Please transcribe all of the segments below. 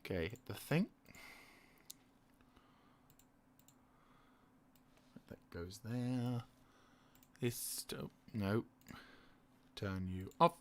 Okay, hit the thing. That goes there. This... Oh, no. Turn you off.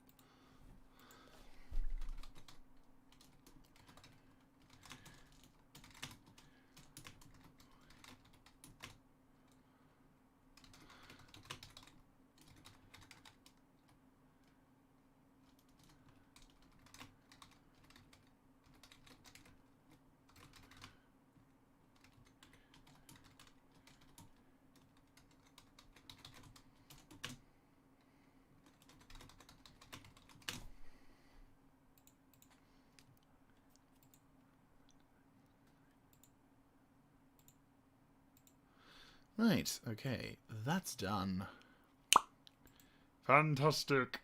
Right, okay, that's done. Fantastic.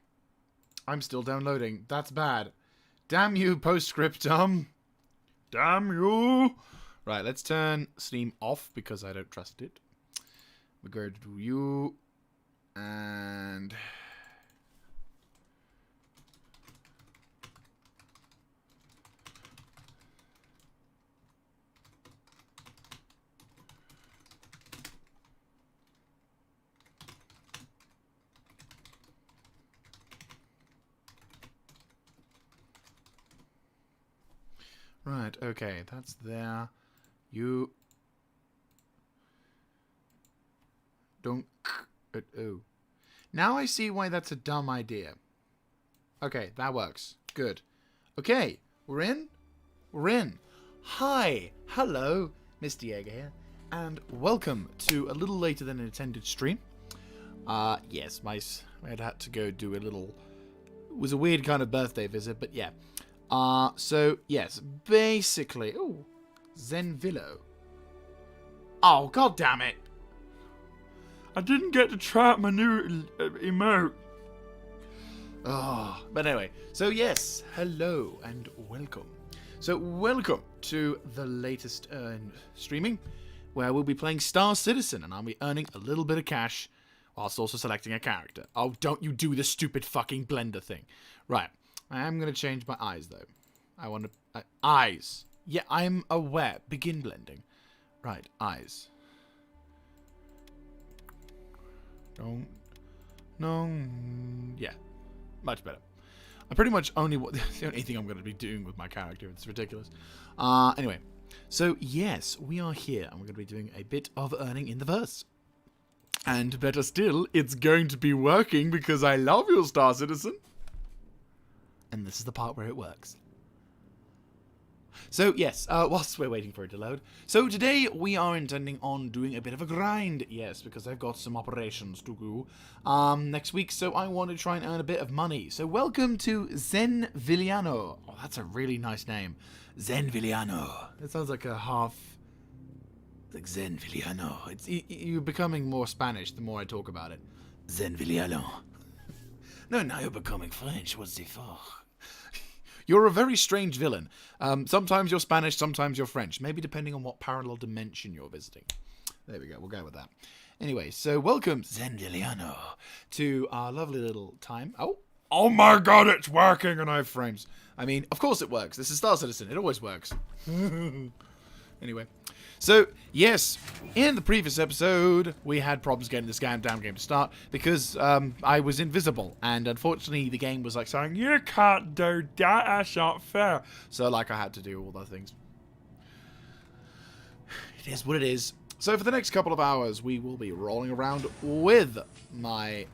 I'm still downloading. That's bad. Damn you, Postscriptum. Damn you. Right, let's turn Steam off because I don't trust it. We're going to do you. And... Right, okay, that's there. You... Don't... Oh. Now I see why that's a dumb idea. Okay, that works. Good. Okay, we're in? We're in. Hi, hello, Mr. Yeager here, and welcome to a little later than intended stream. Yes, I had to go do a little... It was a weird kind of birthday visit, but yeah. So, yes, basically... Oh, Zenvillo. Oh, god damn it! I didn't get to try out my new emote. Oh, but anyway, so yes, hello and welcome. So, welcome to the latest streaming, where we'll be playing Star Citizen, and I'll be earning a little bit of cash, whilst also selecting a character. Oh, don't you do the stupid fucking blender thing. Right. I am going to change my eyes, though. I want to... eyes. Yeah, I'm aware. Begin blending. Right, eyes. Don't... No... Yeah. Much better. I pretty much only... the only thing I'm going to be doing with my character. It's ridiculous. Anyway. So, yes, we are here, and we're going to be doing a bit of earning in the verse. And better still, it's going to be working because I love you, Star Citizen. And this is the part where it works. So, yes, whilst we're waiting for it to load. So, today we are intending on doing a bit of a grind. Yes, because I've got some operations to do next week. So, I want to try and earn a bit of money. So, welcome to Zenvilliano. Oh, that's a really nice name. Zenvilliano. It sounds like a half... like Zenvilliano. You're becoming more Spanish the more I talk about it. Zenvilliano. No, now you're becoming French. What's it for? You're a very strange villain. Sometimes you're Spanish, sometimes you're French. Maybe depending on what parallel dimension you're visiting. There we go. We'll go with that. Anyway, so welcome, Zenvilliano, to our lovely little time. Oh my god, it's working on iframes. I mean, of course it works. This is Star Citizen. It always works. Anyway. So, yes, in the previous episode, we had problems getting this damn game to start because I was invisible, and unfortunately the game was like saying, you can't do that, that's not fair. So, like, I had to do all those things. It is what it is. So, for the next couple of hours, we will be rolling around with my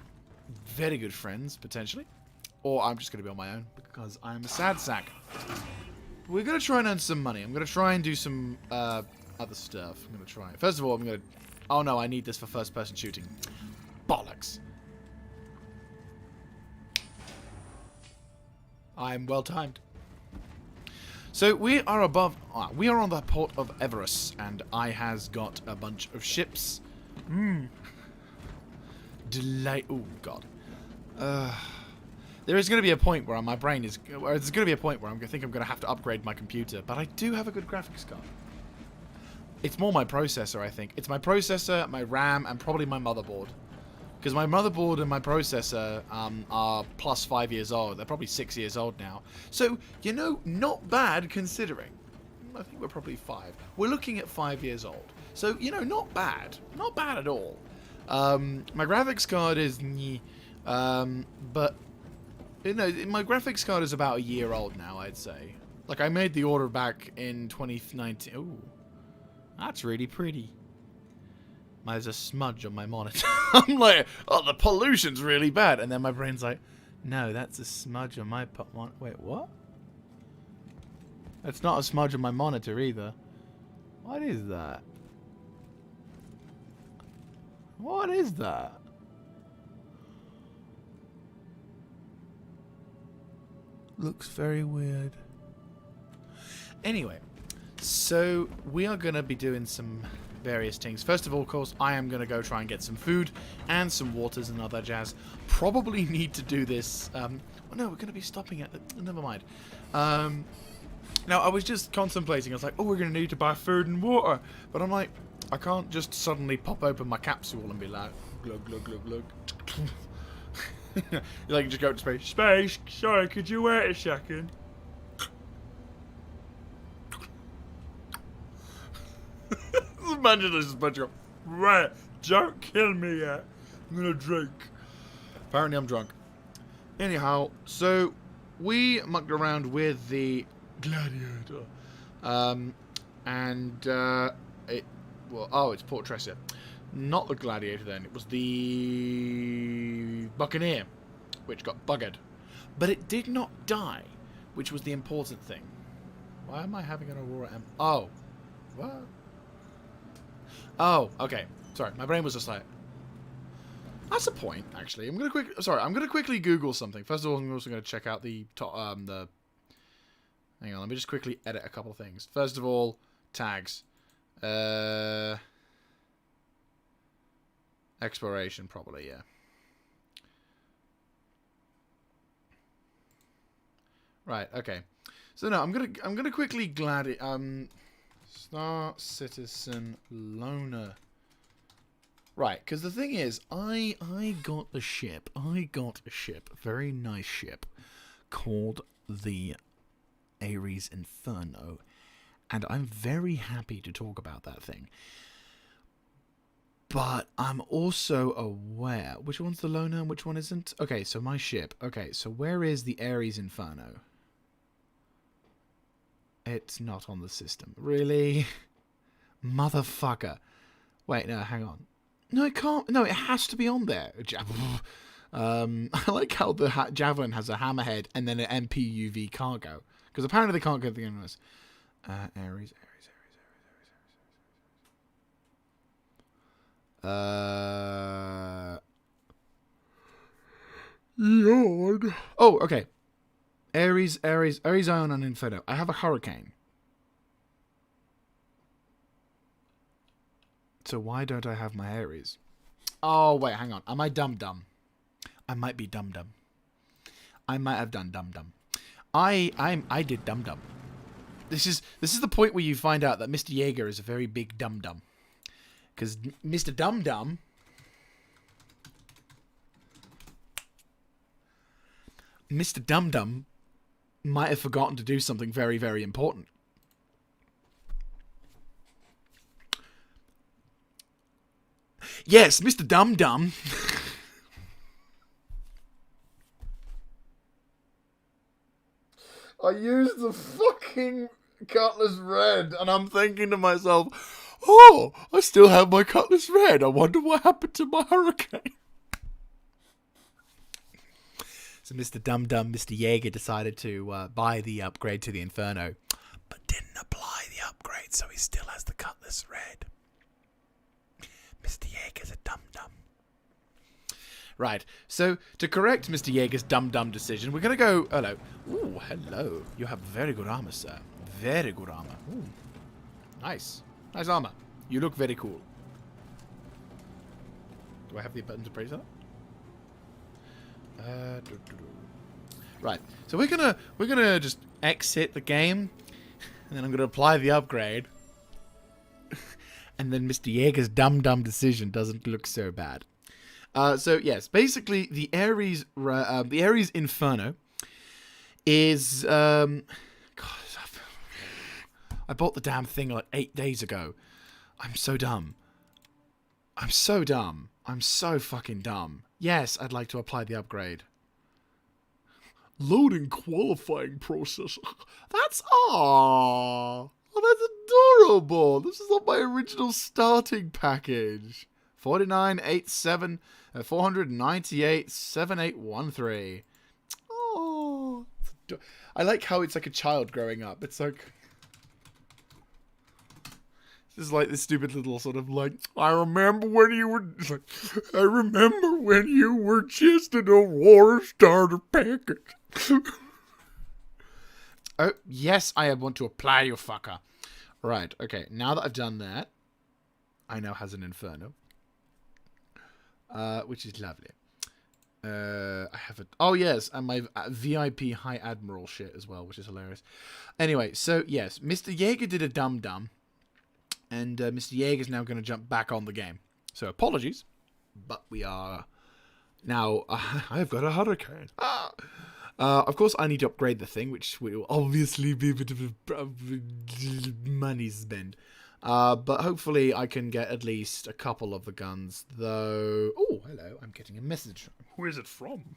very good friends, potentially. Or I'm just going to be on my own because I'm a sad sack. We're going to try and earn some money. I'm going to try and do some... other stuff. I'm going to try. First of all, I'm going to... Oh, no, I need this for first-person shooting. Bollocks. I'm well-timed. So, we are above... we are on the port of Everest, and I has got a bunch of ships. Delay... Oh, God. There is going to be a point where my brain is... There's going to be a point where I think I'm going to have to upgrade my computer, but I do have a good graphics card. It's more my processor, I think. It's my processor, my RAM, and probably my motherboard. Because my motherboard and my processor are plus 5 years old. They're probably 6 years old now. So, you know, not bad considering. I think we're probably 5. We're looking at 5 years old. So, you know, not bad. Not bad at all. My graphics card is... but, you know, my graphics card is about a year old now, I'd say. Like, I made the order back in 2019. Ooh. That's really pretty. There's a smudge on my monitor. I'm like, oh, the pollution's really bad. And then my brain's like, no, that's a smudge on my wait, what? That's not a smudge on my monitor either. What is that? What is that? Looks very weird. Anyway, so we are going to be doing some various things. First of all, of course, I am going to go try and get some food and some waters and other jazz. Probably need to do this. Oh no, we're going to be stopping at... never mind. Now, I was just contemplating. I was like, oh, we're going to need to buy food and water. But I'm like, I can't just suddenly pop open my capsule and be like, glug, glug, glug, glug. You like, just go to space. Space, sorry, could you wait a second? Imagine this is a bunch of, right, don't kill me yet. I'm gonna drink. Apparently I'm drunk. Anyhow, so we mucked around with the Gladiator. It's Port Tressa. Not the Gladiator then, it was the Buccaneer, which got buggered. But it did not die, which was the important thing. Why am I having an Aurora M? Oh. What? Oh, okay. Sorry, my brain was just like... That's a point, actually. I'm gonna quickly Google something. First of all, I'm also gonna check out the hang on, let me just quickly edit a couple of things. First of all, tags. Exploration, probably, yeah. Right, okay. So no, I'm gonna quickly Star Citizen Loner. Right, because the thing is, I got a ship. A very nice ship, called the Ares Inferno, and I'm very happy to talk about that thing. But I'm also aware, which one's the Loner and which one isn't? Okay, so my ship. Okay, so where is the Ares Inferno? It's not on the system. Really? Motherfucker. Wait, no, hang on. No, it can't. No, it has to be on there. I like how the Javelin has a hammerhead and then an MPUV cargo. Because apparently they can't get the universe. Ares. Yawn. Oh, okay. Ares, Ion, and Inferno. I have a Hurricane. So why don't I have my Ares? Oh, wait, hang on. Am I dumb? I might be dumb. I might have done dumb. I did dumb. This is the point where you find out that Mr. Jaeger is a very big dumb. Because Mr. Dum might have forgotten to do something very, very important. Yes, Mr. Dum Dum. I used the fucking Cutlass Red, and I'm thinking to myself, oh, I still have my Cutlass Red. I wonder what happened to my Hurricane. So Mr. Dum Dum, Mr. Jaeger decided to buy the upgrade to the Inferno, but didn't apply the upgrade, so he still has the Cutlass Red. Mr. Jaeger's a dum-dum. Right, so to correct Mr. Jaeger's dum-dum decision, we're going to go... Hello. Ooh, hello. You have very good armor, sir. Very good armor. Ooh. Nice. Nice armor. You look very cool. Do I have the button to praise that? Right, so we're gonna just exit the game, and then I'm gonna apply the upgrade, and then Mr. Jaeger's dumb decision doesn't look so bad. So yes, basically the Ares Inferno is I bought the damn thing like 8 days ago. I'm so dumb. I'm so dumb. I'm so fucking dumb. Yes, I'd like to apply the upgrade. Loading qualifying process. That's... Aww. Oh, that's adorable. This is not my original starting package. 4987 498 7813. Oh, I like how it's like a child growing up. It's like... This is like this stupid little sort of like, I remember when you were just in a war starter packet. Oh, yes, I want to apply, you fucker. Right, okay, now that I've done that, I now has an Inferno. Which is lovely. I have a... Oh, yes, and my VIP High Admiral shit as well, which is hilarious. Anyway, so, yes, Mr. Jaeger did a dum-dum. And Mr. Jaeger's now going to jump back on the game. So apologies, but we are now... I've got a hurricane. Of course, I need to upgrade the thing, which will obviously be a bit of a money spend. But hopefully I can get at least a couple of the guns, though... Oh, hello, I'm getting a message. Who is it from?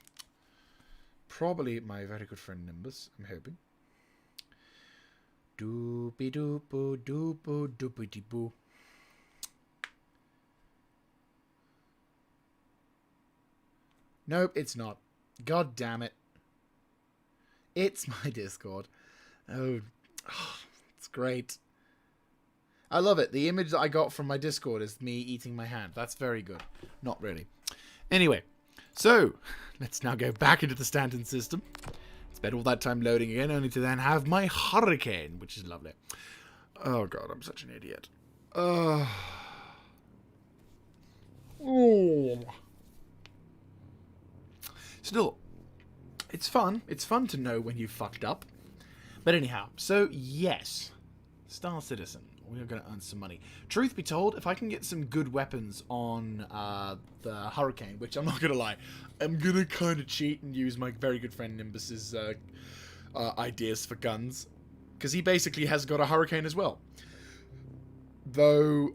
Probably my very good friend Nimbus, I'm hoping. Doopy doopoo doopoo doopity boo. Nope, it's not. God damn it. It's my Discord. Oh, it's great. I love it. The image that I got from my Discord is me eating my hand. That's very good. Not really. Anyway, so let's now go back into the Stanton system. Spend all that time loading again, only to then have my hurricane, which is lovely. Oh god, I'm such an idiot. Oh. Still, it's fun. It's fun to know when you fucked up. But anyhow, so yes, Star Citizen. We are going to earn some money. Truth be told, if I can get some good weapons on the Hurricane, which I'm not going to lie, I'm going to kind of cheat and use my very good friend Nimbus's ideas for guns. Because he basically has got a Hurricane as well. Though,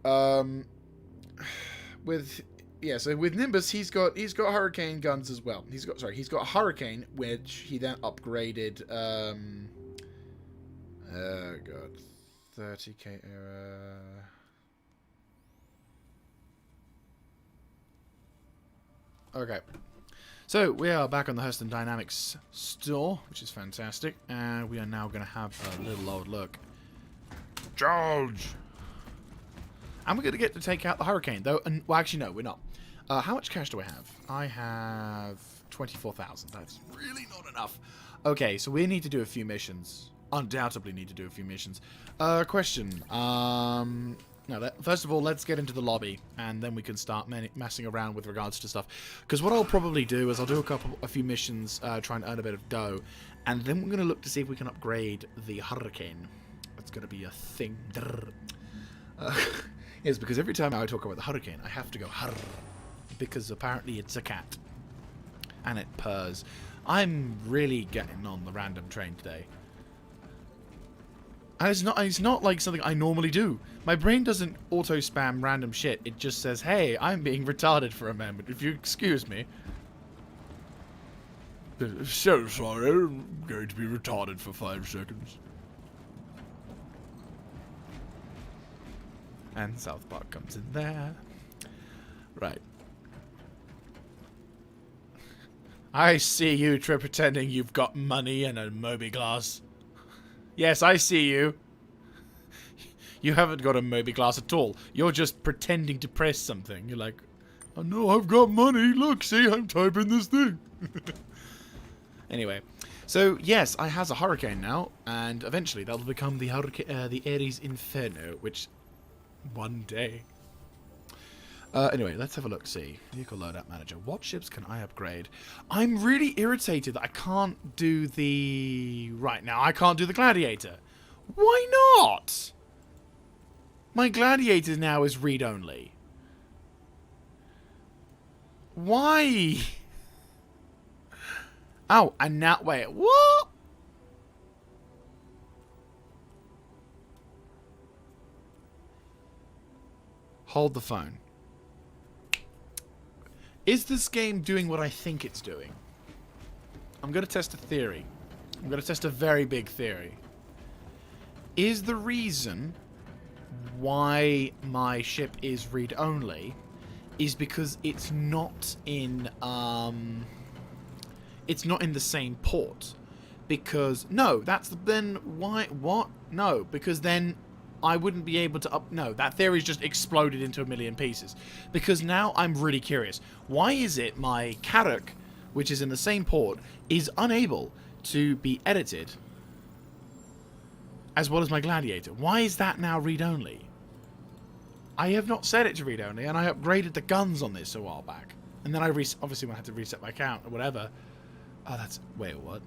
with Nimbus, he's got Hurricane guns as well. He's got a Hurricane, which he then upgraded, oh god. 30k Okay. So, we are back on the Hurston Dynamics store, which is fantastic. And we are now going to have a little old look. Charge! And we're going to get to take out the Hurricane, though. And, well, actually, no, we're not. How much cash do I have? I have 24,000. That's really not enough. Okay, so we need to do a few missions. Undoubtedly need to do a few missions. Question. No, first of all, let's get into the lobby, and then we can start messing around with regards to stuff. Because what I'll probably do is I'll do a few missions, trying to earn a bit of dough, and then we're going to look to see if we can upgrade the Hurricane. That's going to be a thing. Yes, because every time I talk about the Hurricane, I have to go Hurr, because apparently it's a cat, and it purrs. I'm really getting on the random train today. And it's not like something I normally do. My brain doesn't auto-spam random shit. It just says, hey, I'm being retarded for a moment, if you excuse me. So sorry, I'm going to be retarded for 5 seconds. And South Park comes in there. Right. I see you pretending you've got money and a Moby glass. Yes, I see you. You haven't got a Moby glass at all. You're just pretending to press something. You're like, oh no, I've got money. Look, see, I'm typing this thing. Anyway, so yes, I has a Hurricane now, and eventually that'll become the Ares Inferno, which one day. Anyway, let's have a look. See, vehicle loadout manager. What ships can I upgrade? I'm really irritated that I can't do the I can't do the Gladiator. Why not? My Gladiator now is read only. Why? Oh, and now wait, what? Hold the phone. Is this game doing what I think it's doing? I'm going to test a theory. I'm going to test a very big theory. Is the reason why my ship is read-only is because it's not in the same port? Because no, then why? What? No, because then I wouldn't be able to no, that theory's just exploded into a million pieces. Because now I'm really curious. Why is it my Carrack, which is in the same port, is unable to be edited as well as my Gladiator? Why is that now read-only? I have not set it to read-only, and I upgraded the guns on this a while back. And then I obviously I had to reset my account or whatever. Oh, that's... Wait, what?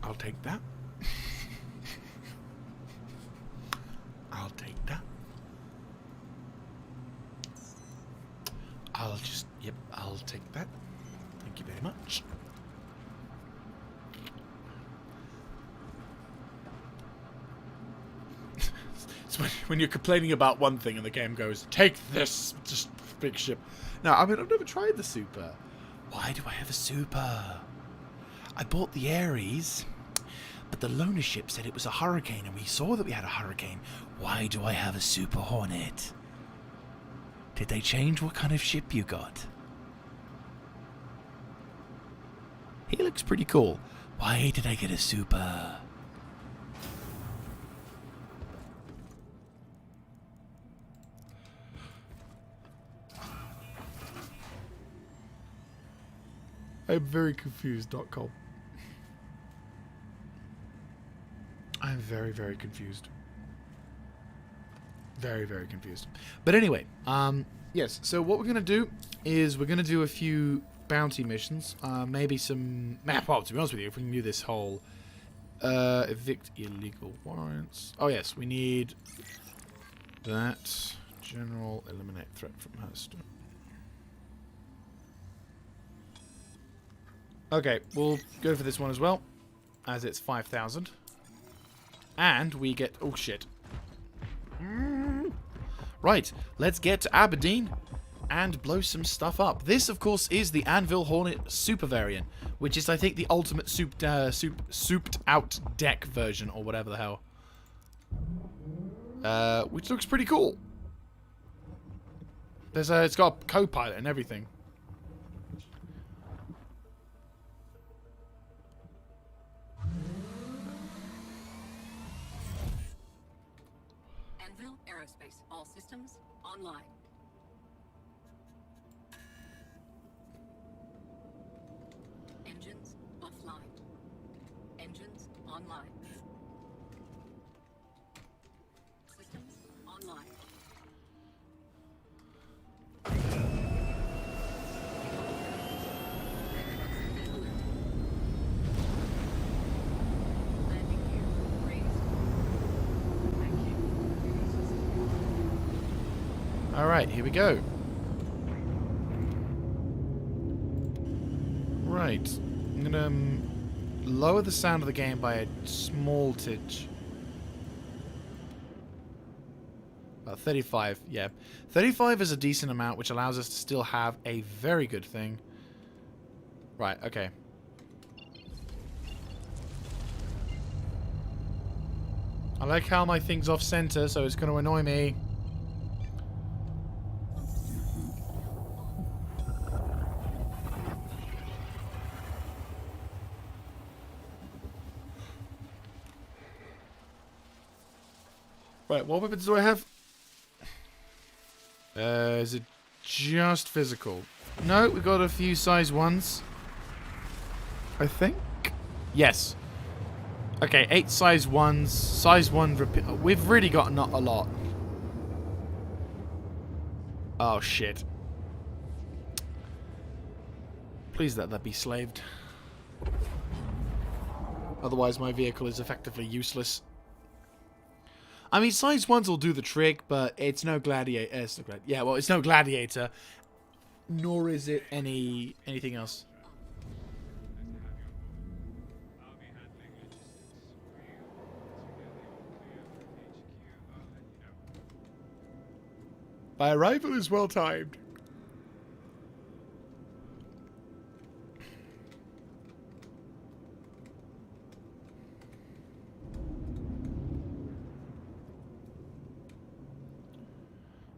I'll take that. I'll take that. Yep, I'll take that. Thank you very much. It's when you're complaining about one thing and the game goes, take this, just big ship. Now, I mean, I've never tried the Super. Why do I have a Super? I bought the Ares, but the loaner ship said it was a Hurricane, and we saw that we had a Hurricane. Why do I have a Super Hornet? Did they change what kind of ship you got? He looks pretty cool. Why did I get a Super? I'm very confused.com. I'm very, very confused. Very, very confused. But anyway, yes, so what we're going to do is we're going to do a few bounty missions. Maybe some... Well, to be honest with you, if we can do this whole... evict illegal warrants. Oh, yes, we need that. General, eliminate threat from Hearthstone. Okay, we'll go for this one as well, as it's 5,000. And we get... Oh, shit. Right, let's get to Aberdeen and blow some stuff up. This, of course, is the Anvil Hornet Super variant, which is, I think, the ultimate souped-out deck version, or whatever the hell. Which looks pretty cool. It's got a co-pilot and everything. All systems online. Engines offline. Engines online. Systems online. Landing gear raised. Thank you. Alright, here we go. Right. I'm gonna lower the sound of the game by a small titch. About 35, yeah. 35 is a decent amount, which allows us to still have a very good thing. Right, okay. I like how my thing's off center, so it's going to annoy me. Right, what weapons do I have? Is it just physical? No, we got a few size 1s. I think? Yes. Okay, 8 size 1s. Size 1 we've really got not a lot. Oh, shit. Please let that be slaved. Otherwise, my vehicle is effectively useless. I mean, size 1s will do the trick, but it's no gladiator. Yeah, well, it's no gladiator. Nor is it anything else. My arrival is well timed.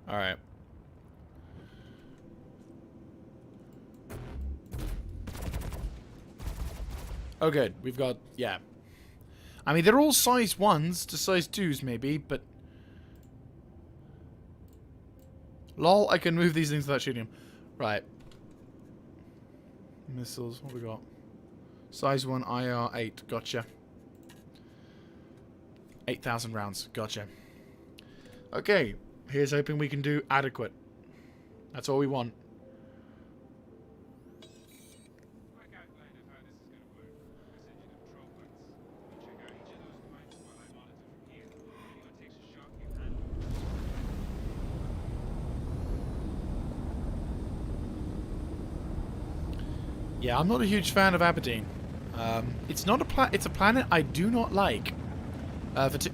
All right. Oh, good. We've got, yeah. I mean, they're all size 1s to size 2s, maybe, but... Lol, I can move these things without shooting them. Right. Missiles, what we got? Size 1 IR-8, gotcha. 8,000 rounds, gotcha. Okay, here's hoping we can do adequate. That's all we want. Yeah, I'm not a huge fan of Aberdeen. It's not a it's a planet I do not like.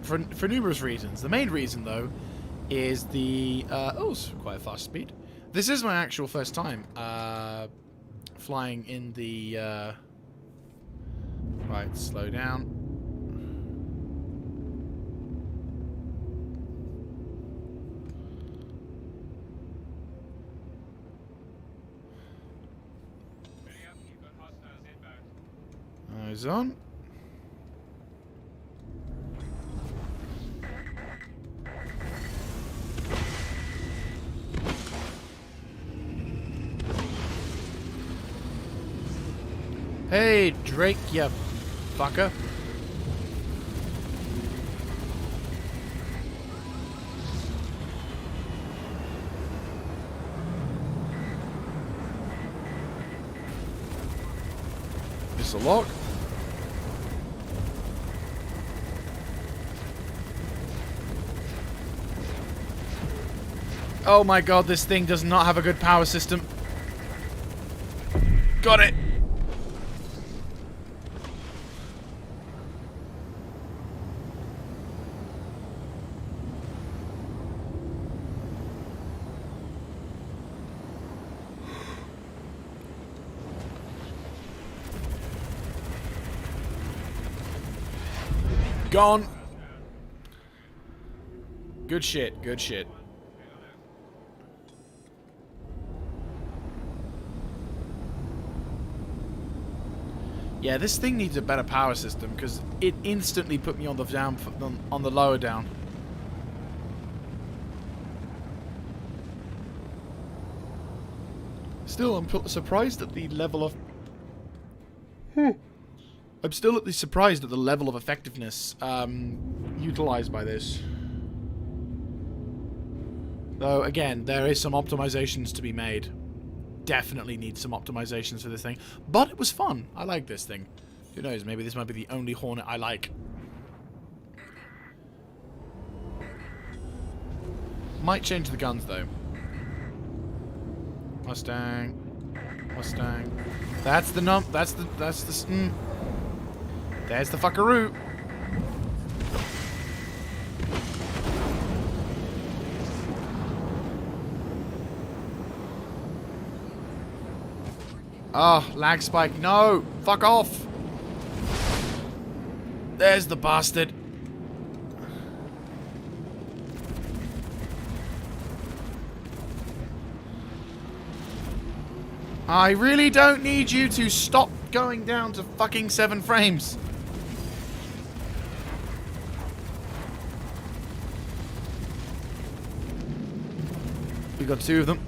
For numerous reasons. The main reason, though, is the... oh, it's quite a fast speed. This is my actual first time flying in the... right, slow down. Eyes on. Hey, Drake, you fucker. Is the lock? Oh my god, this thing does not have a good power system. Got it! Gone. Good shit, good shit. Yeah, this thing needs a better power system because it instantly put me on the on the lower down. Still, I'm surprised at the level of. I'm still surprised at the level of effectiveness utilized by this. Though, again, there is some optimizations to be made. Definitely need some optimizations for this thing. But it was fun. I like this thing. Who knows, maybe this might be the only Hornet I like. Might change the guns, though. Mustang. Mustang. That's the There's the fuckaroo. Oh, lag spike. No! Fuck off! There's the bastard. I really don't need you to stop going down to fucking 7 frames. We got 2 of them.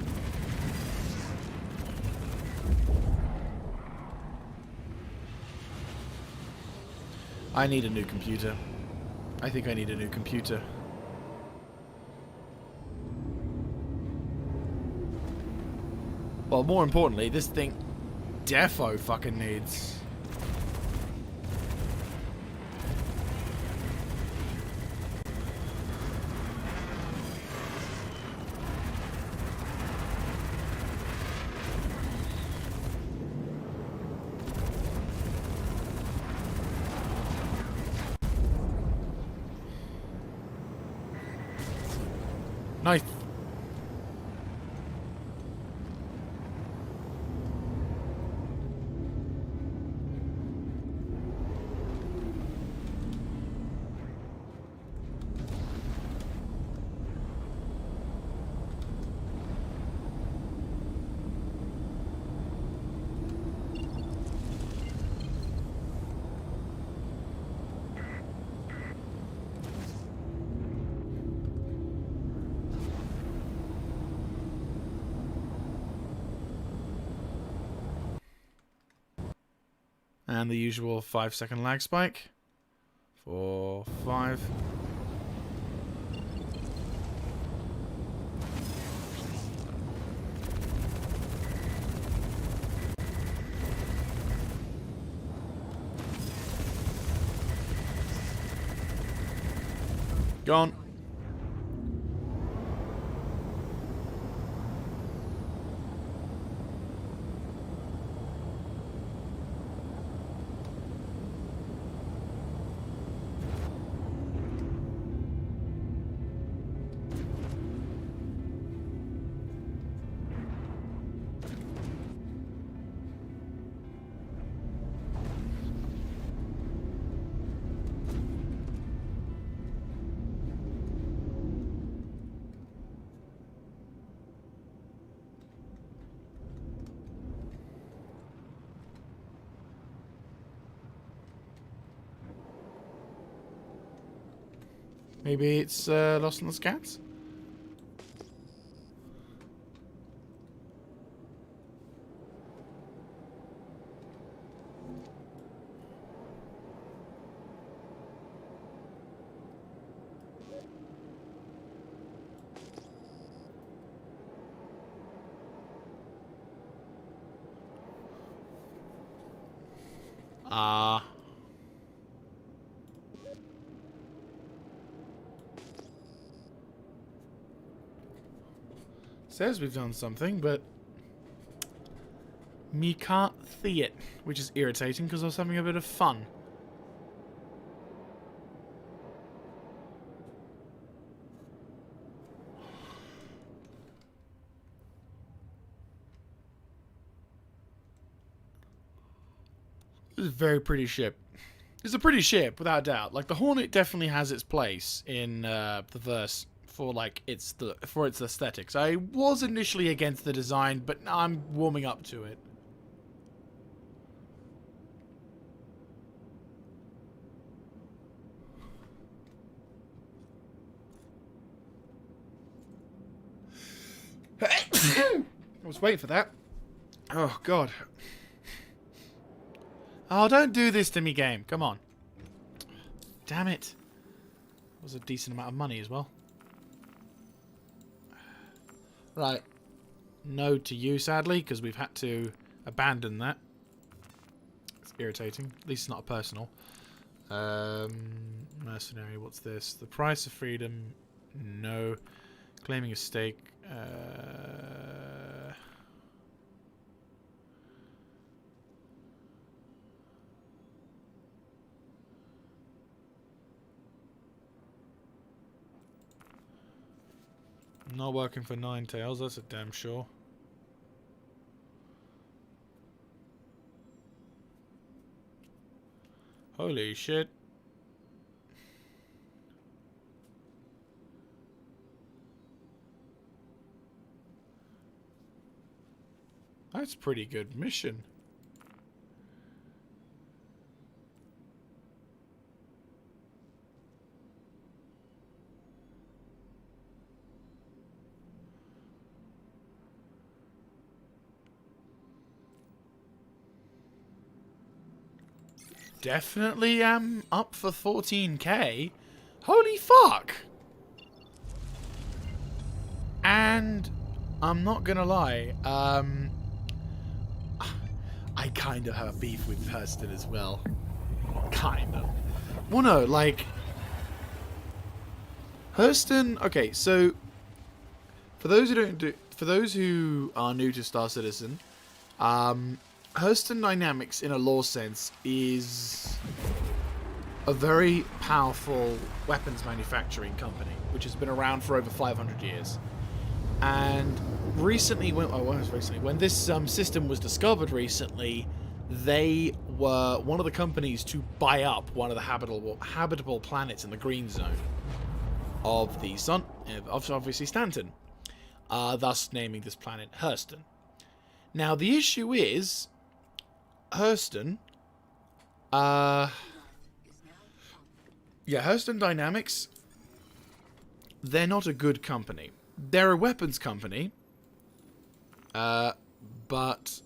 I need a new computer. I think I need a new computer. Well, more importantly, this thing defo fucking needs. Nice. And the usual 5-second lag spike. 4, 5. Gone. Maybe it's lost in the scans? Says we've done something, but me can't see it, which is irritating because I was having a bit of fun. This is a very pretty ship. It's a pretty ship, without a doubt. Like, the Hornet definitely has its place in the verse for, like, its aesthetics. I was initially against the design, but I'm warming up to it. I was waiting for that. Oh, God. Oh, don't do this to me, game. Come on. Damn it. That was a decent amount of money as well. Right. No to you, sadly, because we've had to abandon that. It's irritating. At least it's not a personal. Mercenary, what's this? The price of freedom. No. Claiming a stake. Not working for Nine Tails, that's a damn sure. Holy shit. That's a pretty good mission. definitely am up for 14k. Holy fuck! And I'm not gonna lie, I kind of have a beef with Hurston as well. Kind of. Well, no, like Hurston. Okay, so for those who are new to Star Citizen, Hurston Dynamics, in a lore sense, is a very powerful weapons manufacturing company, which has been around for over 500 years. And recently, when this system was discovered recently, they were one of the companies to buy up one of the habitable planets in the green zone of the sun, of obviously Stanton, thus naming this planet Hurston. Now, the issue is, Hurston, Hurston Dynamics, they're not a good company. They're a weapons company, but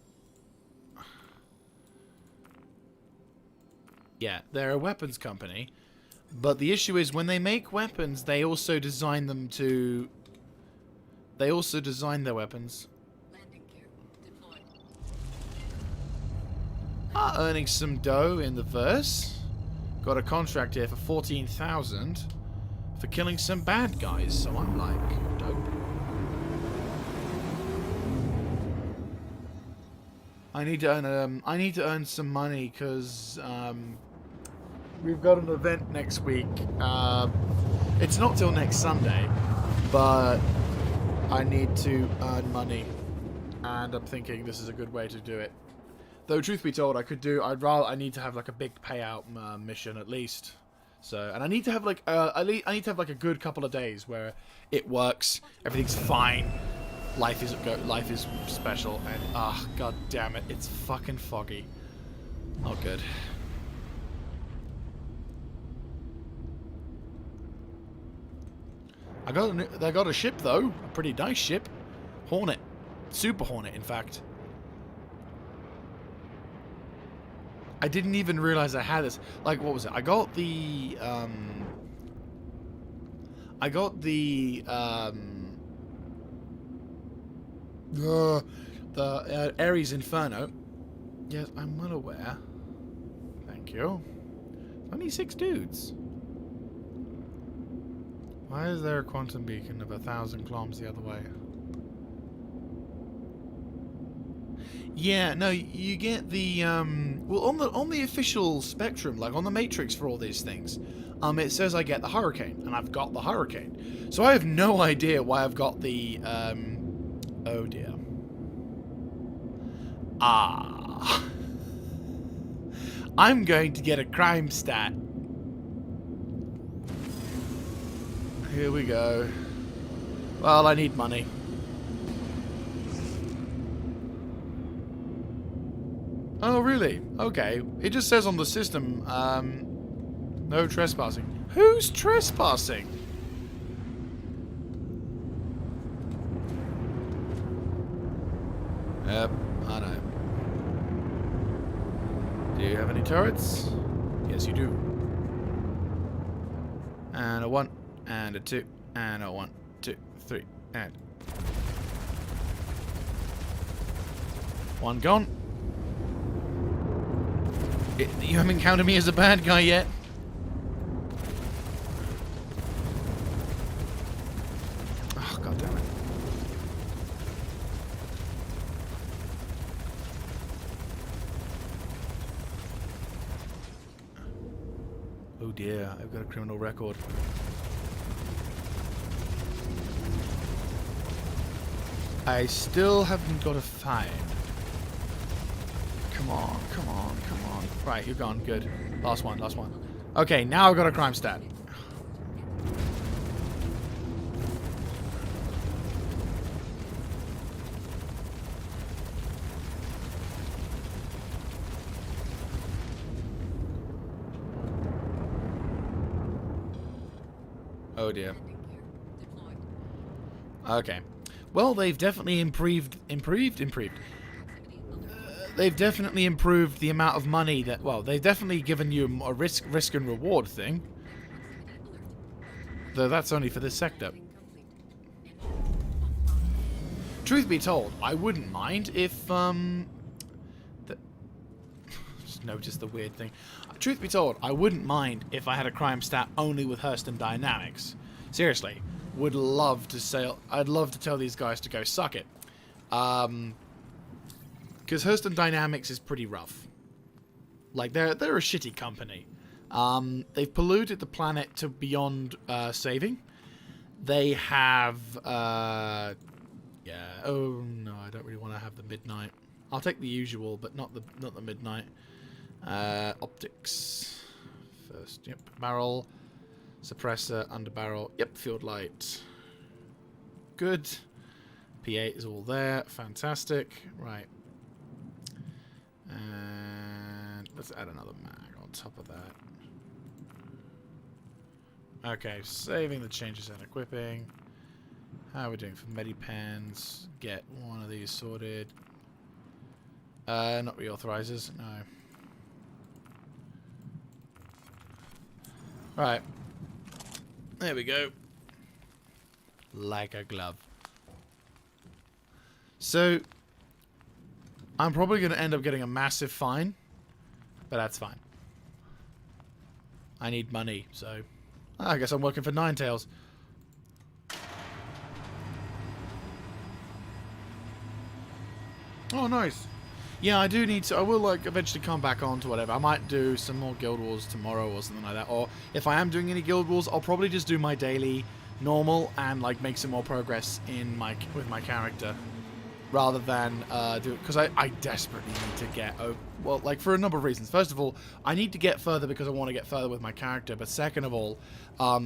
yeah, they're a weapons company. But the issue is, when they make weapons, they also design them to. They also design their weapons. Landing gear deployed. Earning some dough in the verse. Got a contract here for 14,000 for killing some bad guys. So I'm like, dope. I need to earn some money because we've got an event next week. It's not till next Sunday, but I need to earn money, and I'm thinking this is a good way to do it. Though, truth be told, I need to have like a big payout mission at least. So, and I need to have like I need to have like a good couple of days where it works, everything's fine, life is special, and god damn it, it's fucking foggy. Oh, good. I got a ship though, a pretty nice ship, Hornet, Super Hornet, in fact. I didn't even realize I had this. Like, what was it? I got the Ares Inferno. Yes, I'm well aware. Thank you. Only 6 dudes. Why is there a quantum beacon of 1,000 kilometers the other way? Yeah, no, you get the well, on the official spectrum, like on the matrix for all these things, it says I get the Hurricane, and I've got the Hurricane. So I have no idea why I've got the oh dear. I'm going to get a crime stat. Here we go. Well, I need money. Oh, really? Okay. It just says on the system, no trespassing. Who's trespassing? Yep, I know. Do you have any turrets? Yes, you do. And a 1, and a 2, and a 1, 2, 3, and 1 gone. You haven't counted me as a bad guy yet. Oh, god damn it. Oh dear, I've got a criminal record. I still haven't got a fine. Come on, come on, come on. Right, you're gone. Good. Last one, last one. Okay, now I've got a crime stat. Oh dear. Okay. Well, they've definitely improved. they've definitely improved the amount of money that... Well, they've definitely given you a risk and reward thing. Though that's only for this sector. Truth be told, I wouldn't mind if, just noticed the weird thing. Truth be told, I wouldn't mind if I had a crime stat only with Hurston Dynamics. Seriously, would love to say... I'd love to tell these guys to go suck it. Because Hurston Dynamics is pretty rough. Like, they're a shitty company. They've polluted the planet to beyond saving. They have... yeah. Oh no, I don't really want to have the midnight. I'll take the usual, but not the midnight. Optics. First, yep. Barrel. Suppressor, under barrel. Yep, field light. Good. P8 is all there. Fantastic. Right. And let's add another mag on top of that. Okay, saving the changes and equipping. How are we doing for medipens? Get one of these sorted. Not reauthorizers, no. Right. There we go. Like a glove. So, I'm probably going to end up getting a massive fine. But that's fine. I need money, so... I guess I'm working for Ninetales. Oh, nice. Yeah, I do need to... I will, like, eventually come back on to whatever. I might do some more Guild Wars tomorrow or something like that. Or if I am doing any Guild Wars, I'll probably just do my daily normal and, like, make some more progress in with my character. Rather than do it... Because I desperately need to get... well, like, for a number of reasons. First of all, I need to get further because I want to get further with my character. But second of all,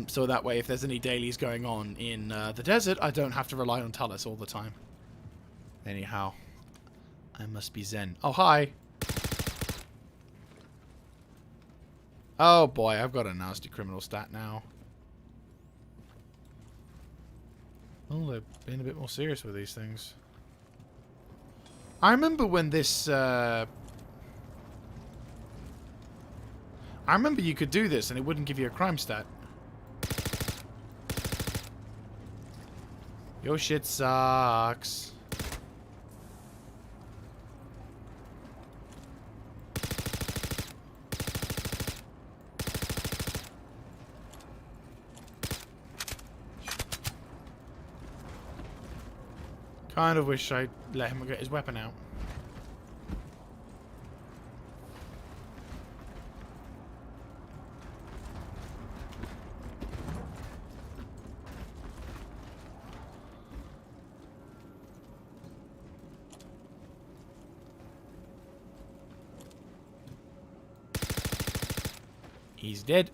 so that way if there's any dailies going on in the desert, I don't have to rely on Tullus all the time. Anyhow... I must be Zen. Oh, hi. Oh, boy. I've got a nasty criminal stat now. Oh, they're being a bit more serious with these things. I remember when this... I remember you could do this and it wouldn't give you a crime stat. Your shit sucks. Kind of wish I'd let him get his weapon out. He's dead.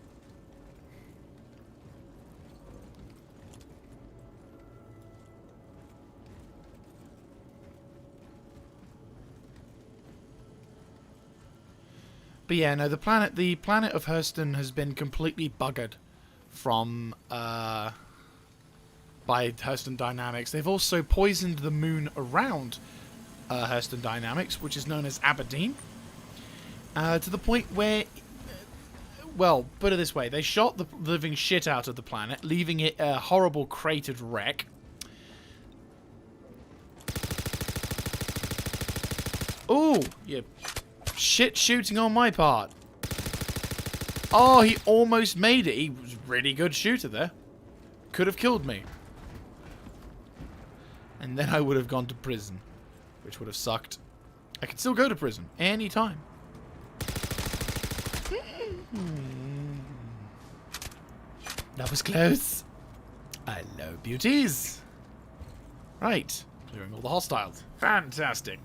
But yeah, no, the planet of Hurston has been completely buggered from by Hurston Dynamics. They've also poisoned the moon around Hurston Dynamics, which is known as Aberdeen, to the point where, well, put it this way, they shot the living shit out of the planet, leaving it a horrible cratered wreck. Ooh, yeah. Shit shooting on my part. Oh, he almost made it. He was a really good shooter there. Could have killed me. And then I would have gone to prison, which would have sucked. I can still go to prison anytime. That was close. Hello, beauties. Right. Clearing all the hostiles. Fantastic.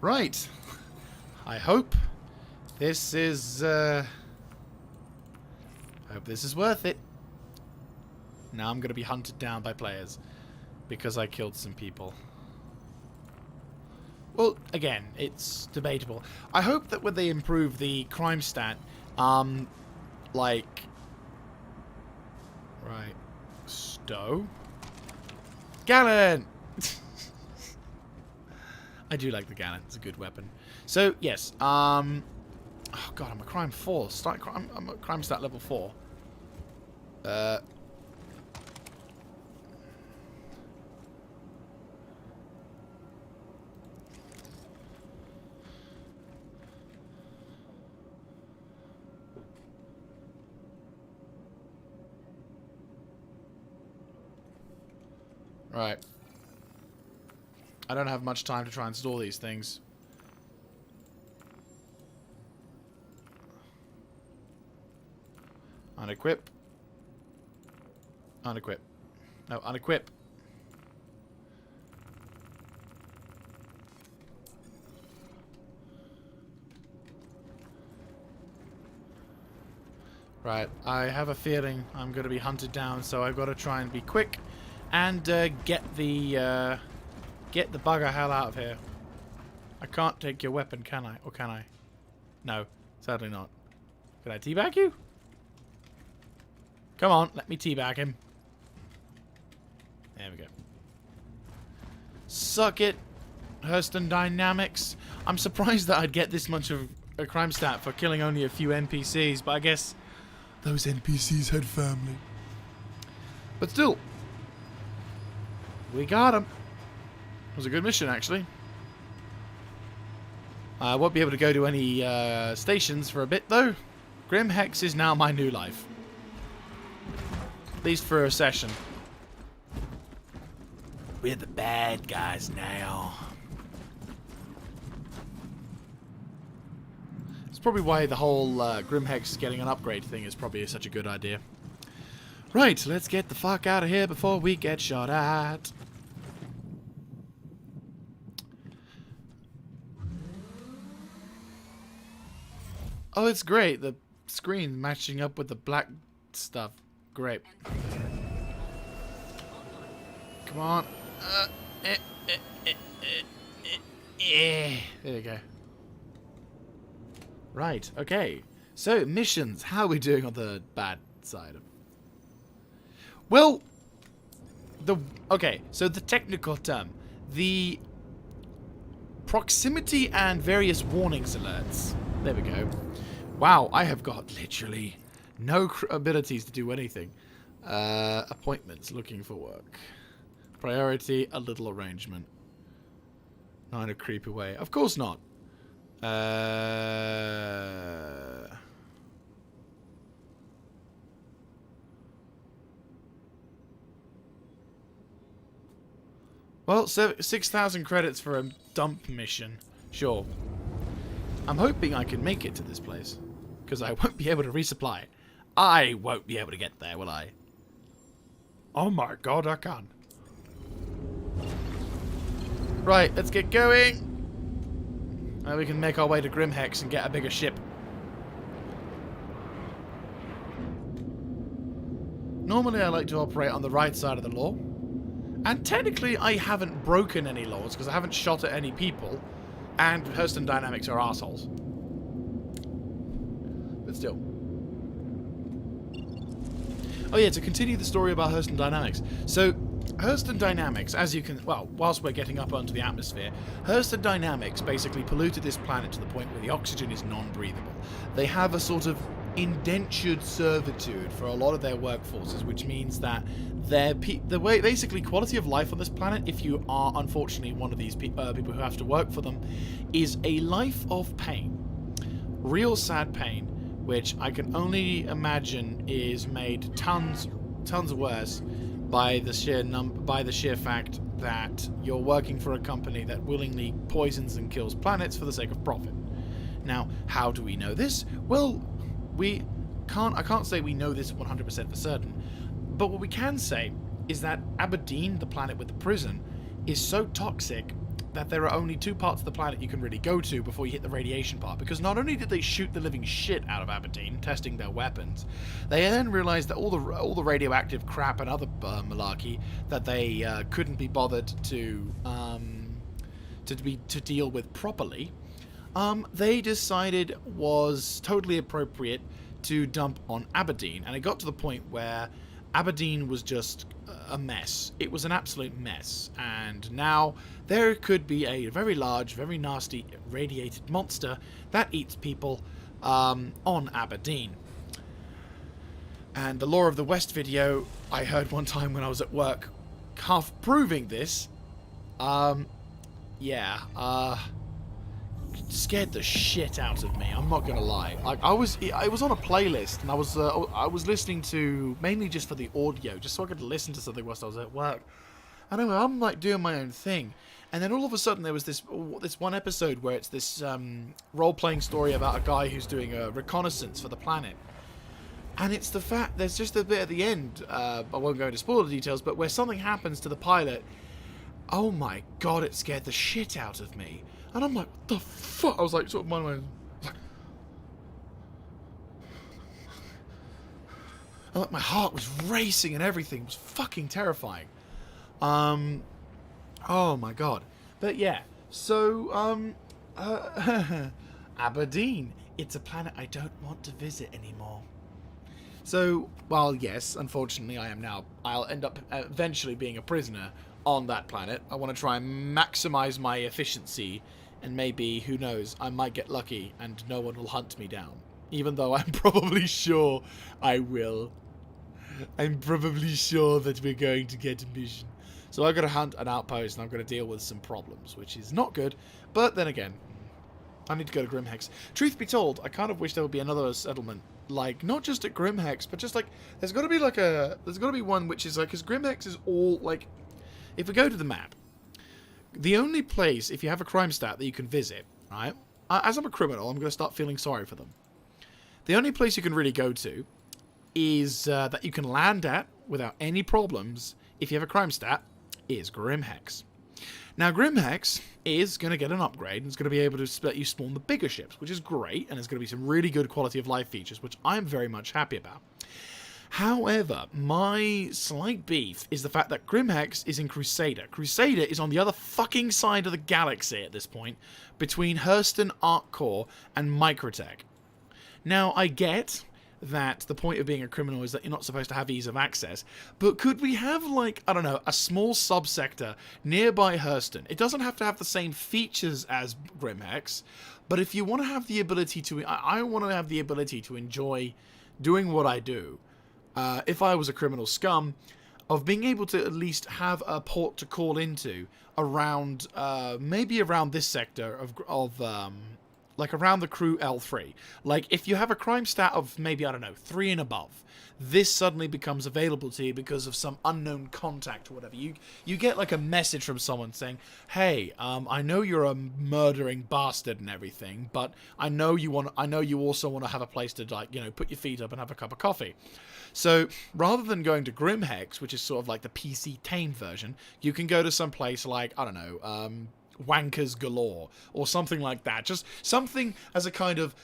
Right. I hope this is, worth it. Now I'm going to be hunted down by players because I killed some people. Well, again, it's debatable. I hope that when they improve the crime stat, like... Right. Stow? Gallant! I do like the Gallant. It's a good weapon. So, yes. Oh, God, I'm a crime 4. I'm a crime stat level 4. Right. I don't have much time to try and store these things. Unequip. Unequip. No, unequip. Right, I have a feeling I'm going to be hunted down, so I've got to try and be quick and get the bugger hell out of here. I can't take your weapon, can I? Or can I? No, sadly not. Can I teabag you? Come on, let me teabag him. There we go. Suck it, Hurston Dynamics. I'm surprised that I'd get this much of a crime stat for killing only a few NPCs, but I guess those NPCs had family. But still, we got him. It was a good mission, actually. I won't be able to go to any stations for a bit, though. Grim Hex is now my new life. At least for a session. We're the bad guys now. It's probably why the whole Grim Hex getting an upgrade thing is probably such a good idea. Right, let's get the fuck out of here before we get shot at. Oh, it's great. The screen matching up with the black stuff. Great. Come on. There you go. Right, okay. So, missions. How are we doing on the bad side? Well, okay, so the technical term. The proximity and various warnings alerts. There we go. Wow, I have got literally no abilities to do anything. Appointments, looking for work. Priority, a little arrangement. Not in a creepy way. Of course not. Well, 6,000 credits for a dump mission. Sure. I'm hoping I can make it to this place. Because I won't be able to resupply. I won't be able to get there, will I? Oh my god, I can. Right, let's get going. Now we can make our way to Grimhex and get a bigger ship. Normally I like to operate on the right side of the law. And technically I haven't broken any laws because I haven't shot at any people. And Hurston Dynamics are assholes. But still. Oh yeah, to continue the story about Hurston Dynamics. So, Hurston Dynamics, as you can... Well, whilst we're getting up onto the atmosphere, Hurston Dynamics basically polluted this planet to the point where the oxygen is non-breathable. They have a sort of indentured servitude for a lot of their workforces, which means that basically quality of life on this planet, if you are unfortunately one of these people who have to work for them, is a life of pain. Real sad pain, which I can only imagine is made tons worse by the sheer fact that you're working for a company that willingly poisons and kills planets for the sake of profit. Now, how do we know this? Well, I can't say we know this 100% for certain, but what we can say is that Aberdeen, the planet with the prison, is so toxic that there are only two parts of the planet you can really go to before you hit the radiation part, because not only did they shoot the living shit out of Aberdeen, testing their weapons, they then realized that all the radioactive crap and other malarkey that they couldn't be bothered to deal with properly, they decided was totally appropriate to dump on Aberdeen. And it got to the point where Aberdeen was just a mess. It was an absolute mess. And now there could be a very large, very nasty, radiated monster that eats people on Aberdeen. And the Law of the West video I heard one time when I was at work, half proving this, scared the shit out of me. I'm not gonna lie. Like I was on a playlist, and I was listening to mainly just for the audio, just so I could listen to something whilst I was at work. And anyway, I'm like doing my own thing, and then all of a sudden there was this one episode where it's this role-playing story about a guy who's doing a reconnaissance for the planet. And it's the fact, there's just a bit at the end, I won't go into spoiler details, but where something happens to the pilot. Oh my god, it scared the shit out of me. And I'm like, what the fuck? I was like, sort of, my heart was racing and everything. It was fucking terrifying. Oh my god. But yeah, so, Aberdeen. It's a planet I don't want to visit anymore. So, while yes, unfortunately I'll end up eventually being a prisoner on that planet. I want to try and maximize my efficiency, and maybe, who knows, I might get lucky and no one will hunt me down. Even though I'm probably sure I will. I'm probably sure that we're going to get a mission. So I've got to hunt an outpost, and I'm going to deal with some problems, which is not good. But then again, I need to go to Grimhex. Truth be told, I kind of wish there would be another settlement, like, not just at Grimhex, but just, like, there's got to be one which is, like, because Grimhex is all, like, if we go to the map, the only place, if you have a crime stat, that you can visit, right, as I'm a criminal, I'm going to start feeling sorry for them. The only place you can really go to is, that you can land at without any problems, if you have a crime stat, is Grimhex. Now, Grimhex is going to get an upgrade, and it's going to be able to let you spawn the bigger ships, which is great, and there's going to be some really good quality of life features, which I'm very much happy about. However, my slight beef is the fact that Grimhex is in Crusader. Crusader is on the other fucking side of the galaxy at this point, between Hurston, Arc Core, and Microtech. Now, I get that the point of being a criminal is that you're not supposed to have ease of access, but could we have, like, I don't know, a small subsector nearby Hurston? It doesn't have to have the same features as Grimhex, but if you want to have the ability to, I want to have the ability to enjoy doing what I do, if I was a criminal scum, of being able to at least have a port to call into around, maybe around this sector of like around the crew L3. Like, if you have a crime stat of maybe, I don't know, 3 and above, this suddenly becomes available to you because of some unknown contact or whatever. You get like a message from someone saying, hey, I know you're a murdering bastard and everything, but I know you also want to have a place to, like, you know, put your feet up and have a cup of coffee. So rather than going to Grimhex, which is sort of like the PC tame version, you can go to some place like, I don't know, Wankers Galore or something like that. Just something as a kind of,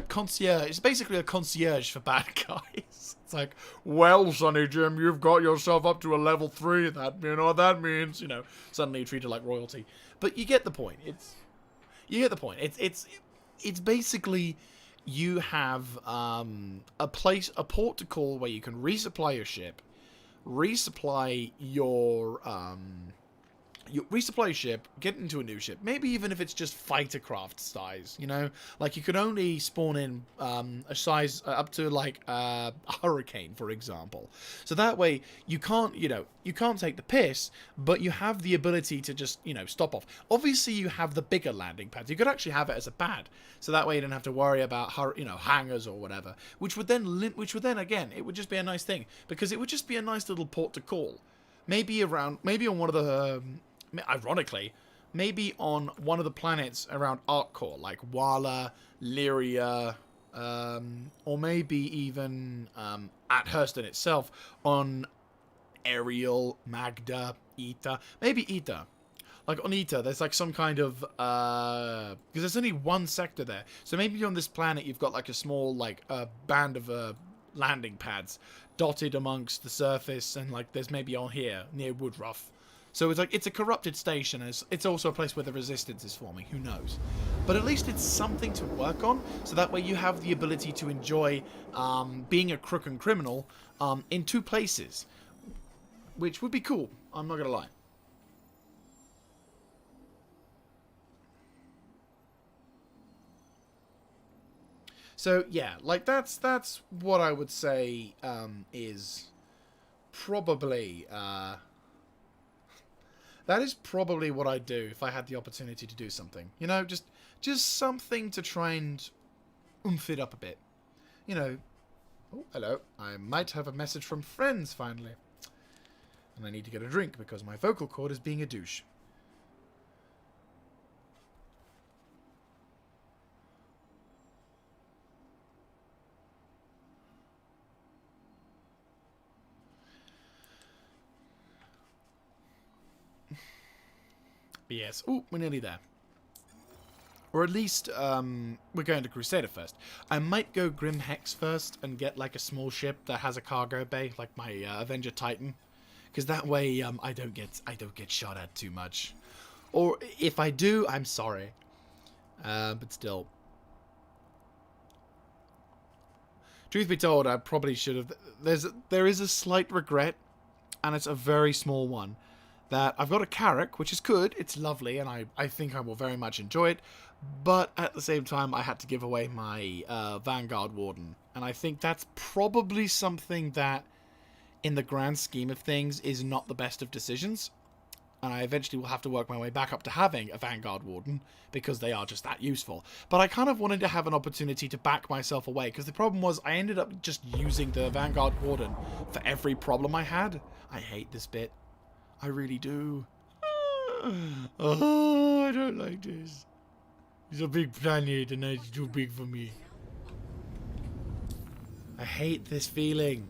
concierge. It's basically a concierge for bad guys. It's like, well, Sonny Jim, you've got yourself up to a level 3. That, you know what that means? You know, suddenly you're treated like royalty. But you get the point. It's basically, you have a port to call where you can resupply your ship, resupply your ship, get into a new ship, maybe even if it's just fighter craft size, you know, like you could only spawn in a size up to like a Hurricane, for example, so that way you can't take the piss, but you have the ability to just, you know, stop off. Obviously you have the bigger landing pads, you could actually have it as a pad, so that way you don't have to worry about, you know, hangars or whatever, which would then again, it would just be a nice thing, because it would just be a nice little port to call, maybe on one of the ironically, maybe on one of the planets around Arc Core, like Wala, Lyria, or maybe even at Hurston itself, on Ariel, Magda, Eta. Maybe Eta. Like on Eta, there's like some kind of, because there's only one sector there. So maybe on this planet you've got like a small, like, band of landing pads dotted amongst the surface, and like there's maybe on here, near Woodruff. So it's like, it's a corrupted station, and it's also a place where the resistance is forming, who knows. but at least it's something to work on, so that way you have the ability to enjoy being a crook and criminal in 2 places, which would be cool, I'm not gonna lie. So yeah, like that's what I would say is probably that is probably what I'd do if I had the opportunity to do something. You know, just something to try and oomph it up a bit. You know, oh hello, I might have a message from friends finally, and I need to get a drink because my vocal cord is being a douche. But yes, ooh, we're nearly there. Or at least, we're going to Crusader first. I might go Grim Hex first and get, like, a small ship that has a cargo bay, like my Avenger Titan. Because that way, I don't get shot at too much. Or, if I do, I'm sorry. But still. Truth be told, I probably should have... There is a slight regret, and it's a very small one. That I've got a Carrack, which is good, it's lovely, and I think I will very much enjoy it, but at the same time I had to give away my Vanguard Warden, and I think that's probably something that, in the grand scheme of things, is not the best of decisions, and I eventually will have to work my way back up to having a Vanguard Warden, because they are just that useful. But I kind of wanted to have an opportunity to back myself away, because the problem was I ended up just using the Vanguard Warden for every problem I had. I hate this bit. I really do. Oh, I don't like this. It's a big planet and it's too big for me. I hate this feeling.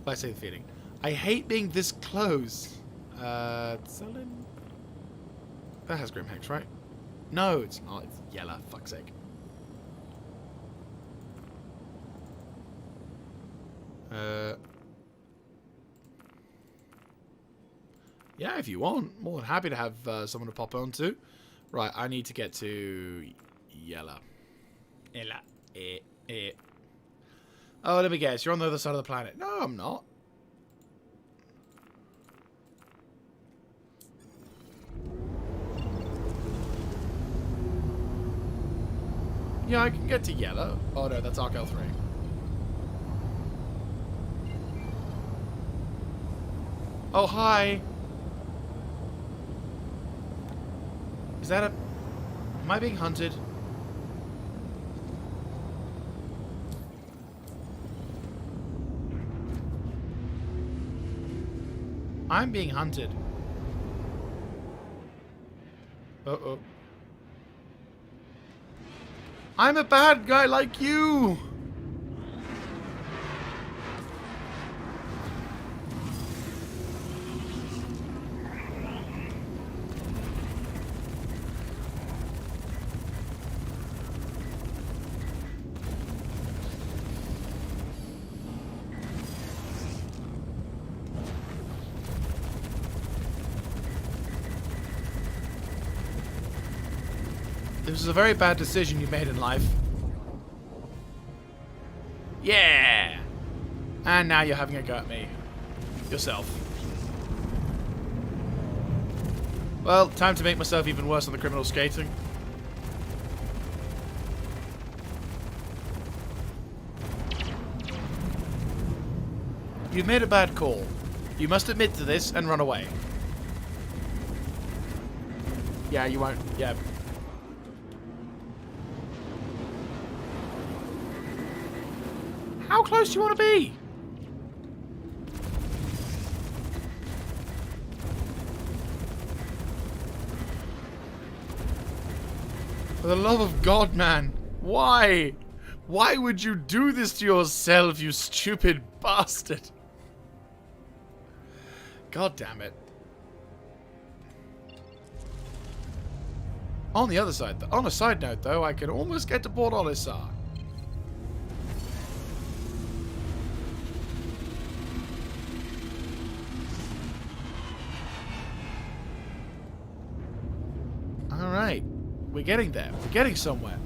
I say the feeling. I hate being this close. Selling? That has Grim Hex, right? No, it's not. It's yellow. Fuck's sake. Yeah, if you want. More than happy to have someone to pop on to. Right, I need to get to Yella. Ella. Oh, let me guess. You're on the other side of the planet. No, I'm not. Yeah, I can get to Yella. Oh, no, that's Arc L3. Oh, hi. Is that a... Am I being hunted? I'm being hunted. Uh-oh. I'm a bad guy like you! This is a very bad decision you made in life. Yeah! And now you're having a go at me. Yourself. Well, time to make myself even worse on the criminal skating. You've made a bad call. You must admit to this and run away. Yeah, you won't. Yeah. How close do you want to be? For the love of God, man. Why? Why would you do this to yourself, you stupid bastard? God damn it. On the other side, on a side note, though, I can almost get to Port Olisar. Alright. We're getting there. We're getting somewhere.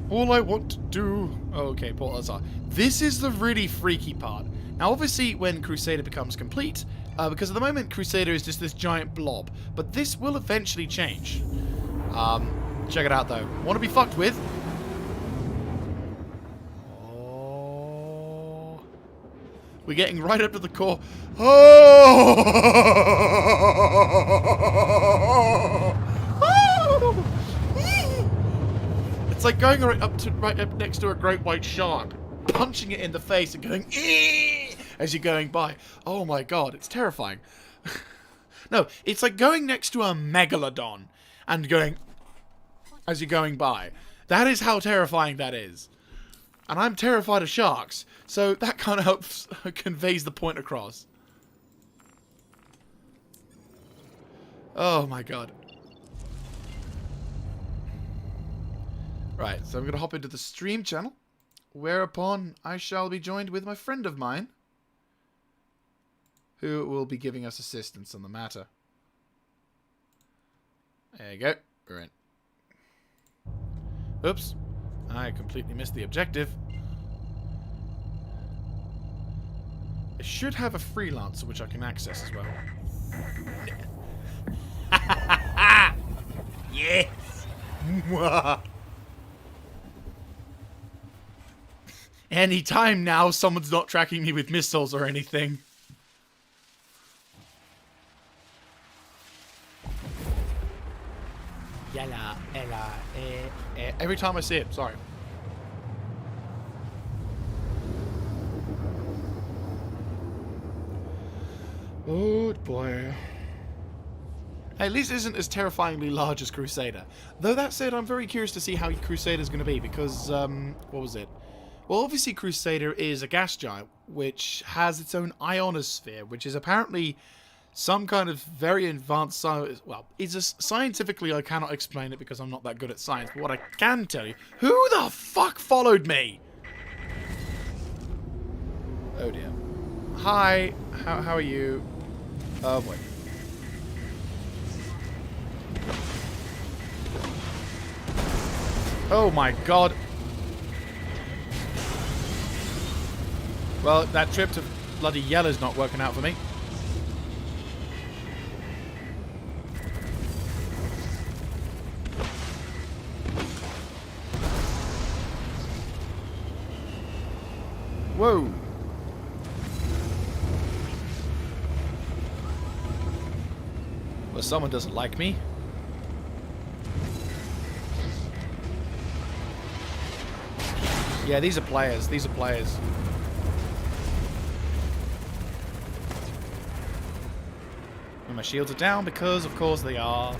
All I want to do... Oh, okay, Paul Azar. This is the really freaky part. Now, obviously, when Crusader becomes complete, because at the moment, Crusader is just this giant blob, but this will eventually change. Check it out, though. Want to be fucked with? Oh. We're getting right up to the core. Oh! It's like going right up next to a great white shark, punching it in the face and going "Eee!" as you're going by. Oh my god, it's terrifying. No, it's like going next to a megalodon and going as you're going by. That is how terrifying that is. And I'm terrified of sharks, so that kind of helps conveys the point across. Oh my god. Right, so I'm going to hop into the stream channel, whereupon I shall be joined with my friend of mine, who will be giving us assistance on the matter. There you go. We're in. Oops. I completely missed the objective. I should have a freelancer which I can access as well. Yes! Any time now, someone's not tracking me with missiles or anything. Yalla, ella, every time I see it, sorry. Oh boy. Hey, at least it isn't as terrifyingly large as Crusader. Though that said, I'm very curious to see how Crusader's going to be, because, what was it? Well, obviously Crusader is a gas giant, which has its own ionosphere, which is apparently some kind of very advanced science. Well, it's just scientifically I cannot explain it because I'm not that good at science, but what I can tell you... Who the fuck followed me? Oh dear. Hi, how are you? Oh boy. Oh my god. Well, that trip to bloody Yellow's not working out for me. Whoa. Well, someone doesn't like me. Yeah, these are players. These are players. And my shields are down because, of course, they are.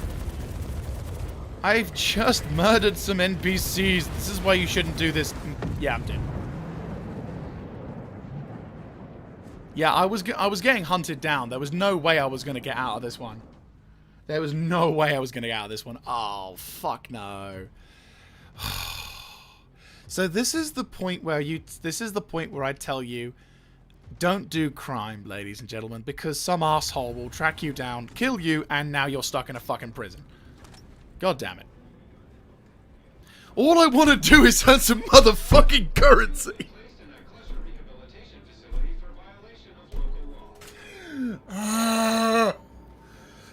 I've just murdered some NPCs. This is why you shouldn't do this. Yeah, I'm dead. Yeah, I was getting hunted down. There was no way I was going to get out of this one. There was no way I was going to get out of this one. Oh, fuck no. So this is the point where I tell you, don't do crime, ladies and gentlemen, because some asshole will track you down, kill you, and now you're stuck in a fucking prison. God damn it. All I want to do is earn some motherfucking currency.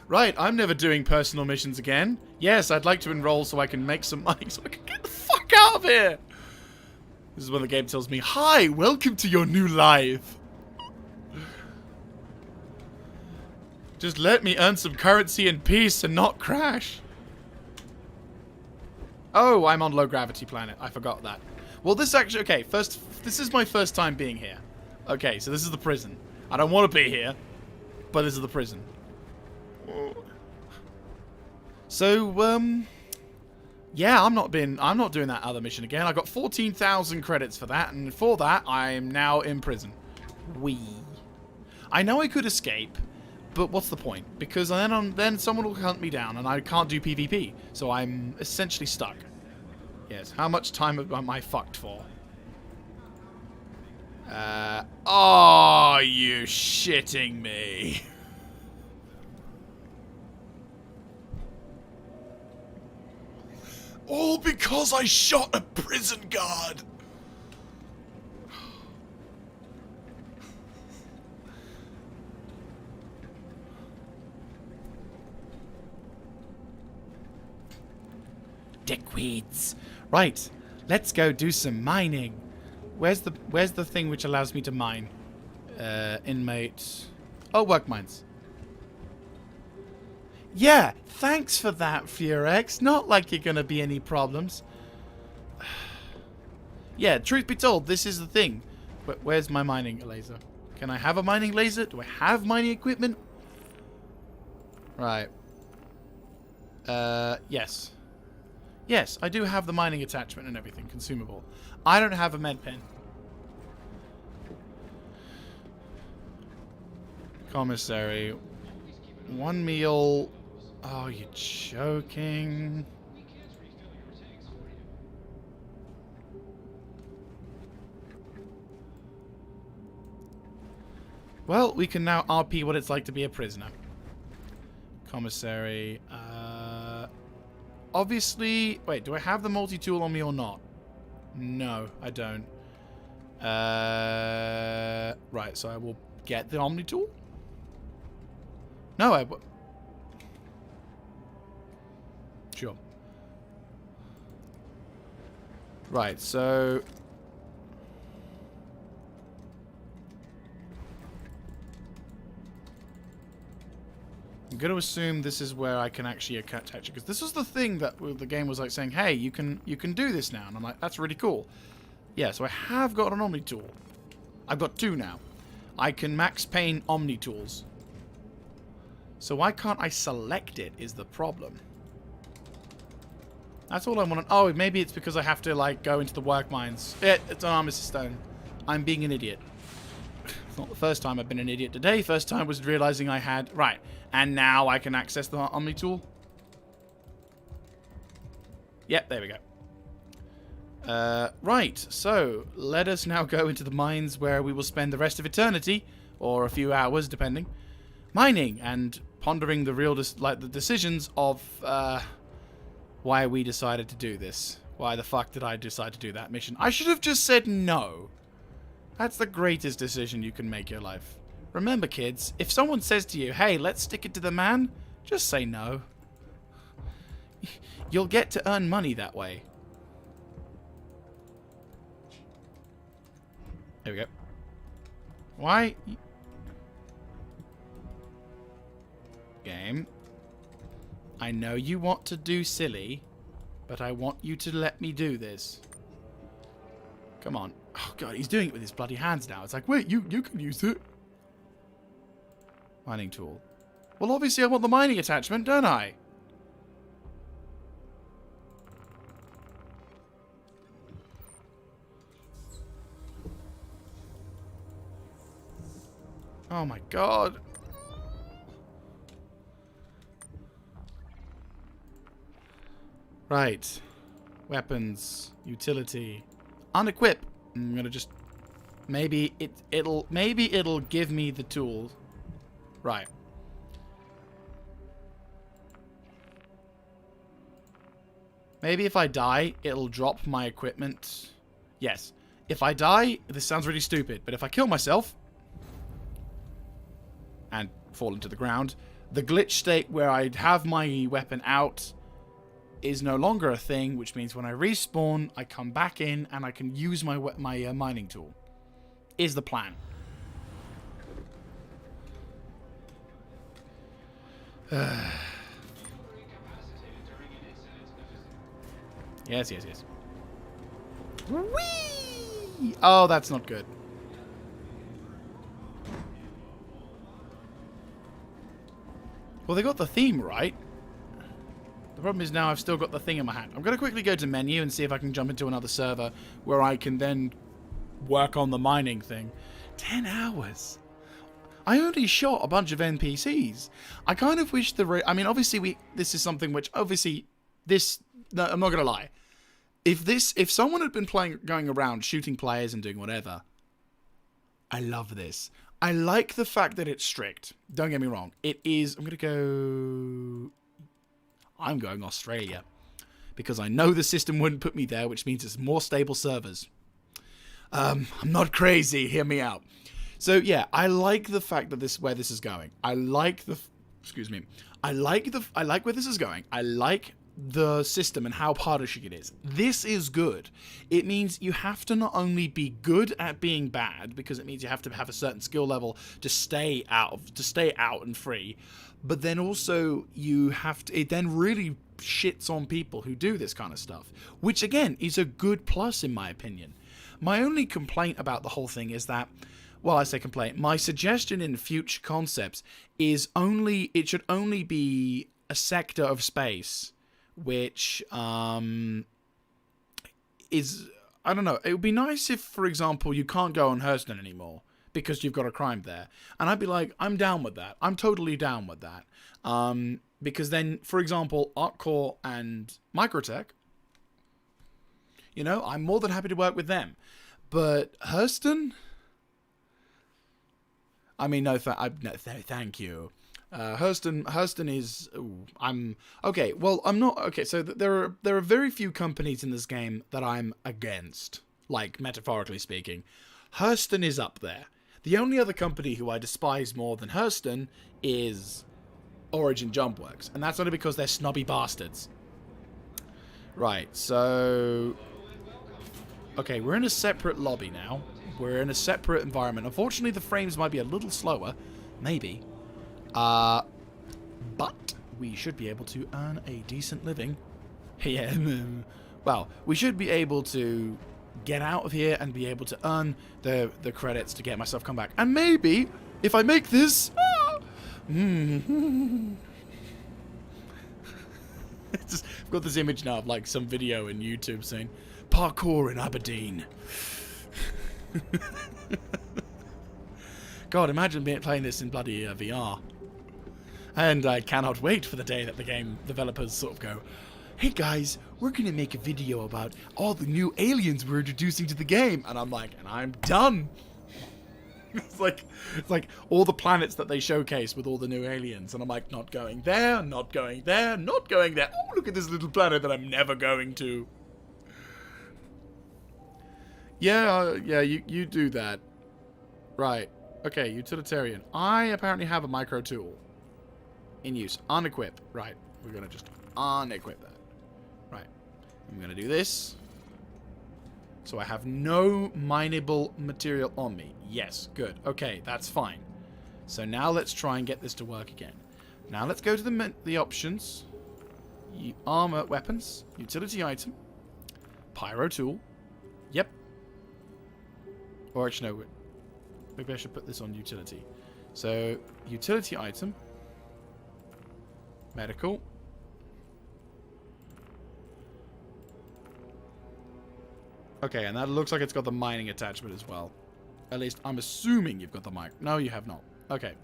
Right, I'm never doing personal missions again. Yes, I'd like to enroll so I can make some money so I can get the fuck out of here. This is when the game tells me, hi, welcome to your new life. Just let me earn some currency in peace and not crash. Oh, I'm on low gravity planet. I forgot that. Well, this actually... Okay, this is my first time being here. Okay, so this is the prison. I don't want to be here, but this is the prison. So, yeah, I'm not doing that other mission again. I got 14,000 credits for that, and for that, I am now in prison. I know I could escape, but what's the point? Because then someone will hunt me down, and I can't do PvP, so I'm essentially stuck. Yes, how much time am I fucked for? Are you shitting me? All because I shot a prison guard! Dickweeds. Right, let's go do some mining. Where's the thing which allows me to mine? Inmate. Oh, work mines. Yeah, thanks for that, Furex. Not like you're gonna be any problems. Yeah, truth be told, this is the thing. But where's my mining laser? Can I have a mining laser? Do I have mining equipment? Right. Yes. Yes, I do have the mining attachment and everything, consumable. I don't have a med pen. Commissary. 1 meal. Oh, you're joking. Well, we can now RP what it's like to be a prisoner. Commissary. Obviously... Wait, do I have the multi-tool on me or not? No, I don't. Right, so I will get the Omni-tool? No, I... Sure. Right, so... I'm going to assume this is where I can actually attach it, because this was the thing that the game was like saying, hey, you can do this now, and I'm like, that's really cool. Yeah, so I have got an Omni tool. I've got 2 now. I can max paint Omni tools. So why can't I select it is the problem. That's all I want to... Oh, maybe it's because I have to, like, go into the work mines. It's an armistice stone. I'm being an idiot. It's not the first time I've been an idiot today. First time was realizing I had... Right. And now I can access the Omni tool. Yep, there we go. Right. So, let us now go into the mines where we will spend the rest of eternity. Or a few hours, depending. Mining and pondering the real... the decisions of... why we decided to do this. Why the fuck did I decide to do that mission? I should have just said no. That's the greatest decision you can make in your life. Remember, kids, if someone says to you, hey, let's stick it to the man, just say no. You'll get to earn money that way. There we go. Why? Game. I know you want to do silly, but I want you to let me do this. Come on. Oh, God, he's doing it with his bloody hands now. It's like, wait, you can use it. Mining tool. Well, obviously I want the mining attachment, don't I? Oh, my God. Right. Weapons. Utility. Unequip. I'm gonna just... Maybe it'll give me the tools. Right. Maybe if I die, it'll drop my equipment. Yes. If I die, this sounds really stupid, but if I kill myself and fall into the ground, the glitch state where I'd have my weapon out is no longer a thing, which means when I respawn, I come back in and I can use my mining tool. Is the plan. Yes. Whee! Oh, that's not good. Well, they got the theme right. The problem is now I've still got the thing in my hand. I'm going to quickly go to menu and see if I can jump into another server where I can then work on the mining thing. 10 hours. I only shot a bunch of NPCs. I kind of wish I mean, obviously this is something which obviously no, I'm not going to lie. If someone had been going around shooting players and doing whatever, I love this. I like the fact that it's strict. Don't get me wrong. It is. I'm going Australia. because I know the system wouldn't put me there, which means it's more stable servers. I'm not crazy. Hear me out. So yeah, I like the fact that where this is going. I like excuse me. I like where this is going. I like the system and how partnership it is. This is good. It means you have to not only be good at being bad, because it means you have to have a certain skill level to stay out and free, but then also you have to, it then really shits on people who do this kind of stuff, which again is a good plus in my opinion. My only complaint about the whole thing is that, well, I say complaint, my suggestion in future concepts is it should only be a sector of space which is, I don't know, it would be nice if, for example, you can't go on Hurston anymore because you've got a crime there. And I'd be like, I'm down with that. I'm totally down with that. Because then, for example, ArtCore and Microtech, you know, I'm more than happy to work with them. But Hurston? I mean, no, thank you. Hurston is. Ooh, I'm okay. Well, I'm not okay. So there are very few companies in this game that I'm against, like metaphorically speaking. Hurston is up there. The only other company who I despise more than Hurston is Origin Jumpworks, and that's only because they're snobby bastards. Right. So, okay, we're in a separate lobby now. We're in a separate environment. Unfortunately, the frames might be a little slower, maybe. But we should be able to earn a decent living. Yeah, well, we should be able to get out of here and be able to earn the credits to get myself come back. And maybe, if I make this... I've got this image now of like some video in YouTube saying, parkour in Aberdeen. God, imagine playing this in bloody VR. And I cannot wait for the day that the game developers sort of go, hey guys, we're going to make a video about all the new aliens we're introducing to the game. And I'm like, and I'm done. It's like all the planets that they showcase with all the new aliens. And I'm like, not going there, not going there, not going there. Oh, look at this little planet that I'm never going to. Yeah, you do that. Right. Okay, utilitarian. I apparently have a micro tool in use. Unequip. Right. We're going to just unequip that. Right. I'm going to do this. So I have no mineable material on me. Yes. Good. Okay, that's fine. So now let's try and get this to work again. Now let's go to the options. Armor, weapons, utility item, pyro tool. Yep. Or actually, no. Maybe I should put this on utility. So, utility item. Medical. Okay, and that looks like it's got the mining attachment as well. At least, I'm assuming you've got the mic. No, you have not. Okay.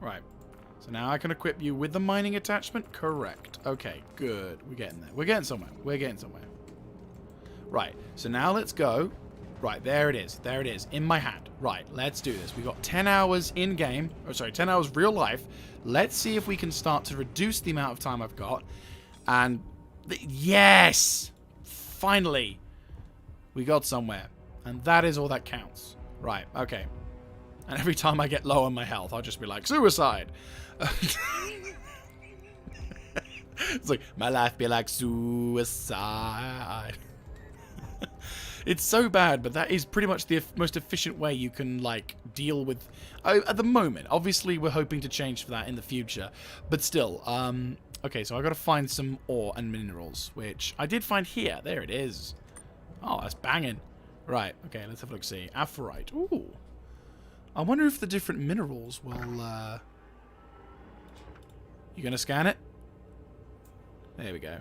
Right. So now I can equip you with the mining attachment? Correct. Okay, good. We're getting there. We're getting somewhere. We're getting somewhere. Right. So now let's go. Right, there it is. There it is. In my hand. Right, let's do this. We've got 10 hours in-game. Oh, sorry, 10 hours real life. Let's see if we can start to reduce the amount of time I've got. And... yes! Finally! We got somewhere. And that is all that counts. Right, okay. And every time I get low on my health, I'll just be like, suicide! It's like, my life be like suicide. It's so bad, but that is pretty much the most efficient way you can, like, deal with... at the moment. Obviously, we're hoping to change for that in the future. But still, okay, so I've got to find some ore and minerals, which I did find here. There it is. Oh, that's banging. Right, okay, let's have a look-see. Aphorite. Ooh. I wonder if the different minerals will, You gonna scan it? There we go.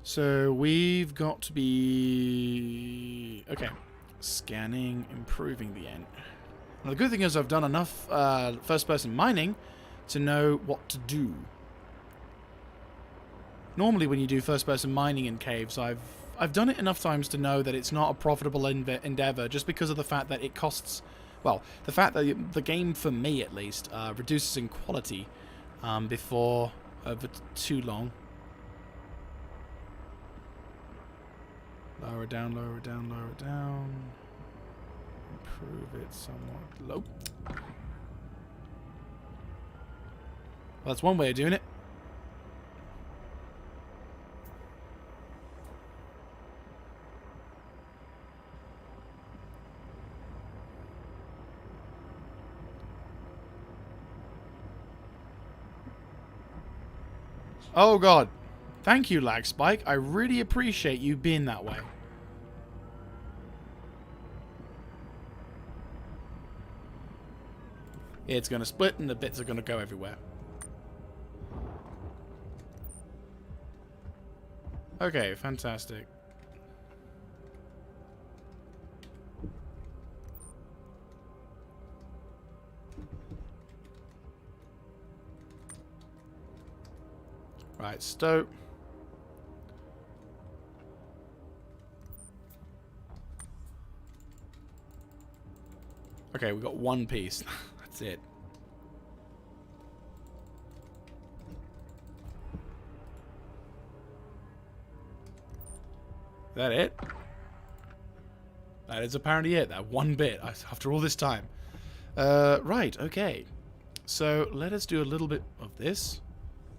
So we've got to be... okay. Scanning, improving the end. Now the good thing is I've done enough first-person mining to know what to do. Normally when you do first-person mining in caves, I've done it enough times to know that it's not a profitable endeavor just because of the fact that it costs... well, the fact that the game, for me at least, reduces in quality before... over too long. Lower it down, lower it down, lower it down. Improve it somewhat low. Well, that's one way of doing it. Oh god. Thank you, Lag Spike. I really appreciate you being that way. It's going to split and the bits are going to go everywhere. Okay, fantastic. Right, stow. Okay, we got one piece. That's it. Is that it? That is apparently it. That one bit after all this time. Right, okay. So let us do a little bit of this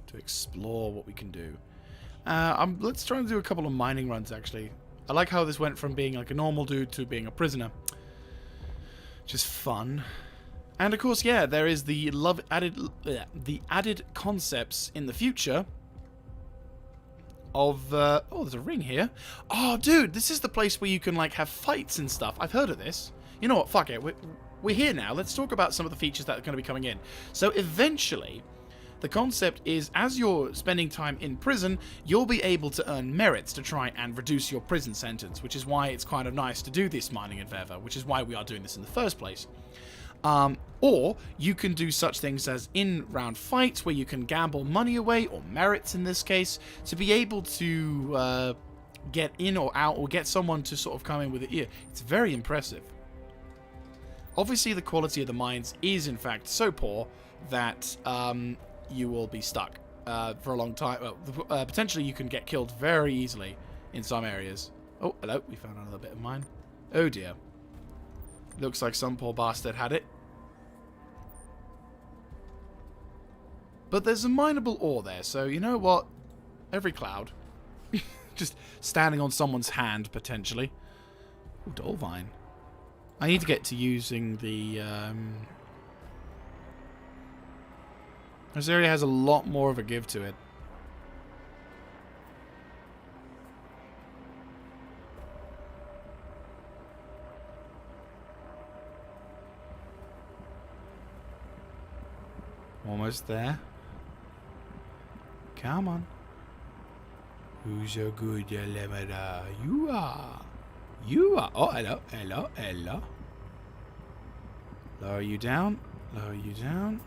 to explore what we can do. Let's try and do a couple of mining runs, actually. I like how this went from being like a normal dude to being a prisoner. Just fun. And of course, yeah, there is the added concepts in the future of oh, there's a ring here. Oh, dude, this is the place where you can like have fights and stuff. I've heard of this. You know what? Fuck it. We're here now. Let's talk about some of the features that are going to be coming in. So eventually, the concept is as you're spending time in prison, you'll be able to earn merits to try and reduce your prison sentence, which is why it's kind of nice to do this mining endeavor, which is why we are doing this in the first place. Or you can do such things as in-round fights where you can gamble money away, or merits in this case, to be able to get in or out, or get someone to sort of come in with it. It's very impressive. Obviously, the quality of the mines is in fact so poor that you will be stuck for a long time. Well, potentially you can get killed very easily in some areas. Oh, hello. We found another bit of mine. Oh dear. Looks like some poor bastard had it. But there's a mineable ore there, so you know what? Every cloud. Just standing on someone's hand, potentially. Ooh, Dolvine. I need to get to using the... This area has a lot more of a give to it. Almost there. Come on. Who's so good, Lemada? You are. You are. Oh, hello, hello, hello. Lower you down. Lower you down.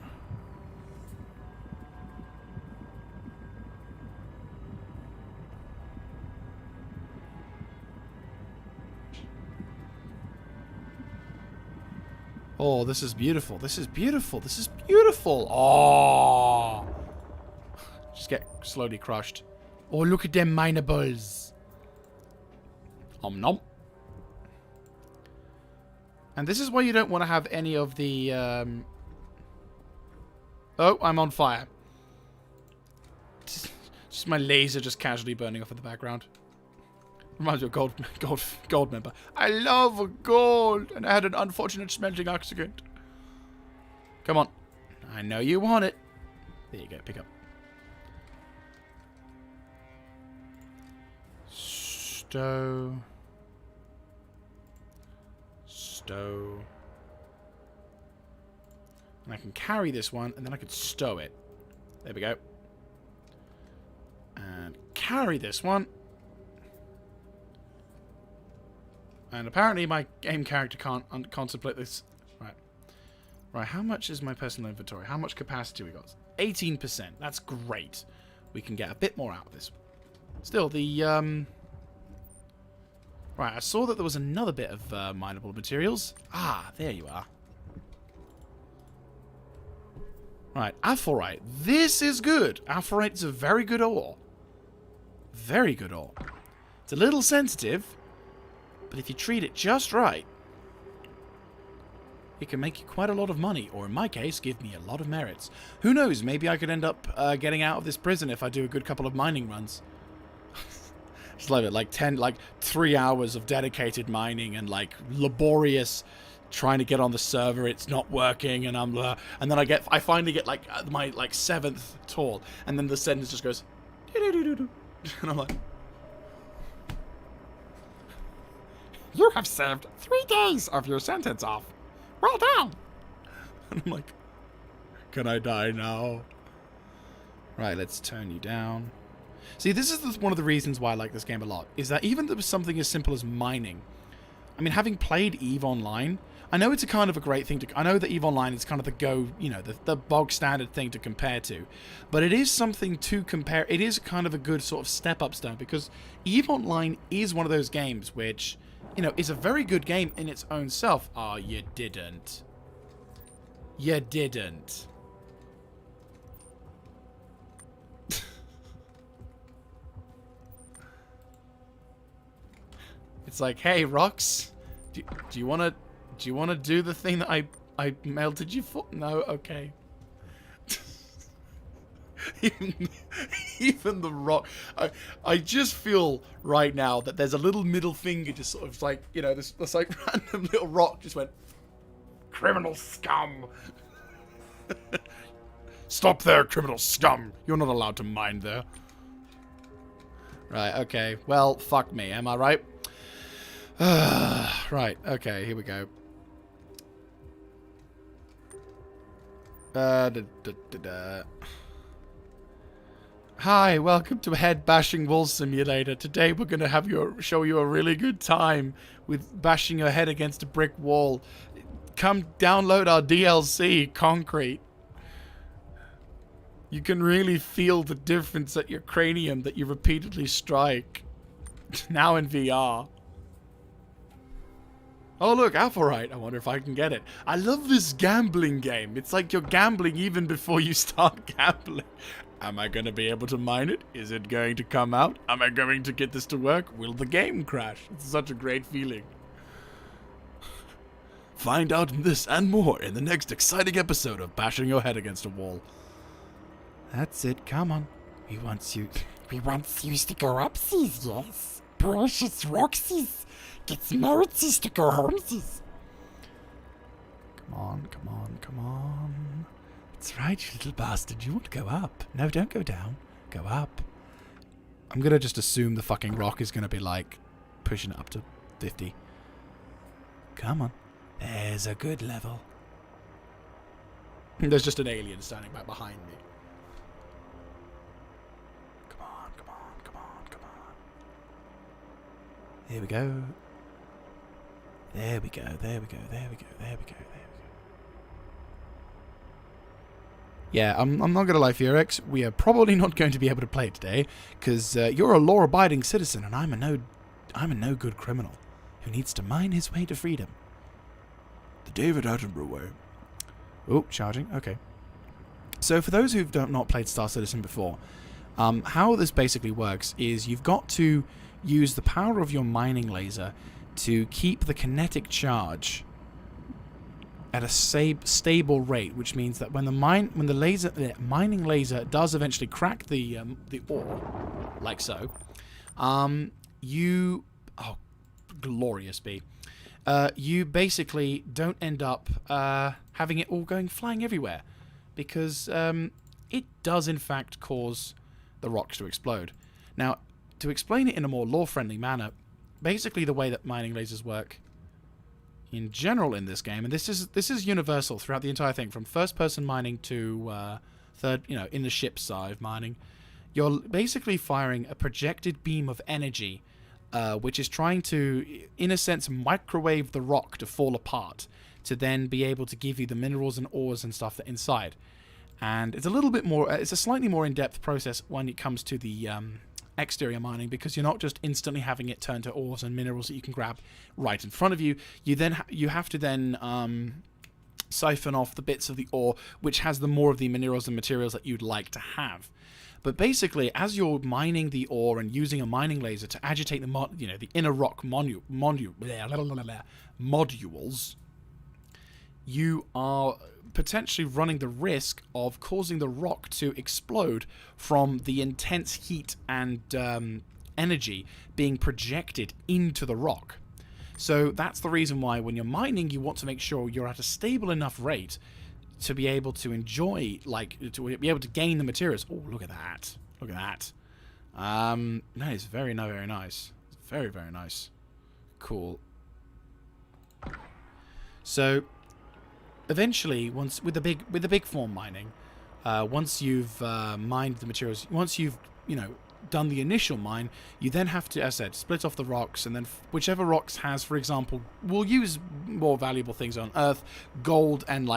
Oh, this is beautiful. This is beautiful. This is beautiful. Oh. Just get slowly crushed. Oh, look at them minables. Om nom. And this is why you don't want to have any of the... Oh, I'm on fire. Just my laser just casually burning off in the background. Reminds me of gold member. I love gold, and I had an unfortunate smelting accident. Come on. I know you want it. There you go, pick up. Stow. Stow. And I can carry this one, and then I can stow it. There we go. And carry this one. And apparently my game character can't contemplate this. Right. Right, how much is my personal inventory? How much capacity we got? 18%. That's great. We can get a bit more out of this. Still, the... Right, I saw that there was another bit of mineable materials. Ah, there you are. Right, aphelite. This is good. Aphelite is a very good ore. Very good ore. It's a little sensitive, but if you treat it just right, it can make you quite a lot of money, or in my case, give me a lot of merits. Who knows, maybe I could end up getting out of this prison if I do a good couple of mining runs. Just love it, like 3 hours of dedicated mining and like laborious trying to get on the server, it's not working, and and then I finally get like my like 7th toll, and then the sentence just goes and I'm like, you have served 3 days of your sentence off. Well done. And I'm like, can I die now? Right, let's turn you down. See, this is one of the reasons why I like this game a lot, is that even though something as simple as mining, I mean, having played EVE Online, I know it's a kind of a great thing to... I know that EVE Online is kind of the go, you know, the bog standard thing to compare to. But it is something to compare... It is kind of a good sort of step-up stone, because EVE Online is one of those games which, you know, is a very good game in its own self. Oh, you didn't. You didn't. It's like, hey, Rox, do you want to do the thing that I melted you for? No, okay. even the rock, I just feel right now that there's a little middle finger just sort of like, you know, this like random little rock just went, criminal scum. Stop there, criminal scum. You're not allowed to mine there. Right, okay. Well, fuck me, am I right? Right, okay, here we go. Hi, welcome to Head Bashing Wall Simulator. Today we're going to show you a really good time with bashing your head against a brick wall. Come download our DLC, Concrete. You can really feel the difference at your cranium that you repeatedly strike. Now in VR. Oh look, Alpharite. I wonder if I can get it. I love this gambling game. It's like you're gambling even before you start gambling. Am I going to be able to mine it? Is it going to come out? Am I going to get this to work? Will the game crash? It's such a great feeling. Find out this and more in the next exciting episode of Bashing Your Head Against a Wall. That's it, come on. We want you to go upsies, yes. Precious Roxies. Get Smeritsies to go homesies. Come on, come on, come on. That's right, you little bastard. You want to go up. No, don't go down. Go up. I'm going to just assume the fucking rock is going to be like pushing it up to 50. Come on. There's a good level. There's just an alien standing back behind me. Come on, come on, come on, come on. Here we go. There we go, there we go, there we go, there we go, there we go. Yeah, I'm not going to lie, Furex. We are probably not going to be able to play it today, because you're a law-abiding citizen, and I'm a no-good criminal who needs to mine his way to freedom. The David Attenborough way. Oh, charging. Okay. So for those who've not played Star Citizen before, how this basically works is you've got to use the power of your mining laser to keep the kinetic charge at a stable rate, which means that when the mining laser does eventually crack the ore, like so, glorious be, you basically don't end up having it all going flying everywhere, because it does in fact cause the rocks to explode. Now, to explain it in a more law-friendly manner, basically the way that mining lasers work in general in this game, and this is universal throughout the entire thing, from first-person mining to third, you know, in the ship side mining, you're basically firing a projected beam of energy, which is trying to, in a sense, microwave the rock to fall apart, to then be able to give you the minerals and ores and stuff that inside. And it's a little bit more, it's a slightly more in-depth process when it comes to the exterior mining, because you're not just instantly having it turn to ores and minerals that you can grab right in front of you. You have to then siphon off the bits of the ore which has the more of the minerals and materials that you'd like to have. But basically, as you're mining the ore and using a mining laser to agitate the inner rock modules, you are potentially running the risk of causing the rock to explode from the intense heat and energy being projected into the rock. So that's the reason why when you're mining, you want to make sure you're at a stable enough rate to be able to enjoy, to be able to gain the materials. Oh, look at that. Look at that. That is very nice. Very, very nice. Cool. So eventually, once with the big form mining, once you've mined the materials, once you've done the initial mine, you then have to, as I said, split off the rocks, and then whichever rocks has, for example, we'll use more valuable things on Earth, gold and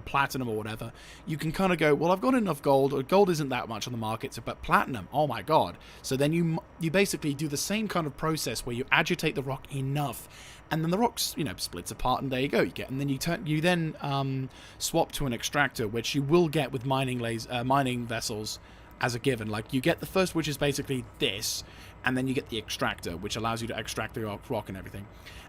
platinum or whatever. You can kind of go, well, I've got enough gold, or gold isn't that much on the market, but platinum, oh my god. So then you basically do the same kind of process where you agitate the rock enough, and then the rocks, splits apart, and there you go. And then you then swap to an extractor, which you will get with mining vessels as a given. Like, you get the first, which is basically this, and then you get the extractor, which allows you to extract the rock and everything.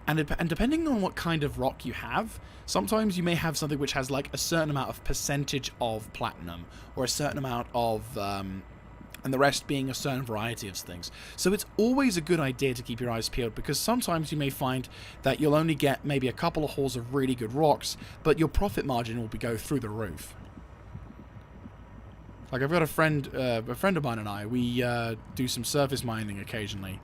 And depending on what kind of rock you have, sometimes you may have something which has like a certain amount of percentage of platinum, or a certain amount of and the rest being a certain variety of things. So it's always a good idea to keep your eyes peeled, because sometimes you may find that you'll only get maybe a couple of hauls of really good rocks, but your profit margin will go through the roof. Like, I've got a friend of mine and I, we do some surface mining occasionally,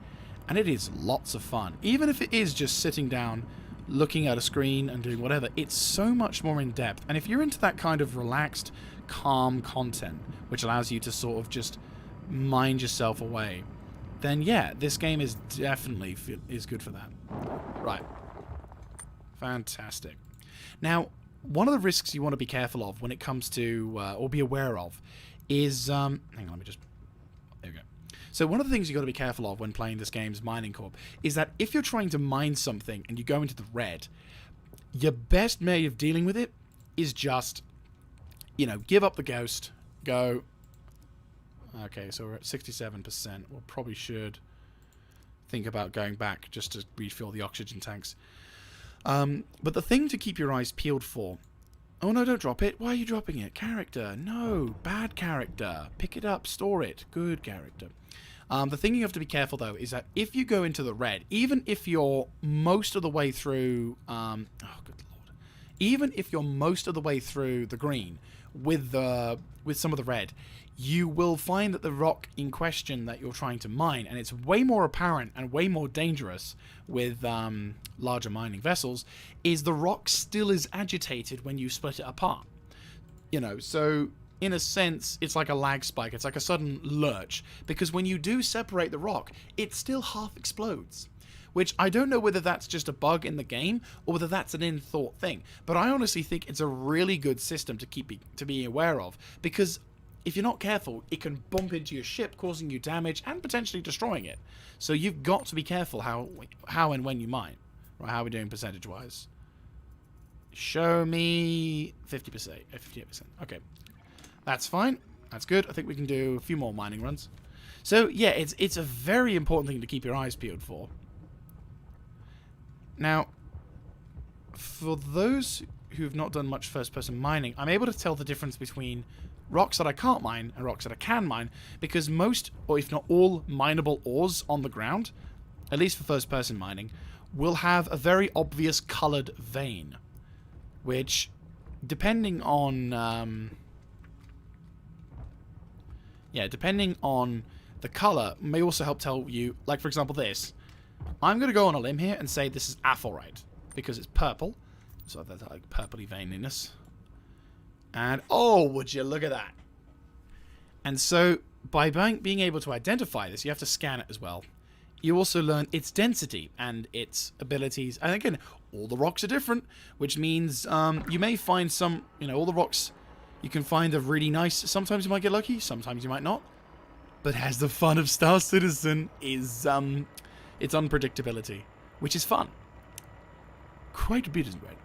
and it is lots of fun. Even if it is just sitting down, looking at a screen and doing whatever, it's so much more in depth. And if you're into that kind of relaxed, calm content, which allows you to sort of just mind yourself away, then yeah, this game is definitely is good for that. Right. Fantastic. Now, one of the risks you want to be careful of when it comes to, or be aware of, is, hang on, let me just, there we go. So one of the things you've got to be careful of when playing this game's Mining Corp is that if you're trying to mine something and you go into the red, your best way of dealing with it is just, give up the ghost, go. Okay, so we're at 67%. We probably should think about going back just to refill the oxygen tanks. But the thing to keep your eyes peeled for... Oh no, don't drop it. Why are you dropping it? Character. No, bad character. Pick it up, store it. Good character. The thing you have to be careful, though, is that if you go into the red, even if you're most of the way through... oh, good lord. Even if you're most of the way through the green with some of the red, you will find that the rock in question that you're trying to mine, and it's way more apparent and way more dangerous with larger mining vessels, is the rock still is agitated when you split it apart. So in a sense, it's like a lag spike. It's like a sudden lurch, because when you do separate the rock, it still half explodes. Which I don't know whether that's just a bug in the game or whether that's an in-thought thing. But I honestly think it's a really good system to be aware of, because if you're not careful, it can bump into your ship, causing you damage and potentially destroying it. So you've got to be careful how and when you mine. Right, how are we doing percentage-wise? Show me 50%, 58%. Okay, that's fine. That's good. I think we can do a few more mining runs. So yeah, it's a very important thing to keep your eyes peeled for. Now, for those who've not done much first-person mining, I'm able to tell the difference between rocks that I can't mine and rocks that I can mine, because most, or if not all, mineable ores on the ground, at least for first-person mining, will have a very obvious coloured vein, which, depending on depending on the colour, may also help tell you, like for example this. I'm going to go on a limb here and say this is aphelite, because it's purple, so that's like purpley veininess. And, oh, would you look at that. And so, by being able to identify this, you have to scan it as well. You also learn its density and its abilities. And again, all the rocks are different, which means you may find some, all the rocks you can find are really nice. Sometimes you might get lucky, sometimes you might not. But has the fun of Star Citizen is its unpredictability, which is fun. Quite a bit, isn't it?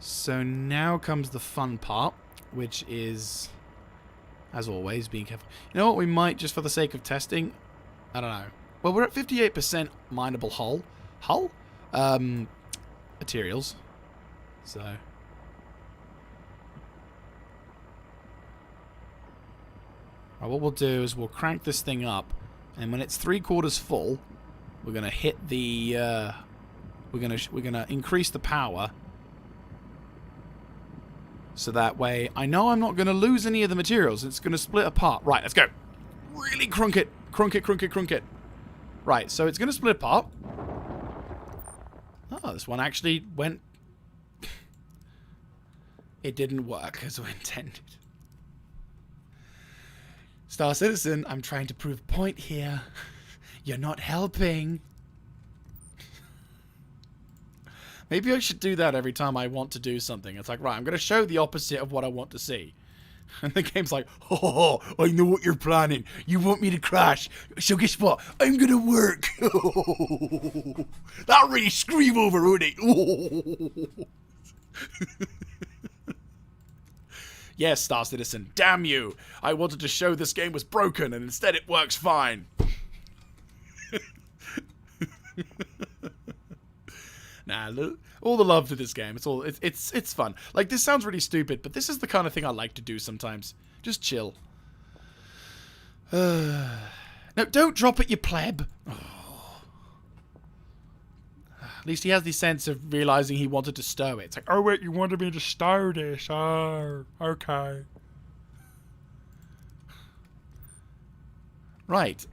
So now comes the fun part, which is, as always, being careful. You know what? We might, just for the sake of testing, I don't know. Well, we're at 58% mineable hull materials. So what we'll do is we'll crank this thing up, and when it's 3/4 full, we're gonna hit the we're gonna increase the power, so that way I know I'm not gonna lose any of the materials. It's gonna split apart. Right, let's go. Really crunk it. Right, so it's gonna split apart. Oh, this one actually went. It didn't work as we intended. Star Citizen, I'm trying to prove a point here. You're not helping. Maybe I should do that every time I want to do something. It's like, right, I'm going to show the opposite of what I want to see. And the game's like, oh, I know what you're planning. You want me to crash. So guess what? I'm going to work. That'll really scream over, won't it? Yes, Star Citizen, damn you. I wanted to show this game was broken, and instead it works fine. Nah, all the love to this game. It's fun. Like, this sounds really stupid, but this is the kind of thing I like to do sometimes. Just chill. No, don't drop it, you pleb. Oh. At least he has the sense of realizing he wanted to stow it. It's like, oh wait, you wanted me to stow this? Oh, okay. Right.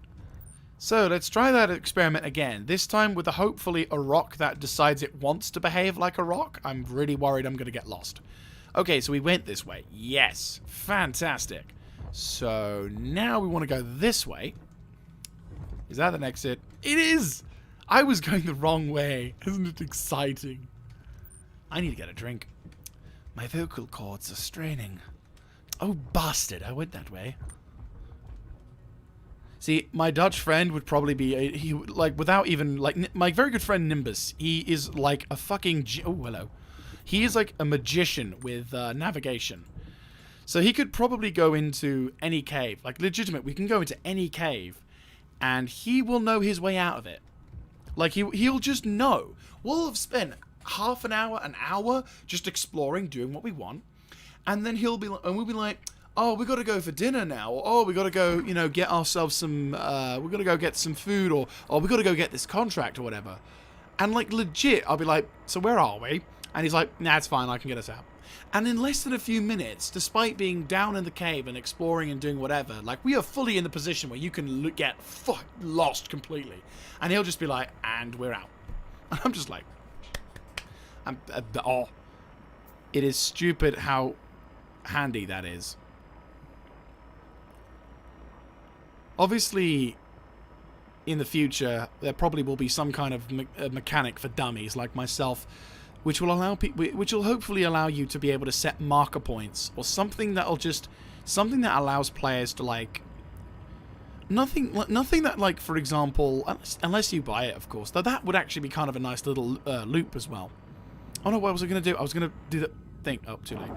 So let's try that experiment again. This time with hopefully a rock that decides it wants to behave like a rock. I'm really worried I'm going to get lost. Okay, so we went this way. Yes. Fantastic. So now we want to go this way. Is that an exit? It is! I was going the wrong way. Isn't it exciting? I need to get a drink. My vocal cords are straining. Oh, bastard. I went that way. See, my Dutch friend would probably be, without even, my very good friend Nimbus, he is like a fucking, oh, hello. He is like a magician with navigation. So he could probably go into any cave, like legitimate, we can go into any cave, and he will know his way out of it. Like, he'll just know. We'll have spent half an hour just exploring, doing what we want, and then we'll be like, oh, we got to go for dinner now. Or, oh, we got to go, get ourselves some, we got to go get some food. Or we got to go get this contract or whatever. And, like, legit, I'll be like, so where are we? And he's like, nah, it's fine. I can get us out. And in less than a few minutes, despite being down in the cave and exploring and doing whatever, like, we are fully in the position where you can get lost completely. And he'll just be like, and we're out. And I'm just like, oh. It is stupid how handy that is. Obviously, in the future, there probably will be some kind of mechanic for dummies like myself, which will hopefully allow you to be able to set marker points, or something that allows players to, like, nothing that, like, for example, unless you buy it, of course, though that would actually be kind of a nice little loop as well. Oh no, what was I going to do? I was going to do the thing. Oh, too late.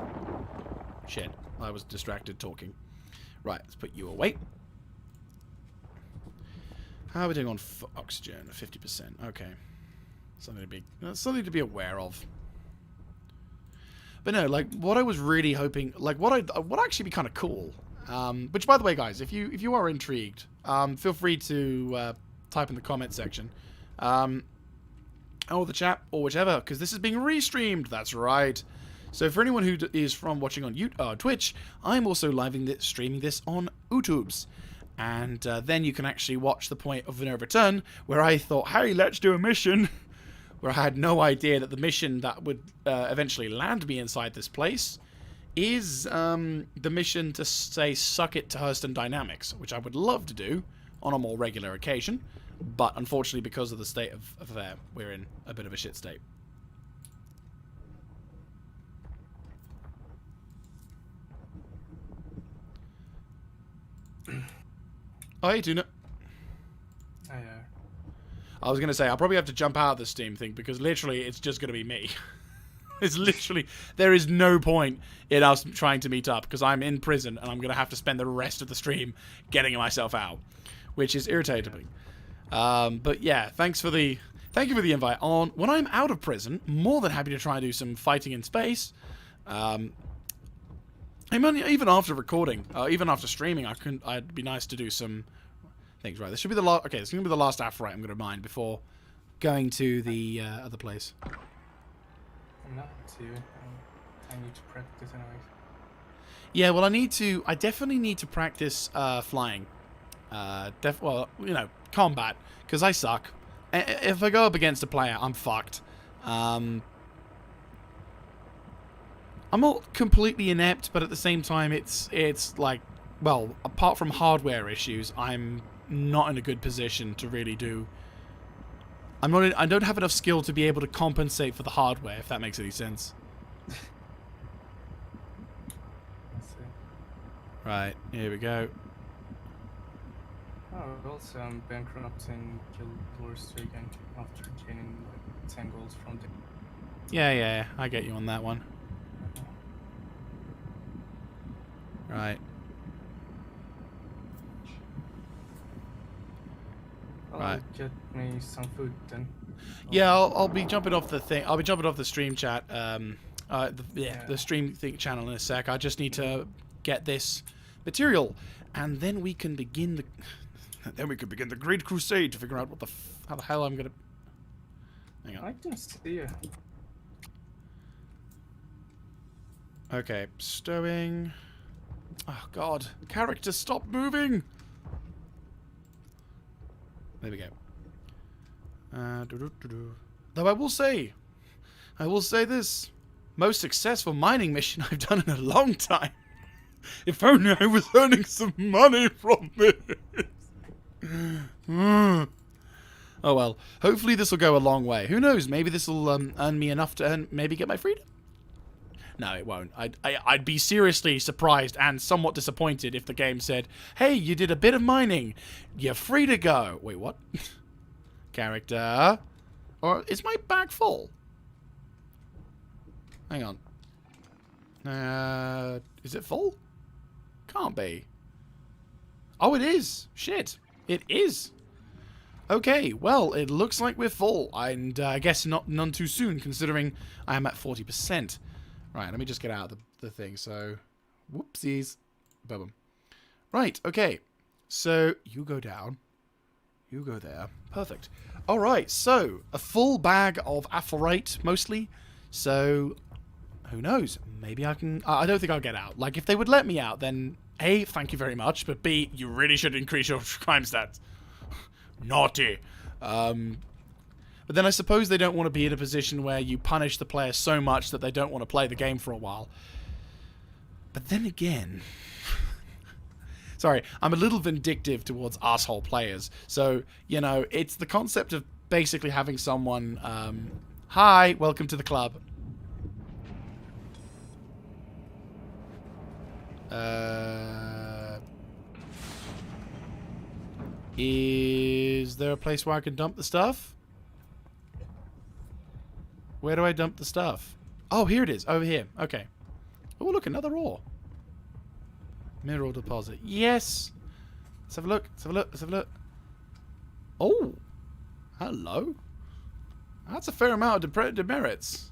Shit, I was distracted talking. Right, let's put you away. How are we doing on oxygen? 50%. Okay. Something to be aware of. But no, like, what I was really hoping, like, what actually be kind of cool. Which, by the way, guys, if you are intrigued, feel free to type in the comment section, or the chat, or whichever, because this is being restreamed. That's right. So for anyone who is from watching on Twitch, I'm also streaming this on YouTube's. And then you can actually watch the point of no return, where I thought, hey, let's do a mission, where I had no idea that the mission that would eventually land me inside this place is the mission to say suck it to Hurston Dynamics, which I would love to do on a more regular occasion, but unfortunately because of the state of affair, we're in a bit of a shit state. Oh, hey, Tuna. Hiya. I was going to say, I'll probably have to jump out of the Steam thing, because literally it's just going to be me. It's literally, there is no point in us trying to meet up because I'm in prison and I'm going to have to spend the rest of the stream getting myself out, which is irritating. But yeah, thank you for the invite. When I'm out of prison, more than happy to try and do some fighting in space. Even after recording, even after streaming, I'd be nice to do some things. Right, this should be the last. Okay, this is gonna be the last Aphrodite I'm gonna mine before going to the other place. Not to. I need to practice anyway. Yeah, well, I definitely need to practice flying. Well, you know, combat, because I suck. If I go up against a player, I'm fucked. I'm not completely inept, but at the same time, it's like, well, apart from hardware issues, I'm not in a good position to really do. I don't have enough skill to be able to compensate for the hardware, if that makes any sense. Let's see. Right, here we go. Oh, also I'm bankrupting Guild Wars 3 again after gaining like 10 goals from the... Yeah, I get you on that one. Right. Well, Right. get me some food then. Yeah, I'll be jumping off the thing. I'll be jumping off the stream chat. The stream channel in a sec. I just need to get this material, and then we can begin the. Then we can begin the Great Crusade to figure out how the hell I'm gonna. Hang on. I don't see you. Okay, stowing. Oh God, characters, stop moving. There we go. Though I will say this: most successful mining mission I've done in a long time. If only I was earning some money from this. Oh well. Hopefully this will go a long way. Who knows? Maybe this will earn me enough to maybe get my freedom. No, it won't. I'd be seriously surprised and somewhat disappointed if the game said, "Hey, you did a bit of mining. You're free to go." Wait, what? Character. Or is my bag full? Hang on. Is it full? Can't be. Oh, it is. Shit. It is. Okay, well, it looks like we're full. And I guess none too soon, considering I am at 40%. Right, let me just get out of the thing. So, whoopsies. Boom. Right, okay. So, you go down. You go there. Perfect. Alright, so, a full bag of Aphrodite, mostly. So, who knows? Maybe I can... I don't think I'll get out. Like, if they would let me out, then... A, thank you very much, but B, you really should increase your crime stats. Naughty. But then I suppose they don't want to be in a position where you punish the player so much that they don't want to play the game for a while. But then again... Sorry, I'm a little vindictive towards asshole players. So, you know, it's the concept of basically having someone... Hi, welcome to the club. Is there a place where I can dump the stuff? Where do I dump the stuff? Oh, here it is. Over here. Okay. Oh, look, another ore. Mineral deposit. Yes. Let's have a look. Let's have a look. Let's have a look. Oh. Hello. That's a fair amount of demerits.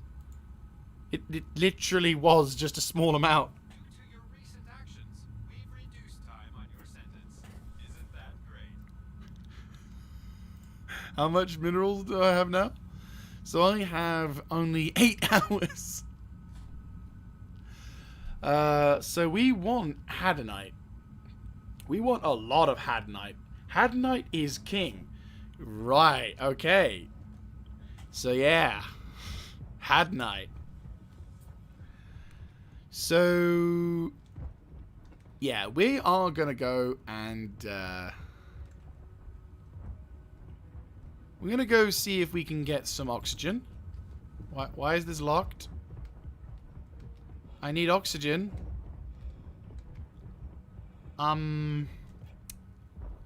It literally was just a small amount. Due to your recent actions, we've reduced time on your sentence. Isn't that great? How much minerals do I have now? So I have only 8 hours. So we want Hadanite. We want a lot of Hadanite. Hadanite is king. Right, okay. So yeah. Hadanite. So... yeah, we are gonna go and... we're gonna go see if we can get some oxygen. Why is this locked? I need oxygen. Oh,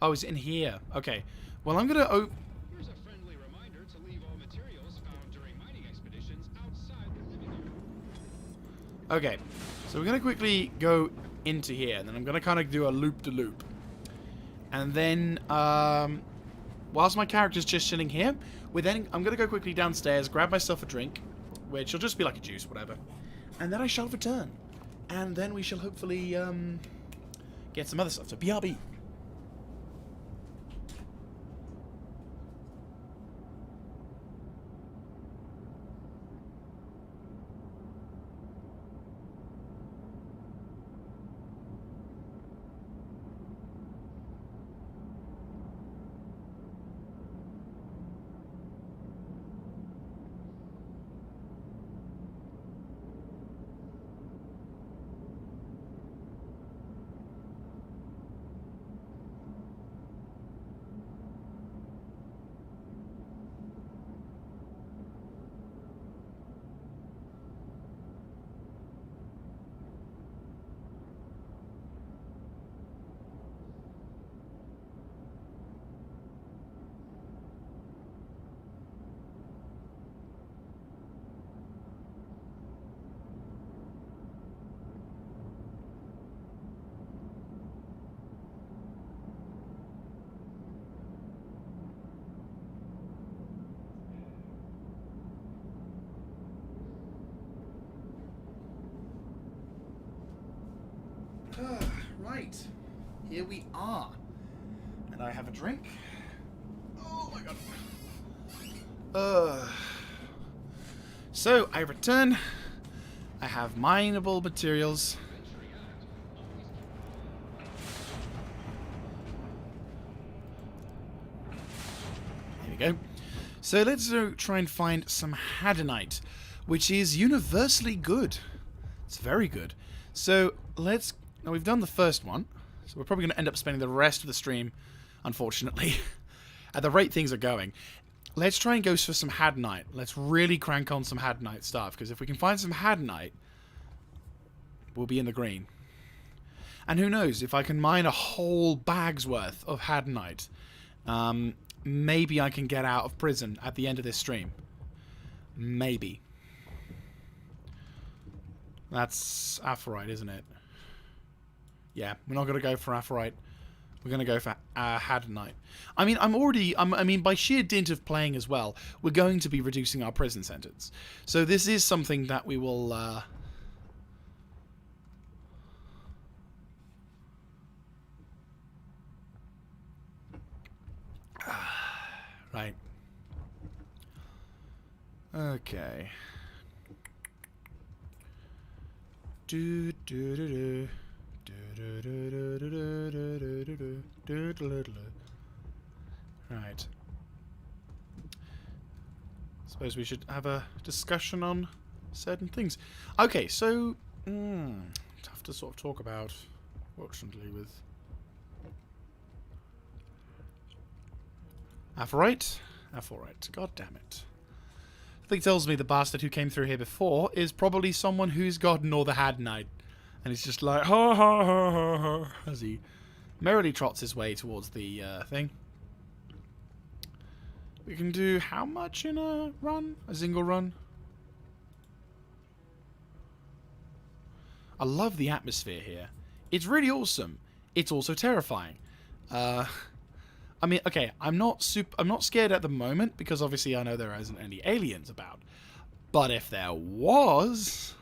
it's in here. Okay. Well, I'm gonna Here's a friendly reminder to leave all materials found during mining expeditions outside the living area. Okay, so we're going to quickly go into here, and then I'm going to kind of do a loop-de-loop. And then, whilst my character's just sitting here, I'm going to go quickly downstairs, grab myself a drink, which will just be like a juice, whatever. And then I shall return. And then we shall hopefully, get some other stuff. So, BRB. Right, here we are, and I have a drink. Oh my god. So I return. I have mineable materials. Here we go. So let's try and find some Hadanite, which is universally good. It's very good. So let's... Now, we've done the first one, so we're probably going to end up spending the rest of the stream, unfortunately, at the rate things are going. Let's try and go for some Hadanite. Let's really crank on some Hadanite stuff, because if we can find some Hadanite, we'll be in the green. And who knows, if I can mine a whole bag's worth of Hadanite, maybe I can get out of prison at the end of this stream. Maybe. That's Aphorite, isn't it? Yeah, we're not going to go for Aphorite. We're going to go for Hadanite. I mean, I mean, by sheer dint of playing as well, we're going to be reducing our prison sentence. So this is something that we will... Right. Okay. Do do do do. Right. Suppose we should have a discussion on certain things. Okay, so tough to sort of talk about, fortunately, with Aphorite. God damn it. Something tells me the bastard who came through here before is probably someone who's gotten all the Hadanite. And he's just like, ha ha ha ha ha, as he merrily trots his way towards the thing. We can do how much in a run? A single run? I love the atmosphere here. It's really awesome. It's also terrifying. I mean, okay, I'm not scared at the moment because obviously I know there isn't any aliens about. But if there was,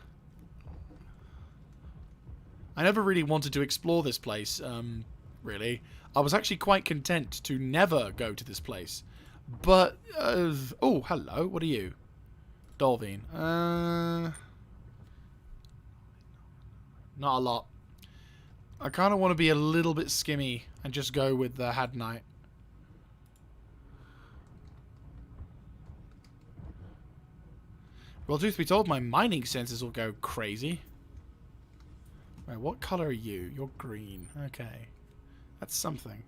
I never really wanted to explore this place, really. I was actually quite content to never go to this place. But, oh, hello, what are you? Dolvine. Not a lot. I kind of want to be a little bit skimmy and just go with the Hadanite. Well, truth be told, my mining senses will go crazy. Right, what color are you? You're green. Okay. That's something.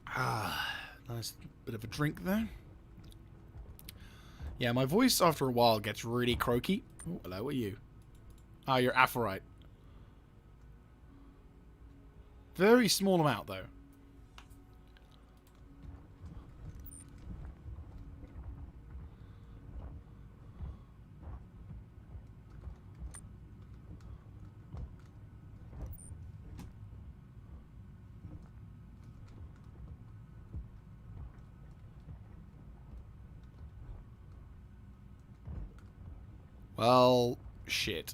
Ah, nice bit of a drink there. Yeah, my voice after a while gets really croaky. Oh, hello, what are you? Ah, you're Aphorite. Very small amount, though. Well, shit.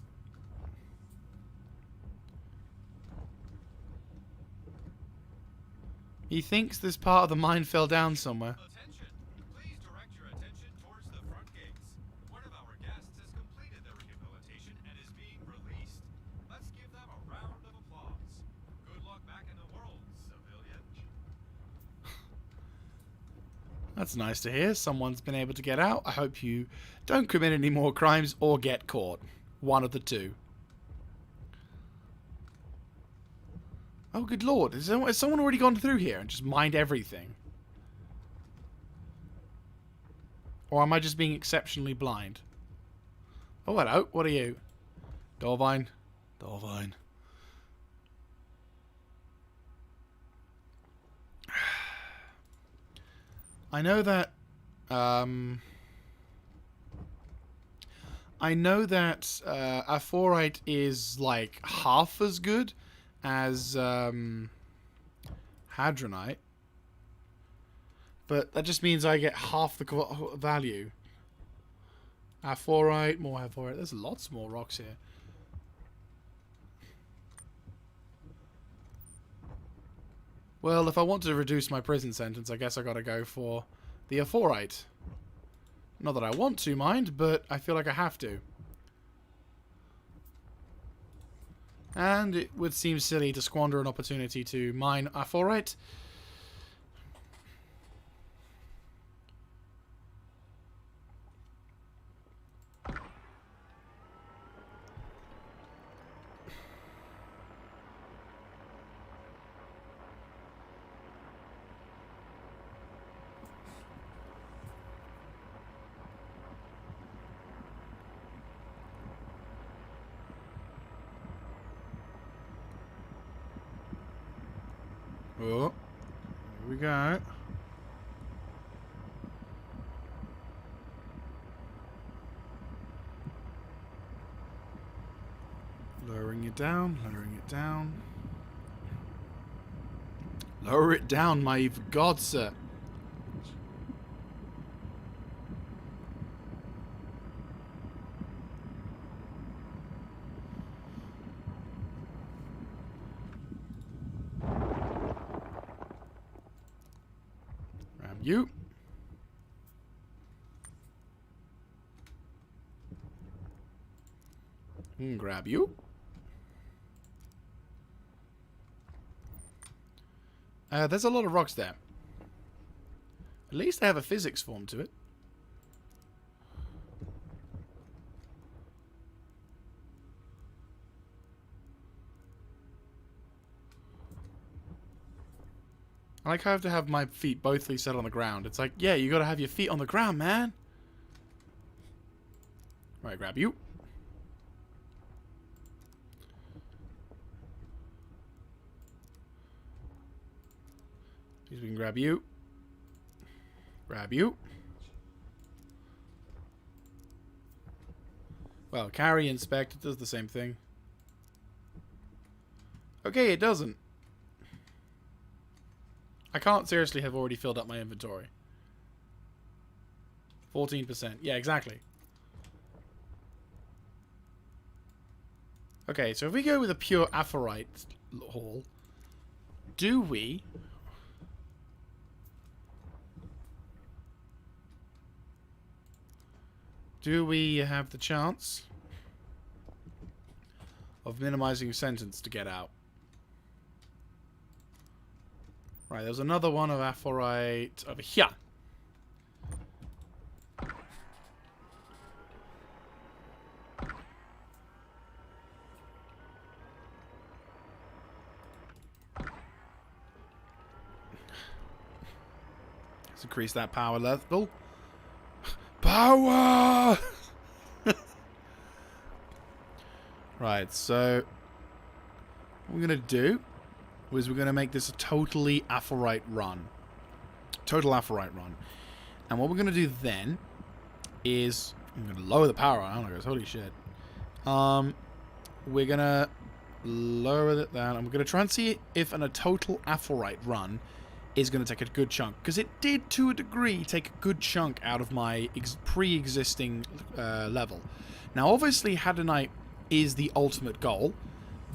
He thinks this part of the mine fell down somewhere. Attention! Please direct your attention towards the front gates. One of our guests has completed their rehabilitation and is being released. Let's give them a round of applause. Good luck back in the world, civilian. That's nice to hear. Someone's been able to get out. I hope you don't commit any more crimes or get caught. One of the two. Oh, good lord. Has someone already gone through here and just mined everything? Or am I just being exceptionally blind? Oh, hello. What are you? Doorvine. Doorvine. I know that... Aphorite is like half as good as Hadronite, but that just means I get half the value. Aphorite, more Aphorite. There's lots more rocks here. Well, if I want to reduce my prison sentence, I guess I gotta go for the Aphorite. Not that I want to, mind, but I feel like I have to. And it would seem silly to squander an opportunity to mine Aphorite. Oh, here we go. Lowering it down, lowering it down. Lower it down, my evil god, sir. You. Grab you. There's a lot of rocks there. At least they have a physics form to it. I like how I have to have my feet bothly set on the ground. It's like, yeah, you gotta have your feet on the ground, man. Right, grab you. We can grab you. Grab you. Well, carry, inspect, it does the same thing. Okay, it doesn't. I can't seriously have already filled up my inventory. 14%. Yeah, exactly. Okay, so if we go with a pure Aphorite haul, do we... Do we have the chance of minimizing sentence to get out? Right, there's another one of Aphorite over here. Let's increase that power level. Power! Right, so what we're going to do is we're going to make this a totally Aphorite run. Total Aphorite run. And what we're going to do then is... I'm going to lower the power on. Oh, holy shit. We're going to lower that down. And we're going to try and see if in a total Aphorite run is going to take a good chunk. Because it did, to a degree, take a good chunk out of my pre-existing level. Now, obviously, Hadonite is the ultimate goal.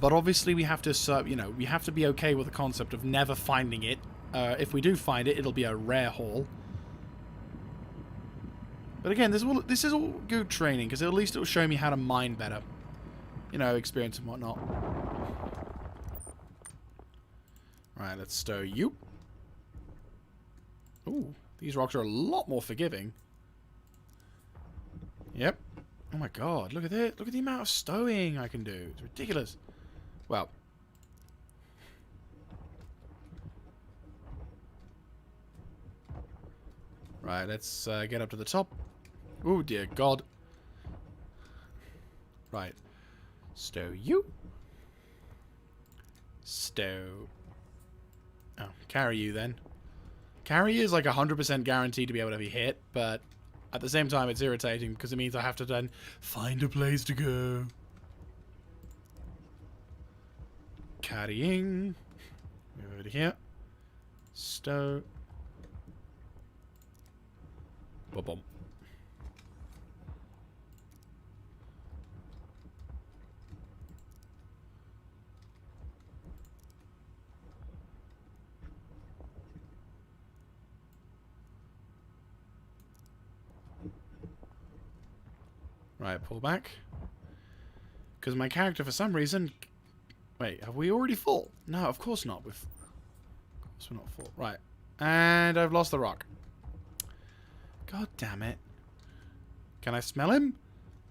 But obviously, we have to, you know, we have to be okay with the concept of never finding it. If we do find it, it'll be a rare haul. But again, this is all good training, because at least it will show me how to mine better. You know, experience and whatnot. Right, let's stow you. Ooh, these rocks are a lot more forgiving. Yep. Oh my god, look at that. Look at the amount of stowing I can do. It's ridiculous. Well. Right, let's get up to the top. Oh dear god. Right. Stow you. Stow. Oh, carry you then. Carry is like 100% guaranteed to be able to be hit, but at the same time it's irritating because it means I have to then find a place to go. Carrying. Move over to here. Stow. Boom. Right, pull back. Because my character, for some reason... Wait, have we already full? No, of course not. Of course we're not full. Right. And I've lost the rock. God damn it. Can I smell him?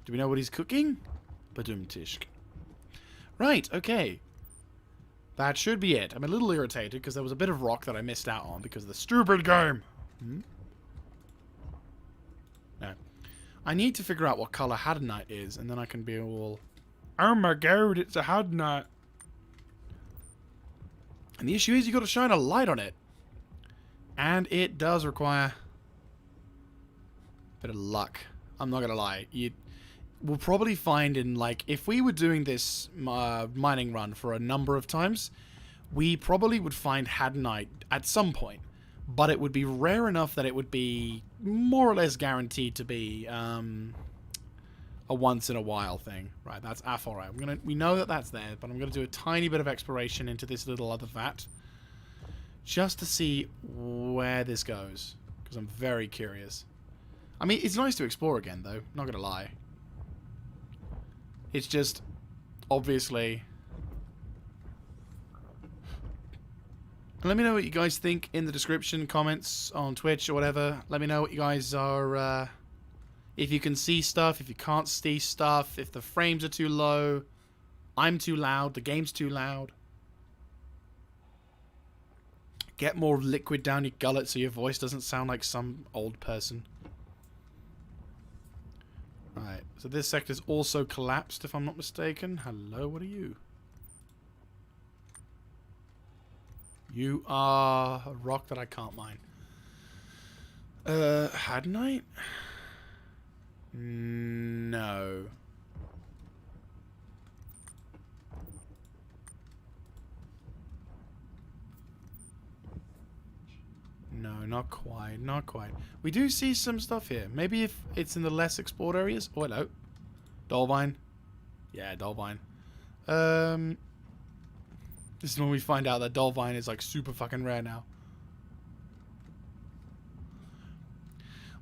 Do we know what he's cooking? Badum-tishk. Right, okay. That should be it. I'm a little irritated because there was a bit of rock that I missed out on because of the stupid game. No. I need to figure out what color Hadonite is, and then I can be all... Oh my god, it's a Hadonite. And the issue is you got to shine a light on it. And it does require a bit of luck. I'm not going to lie. We'll probably find in, like, if we were doing this mining run for a number of times, we probably would find Hadonite at some point. But it would be rare enough that it would be more or less guaranteed to be a once-in-a-while thing. Right, that's Aphorite. We know that that's there, but I'm going to do a tiny bit of exploration into this little other vat. Just to see where this goes. Because I'm very curious. I mean, it's nice to explore again, though. Not going to lie. It's just, obviously... Let me know what you guys think in the description, comments, on Twitch or whatever. Let me know what you guys are... if you can see stuff, if you can't see stuff, if the frames are too low, I'm too loud, the game's too loud. Get more liquid down your gullet so your voice doesn't sound like some old person. Right, so this sector's also collapsed, if I'm not mistaken. Hello, what are you? You are a rock that I can't mine. Hadonite? No. No, not quite, not quite. We do see some stuff here. Maybe if it's in the less explored areas. Oh, hello. Dolvine. Yeah, Dolvine. This is when we find out that Dolvine is like super fucking rare now.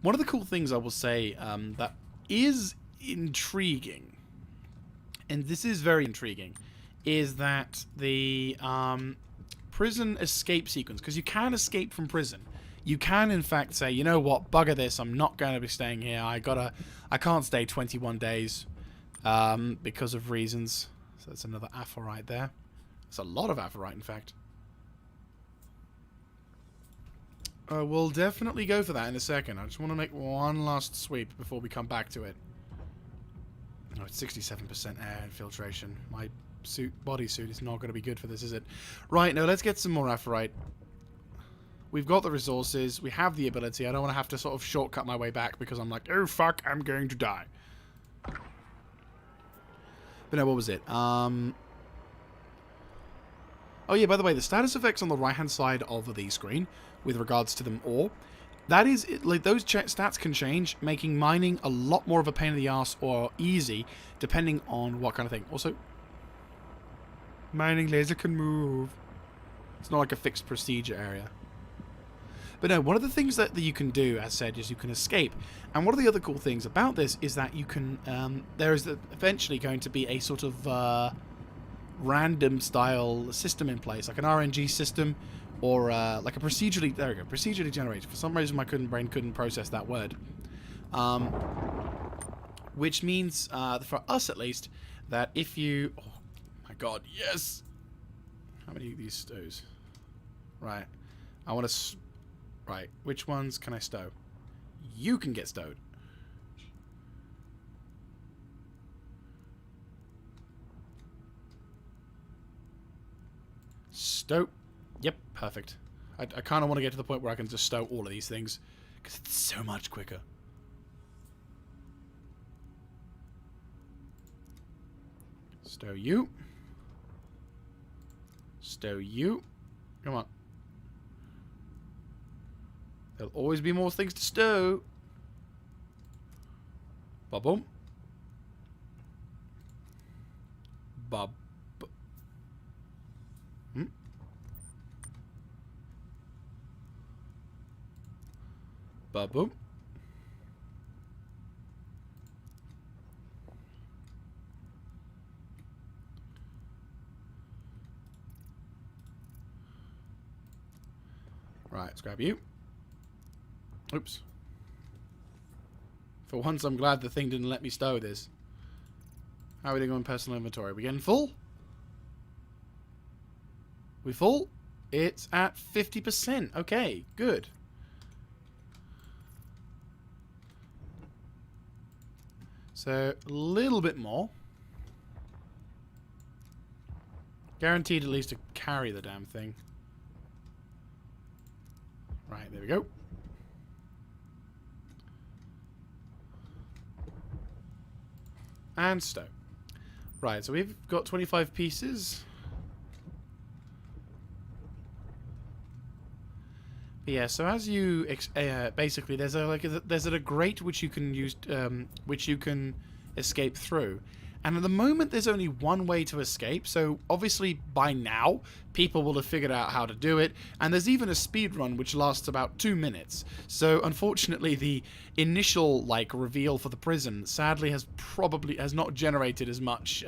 One of the cool things I will say that is intriguing, and this is very intriguing, is that the prison escape sequence, because you can escape from prison. You can, in fact, say, you know what, bugger this, I'm not going to be staying here. I can't stay 21 days because of reasons. So that's another Aphorite there. That's a lot of Aphorite, in fact. We'll definitely go for that in a second. I just want to make one last sweep before we come back to it. Oh, it's 67% air infiltration. My bodysuit is not going to be good for this, is it? Right, now let's get some more Aphorite. We've got the resources. We have the ability. I don't want to have to sort of shortcut my way back because I'm like, oh fuck, I'm going to die. But no, what was it? Oh yeah, by the way, the status effects on the right-hand side of the screen, with regards to them ore, that is, like, those stats can change, making mining a lot more of a pain in the ass or easy, depending on what kind of thing. Also, mining laser can move. It's not like a fixed procedure area. But no, one of the things that you can do, as said, is you can escape. And one of the other cool things about this is that you can, there is eventually going to be a sort of random style system in place, like an RNG system, or like a procedurally, there we go, procedurally generated. For some reason my brain couldn't process that word. Which means, for us at least, that if you, oh my god, yes! How many of these stows? Right. I want to... Right. Which ones can I stow? You can get stowed. Stow. Yep. Perfect. I kind of want to get to the point where I can just stow all of these things. Because it's so much quicker. Stow you. Stow you. Come on. There'll always be more things to stow. Ba-boom. Ba-boom. Ba-boom. Right, let's grab you. Oops. For once, I'm glad the thing didn't let me stow this. How are we doing on personal inventory? Are we getting full? We full? It's at 50%. Okay, good. So, a little bit more. Guaranteed at least to carry the damn thing. Right, there we go. And stow. Right, so we've got 25 pieces. But yeah, so as you basically, there's a grate which you can use, which you can escape through. And at the moment, there's only one way to escape. So obviously, by now, people will have figured out how to do it. And there's even a speed run which lasts about 2 minutes. So unfortunately, the initial reveal for the prison sadly has not generated as much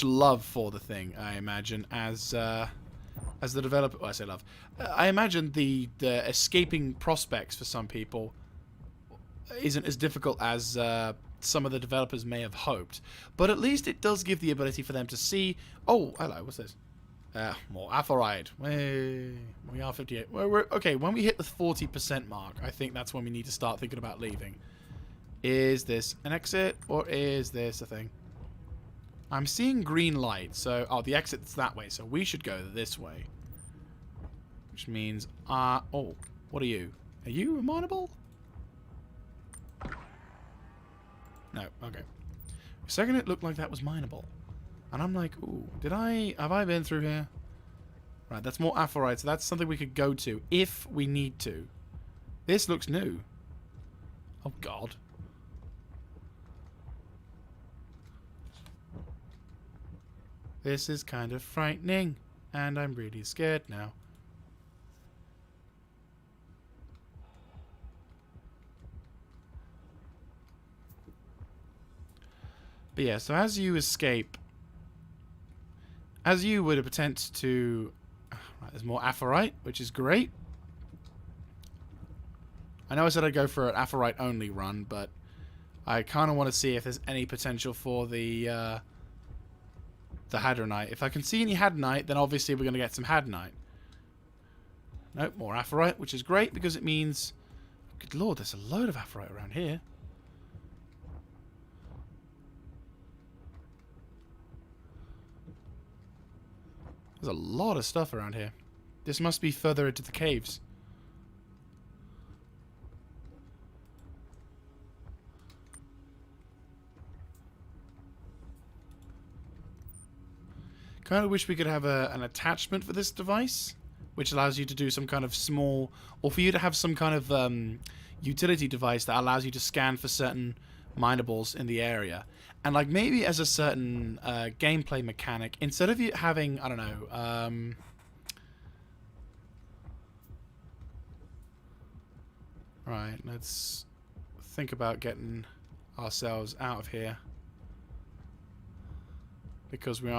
love for the thing. I imagine as the developer. Well, I say love. I imagine the escaping prospects for some people isn't as difficult as some of the developers may have hoped, but at least it does give the ability for them to see. Oh, hello, what's this? More aphorite. We are 58. Okay, when we hit the 40% mark, I think that's when we need to start thinking about leaving. Is this an exit, or is this a thing? I'm seeing green light, so... Oh, the exit's that way, so we should go this way. Which means... oh, what are you? Are you mineable? No, okay. For a second it looked like that was mineable. And I'm like, ooh, have I been through here? Right, that's more aphorite, so that's something we could go to if we need to. This looks new. Oh, God. This is kind of frightening, and I'm really scared now. But yeah, so as you escape, as you would attempt to... Right, there's more aphorite, which is great. I know I said I'd go for an aphorite only run, but I kind of want to see if there's any potential for the hadronite. If I can see any hadronite, then obviously we're going to get some hadronite. Nope, more aphorite, which is great because it means... Good lord, there's a load of aphorite around here. There's a lot of stuff around here. This must be further into the caves. kind of wish we could have an attachment for this device, which allows you to do some kind of small, or for you to have some kind of utility device that allows you to scan for certain minables in the area. And like maybe as a certain gameplay mechanic, instead of you having, I don't know, right, let's think about getting ourselves out of here, because we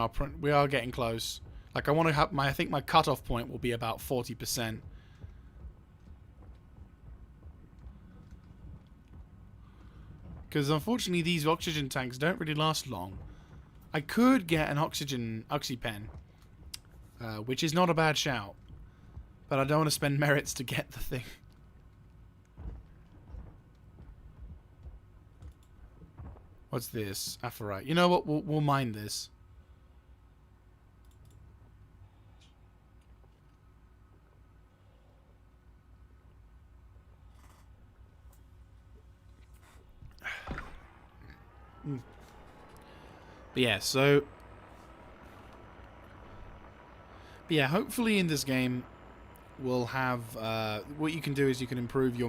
are getting close. Like I want to have I think my cutoff point will be about 40%. Because unfortunately these oxygen tanks don't really last long. I could get an oxy pen, which is not a bad shout, but I don't want to spend merits to get the thing. What's this? Aphrite. You know what? We'll mine this. But yeah, so... But yeah, hopefully in this game we'll have... what you can do is you can improve your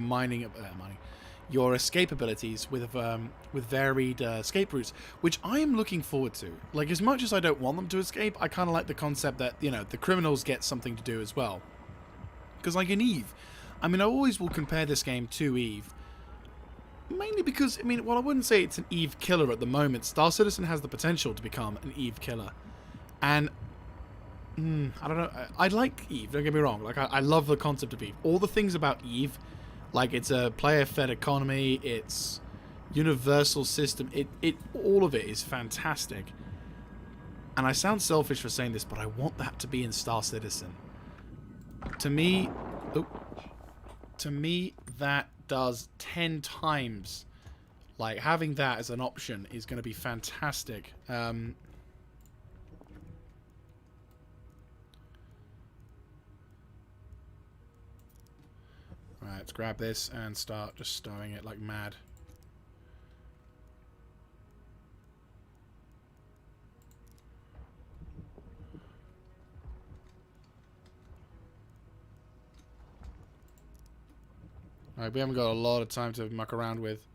your escape abilities with varied escape routes, which I am looking forward to. Like, as much as I don't want them to escape, I kind of like the concept that, you know, the criminals get something to do as well. Because like in Eve, I mean, I always will compare this game to Eve, mainly because, I mean, well, I wouldn't say it's an Eve killer at the moment. Star Citizen has the potential to become an Eve killer. And, I don't know, I like Eve, don't get me wrong. Like, I love the concept of Eve. All the things about Eve, like, it's a player-fed economy, it's universal system, all of it is fantastic. And I sound selfish for saying this, but I want that to be in Star Citizen. To me, that does 10 times. Like, having that as an option is going to be fantastic. Right, let's grab this and start just stowing it like mad. Alright, we haven't got a lot of time to muck around with.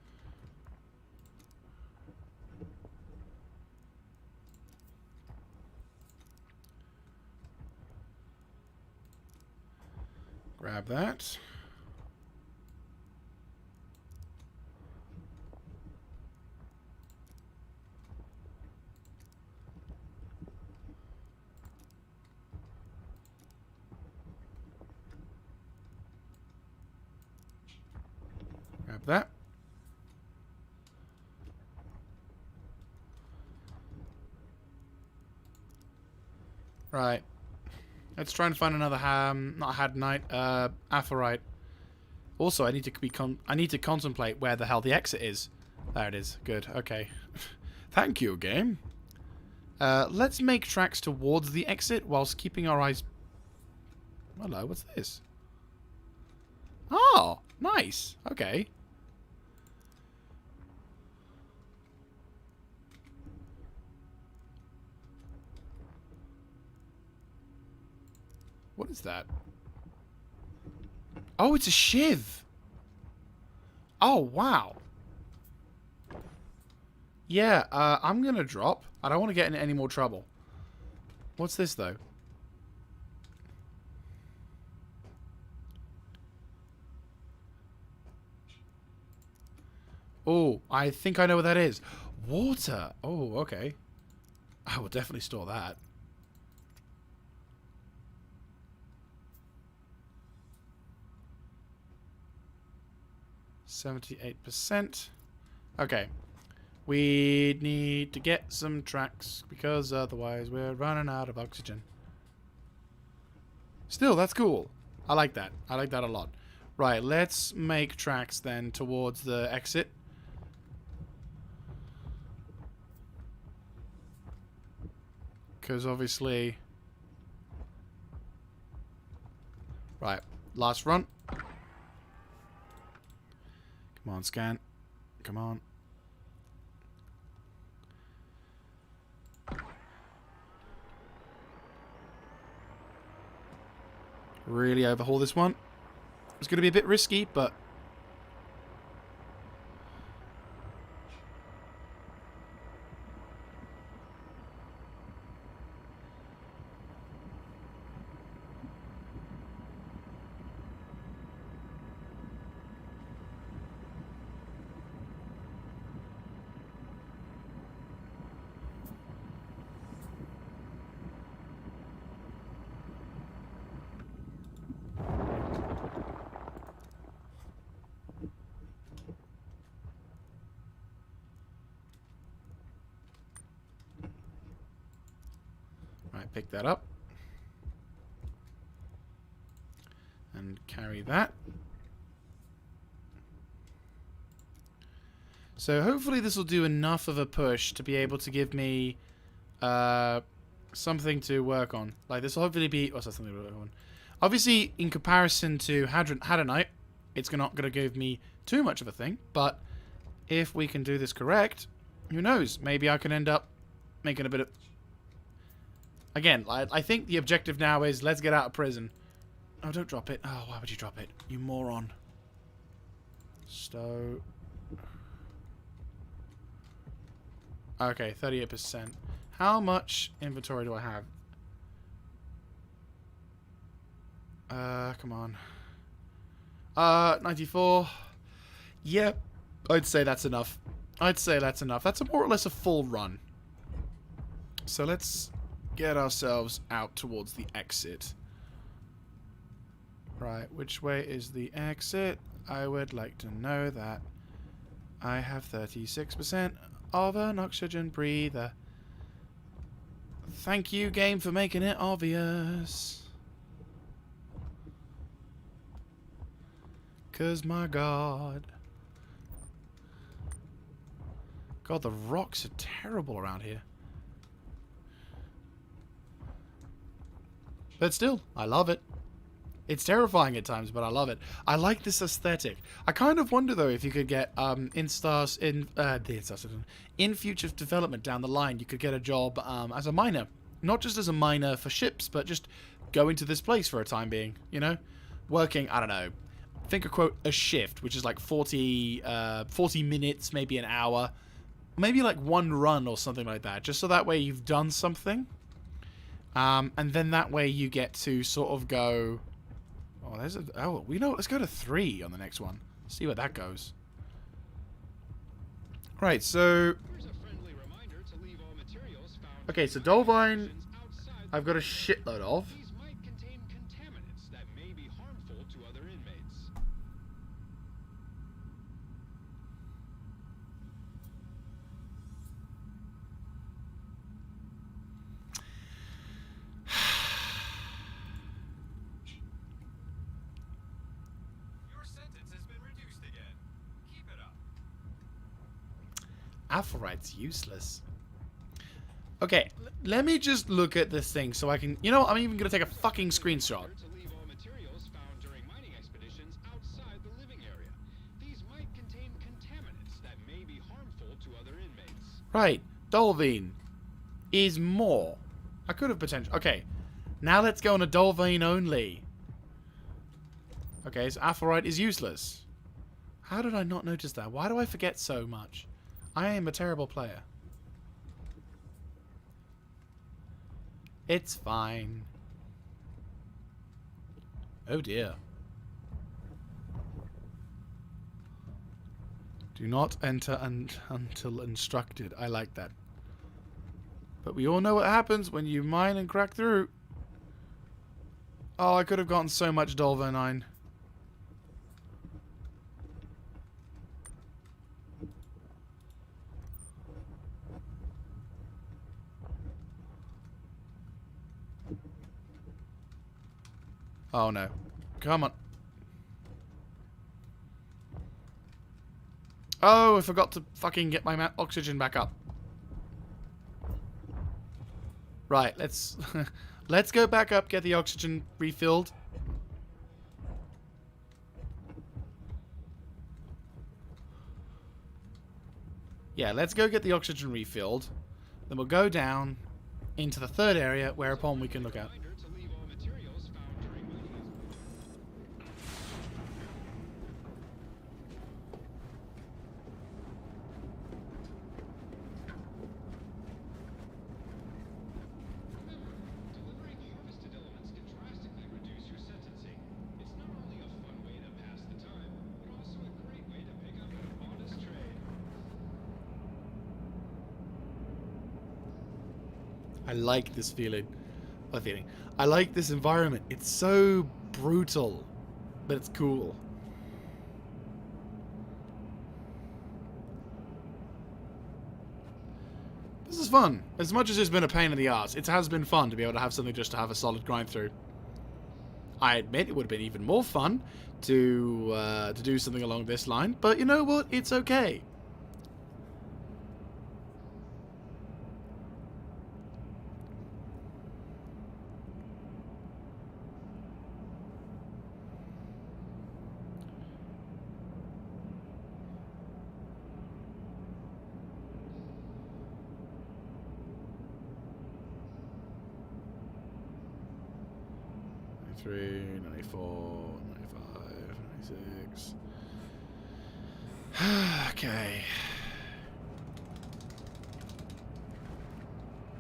Grab that. Grab that. Right. Let's try and find another not hadnite, aphrite. Also, I need to contemplate where the hell the exit is. There it is. Good. Okay. Thank you, game. Let's make tracks towards the exit whilst keeping our eyes... Hello, what's this? Oh, nice. Okay. What is that? Oh, it's a shiv. Oh, wow. Yeah, I'm gonna drop. I don't want to get in any more trouble. What's this, though? Oh, I think I know what that is. Water. Oh, okay. I will definitely store that. %. Okay. We need to get some tracks because otherwise we're running out of oxygen. Still, that's cool. I like that. I like that a lot. Right, let's make tracks then towards the exit. Because obviously... Right, last run. Come on, scan. Come on. really overhaul this one. It's going to be a bit risky, but... Right, pick that up. And carry that. So hopefully this will do enough of a push to be able to give me something to work on. Like this will hopefully be... What's that something to work on? Obviously, in comparison to Hadronite, it's not going to give me too much of a thing. But if we can do this correct, who knows? Maybe I can end up making a bit of... Again, I think the objective now is let's get out of prison. Oh, don't drop it. Oh, why would you drop it? You moron. So... Okay, 38%. How much inventory do I have? Come on. 94. Yep. I'd say that's enough. I'd say that's enough. That's more or less a full run. So let's get ourselves out towards the exit. Right, which way is the exit? I would like to know that. I have 36% of an oxygen breather. Thank you, game, for making it obvious. 'Cause my God. God, the rocks are terrible around here. But still, I love it. It's terrifying at times, but I love it. I like this aesthetic. I kind of wonder, though, if you could get in future development down the line, you could get a job as a miner. Not just as a miner for ships, but just go into this place for a time being, you know? Working, I don't know, think of, quote, a shift, which is like 40 minutes, maybe an hour. Maybe like one run or something like that, just so that way you've done something. And then that way you get to sort of go... Oh, there's a... Oh, we know... Let's go to 3 on the next one. See where that goes. Right, so... Okay, so Dolvine... I've got a shitload of. These might contain contaminants that may be harmful to other inmates. Your sentence has been reduced again. Keep it up. Alpharite's useless. Okay, let me just look at this thing so I can... You know what? I'm even going to take a fucking screenshot. To leave all materials found during mining expeditions outside the living area. These might contain contaminants that may be harmful to other inmates. Right, Dolvine is more. I could have potential... Okay, now let's go on a Dolvine only. Okay, so Alpharite is useless. How did I not notice that? Why do I forget so much? I am a terrible player. It's fine. Oh dear. Do not enter until instructed. I like that. But we all know what happens when you mine and crack through. Oh, I could have gotten so much Dolvonine. Oh no. Come on. Oh, I forgot to fucking get my oxygen back up. Right, let's let's go back up, get the oxygen refilled. Yeah, let's go get the oxygen refilled. Then we'll go down into the third area, whereupon we can look out. I like this feeling. What feeling? I like this environment. It's so brutal, but it's cool. This is fun. As much as it's been a pain in the ass, it has been fun to be able to have something just to have a solid grind through. I admit it would have been even more fun to do something along this line, but you know what? It's okay. Three, 94, 95, 96. Okay.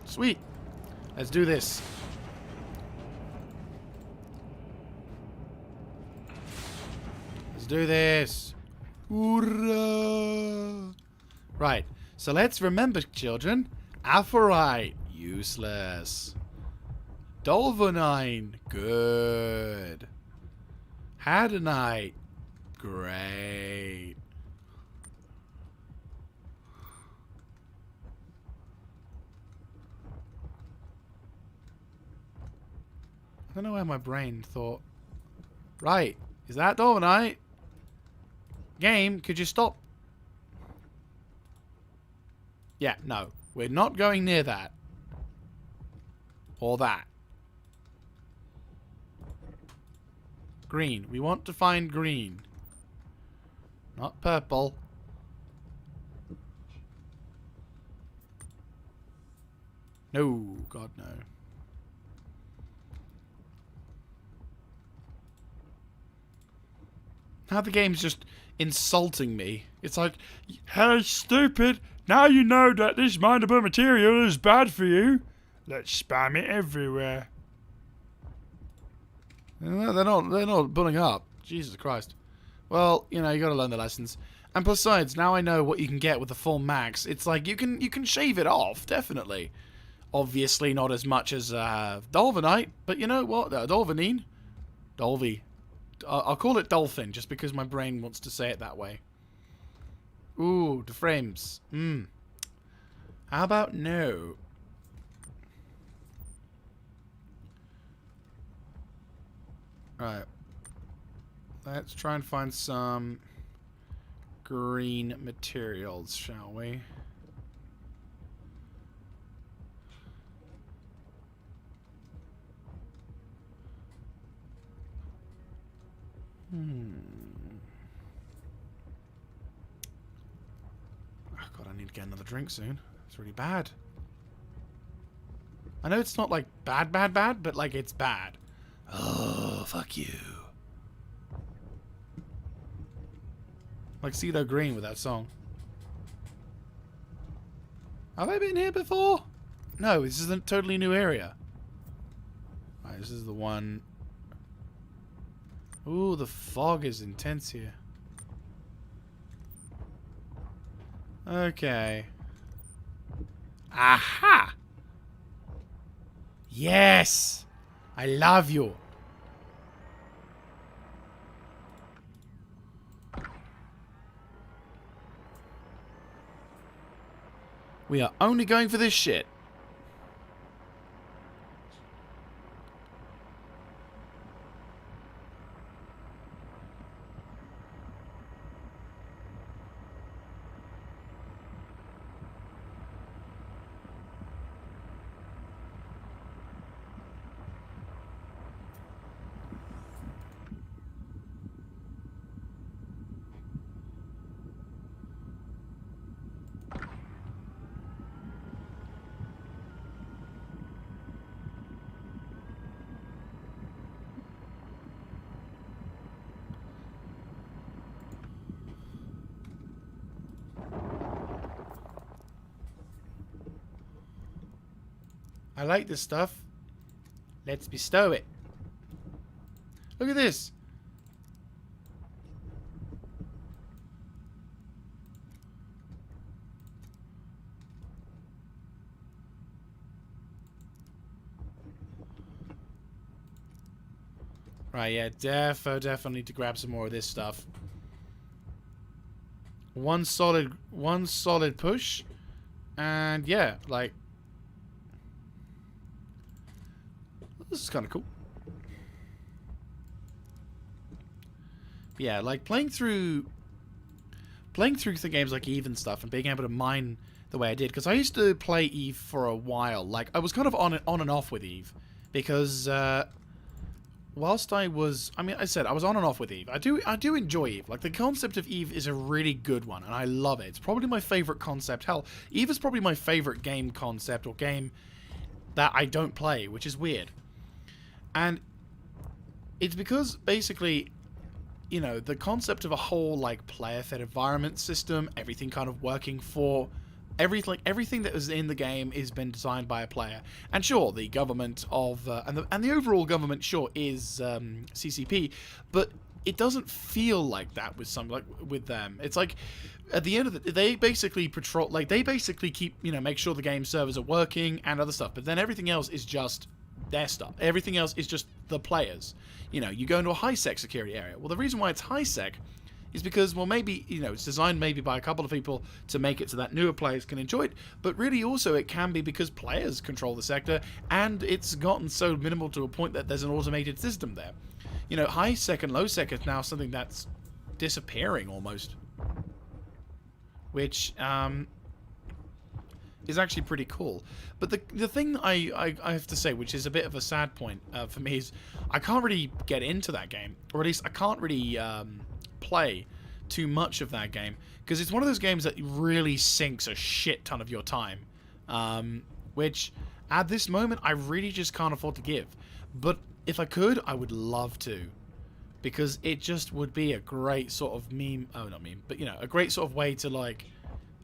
Sweet. Let's do this. Let's do this. Hoorah! Right. So let's remember, children. Alpharite, useless. Dolvanine, good. Hadanite, great. I don't know where my brain thought. Right, is that Dolvanite? Game, could you stop? Yeah, no. We're not going near that. Or that. Green. We want to find green. Not purple. No. God, no. Now the game's just insulting me. It's like, hey, stupid. Now you know that this mineable material is bad for you. Let's spam it everywhere. No, they're not pulling up. Jesus Christ. Well, you know, you gotta learn the lessons. And besides, now I know what you can get with the full max. It's like you can shave it off, definitely. Obviously not as much as Dolvanite, but you know what? Dolvanine? Dolby. I'll call it Dolphin, just because my brain wants to say it that way. Ooh, the frames. How about no? Right. Let's try and find some green materials, shall we? Oh god, I need to get another drink soon. It's really bad. I know it's not like bad, but like it's bad. Oh, fuck you. Like Cedo Green with that song. Have I been here before? No, this is a totally new area. Right, this is the one. Ooh, the fog is intense here. Okay. Aha! Yes! I love you. We are only going for this shit. I like this stuff. Let's bestow it. Look at this. Right, yeah, definitely need to grab some more of this stuff. One solid push, and yeah, like this is kind of cool. Yeah, like playing through the games like Eve and stuff, and being able to mine the way I did, because I used to play Eve for a while. Like I was kind of on and off with Eve, because whilst I was, I mean, I said I was on and off with Eve. I do enjoy Eve. Like the concept of Eve is a really good one, and I love it. It's probably my favorite concept. Hell, Eve is probably my favorite game concept or game that I don't play, which is weird. And it's because basically, you know, the concept of a whole like player-fed environment system, everything kind of working for everything that was in the game has been designed by a player. And sure, the government of and the overall government, sure, is CCP, but it doesn't feel like that with with them. It's like at the end of they basically patrol, like they basically keep, you know, make sure the game servers are working and other stuff, but then everything else is just their stuff. Everything else is just the players. You know, you go into a high-sec security area. Well, the reason why it's high-sec is because, well, maybe, you know, it's designed maybe by a couple of people to make it so that newer players can enjoy it, but really also it can be because players control the sector, and it's gotten so minimal to a point that there's an automated system there. You know, high-sec and low-sec is now something that's disappearing almost, which is actually pretty cool. But the thing that I have to say, which is a bit of a sad point for me, is I can't really get into that game, or at least I can't really play too much of that game, because it's one of those games that really sinks a shit ton of your time, which at this moment I really just can't afford to give. But if I could, I would love to, because it just would be a great sort of meme, oh not meme, but you know, a great sort of way to like,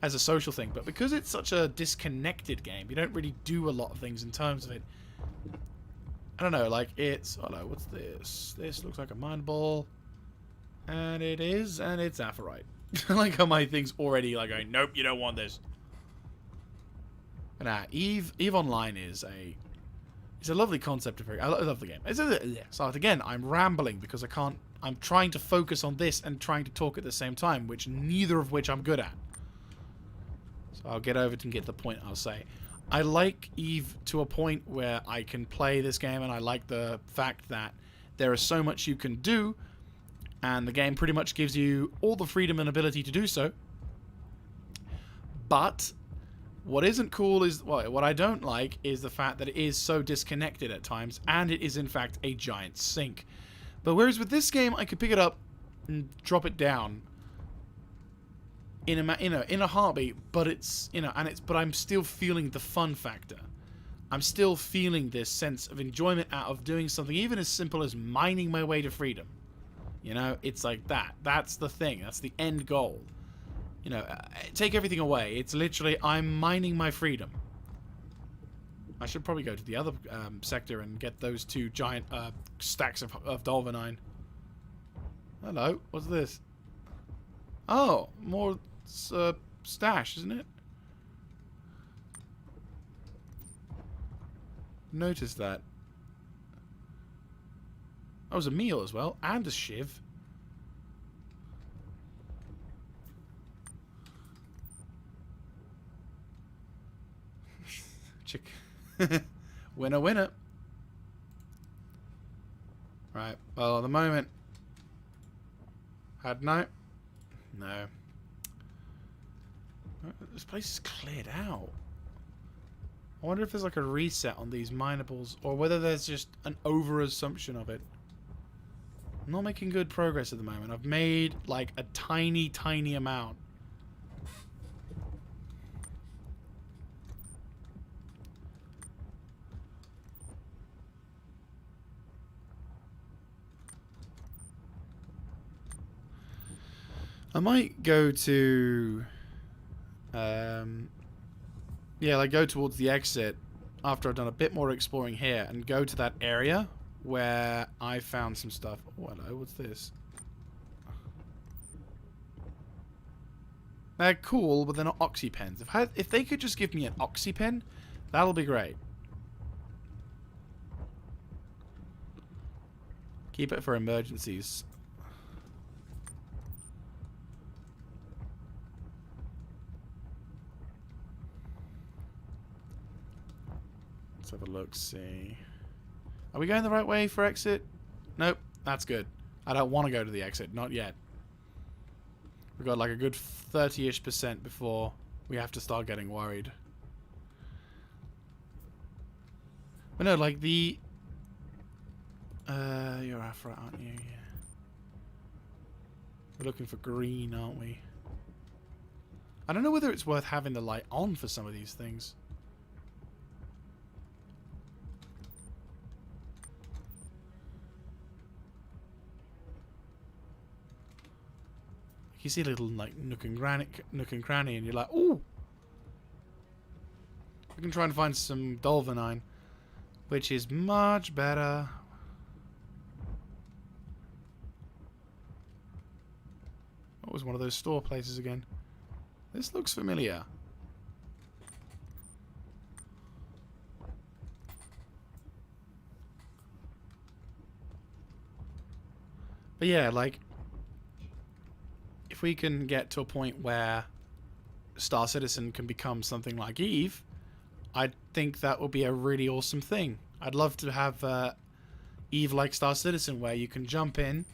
as a social thing. But because it's such a disconnected game, you don't really do a lot of things in terms of it. I don't know, like it's, oh no, what's this? This looks like a mine ball. And it is, and it's Aphorite. I like how my thing's already like going, nope, you don't want this. But nah, Eve Online is it's a lovely concept. I love the game. So again, I'm rambling because I'm trying to focus on this and trying to talk at the same time, which neither of which I'm good at. So I'll get over to get the point I'll say. I like Eve to a point where I can play this game, and I like the fact that there is so much you can do, and the game pretty much gives you all the freedom and ability to do so. But what isn't cool is, well, what I don't like is the fact that it is so disconnected at times, and it is in fact a giant sink. But whereas with this game, I could pick it up and drop it down in a heartbeat, but it's, you know, but I'm still feeling the fun factor. I'm still feeling this sense of enjoyment out of doing something even as simple as mining my way to freedom. You know, it's like that. That's the thing. That's the end goal. You know, take everything away. It's literally, I'm mining my freedom. I should probably go to the other sector and get those two giant stacks of Dolvenine. Hello, what's this? Oh, more stash, isn't it? Notice that. That was a meal as well, and a shiv. Chick. Winner, winner. Right, well, at the moment... No. This place is cleared out. I wonder if there's like a reset on these minables, or whether there's just an over-assumption of it. I'm not making good progress at the moment. I've made like a tiny, tiny amount. I might go to... yeah, like go towards the exit after I've done a bit more exploring here and go to that area where I found some stuff. Oh, hello, what's this? They're cool, but they're not oxy pens. If they could just give me an oxy pen, that'll be great. Keep it for emergencies. Let's have a look, see. Are we going the right way for exit? Nope, that's good. I don't want to go to the exit, not yet. We've got like a good 30-ish% before we have to start getting worried. But no, like the... you're Afra, aren't you? Yeah. We're looking for green, aren't we? I don't know whether it's worth having the light on for some of these things. You see a little like nook and cranny, and you're like, ooh! We can try and find some Dolvenine, which is much better. What was one of those store places again? This looks familiar. But yeah, like, if we can get to a point where Star Citizen can become something like Eve, I think that would be a really awesome thing. I'd love to have Eve like Star Citizen, where you can jump in,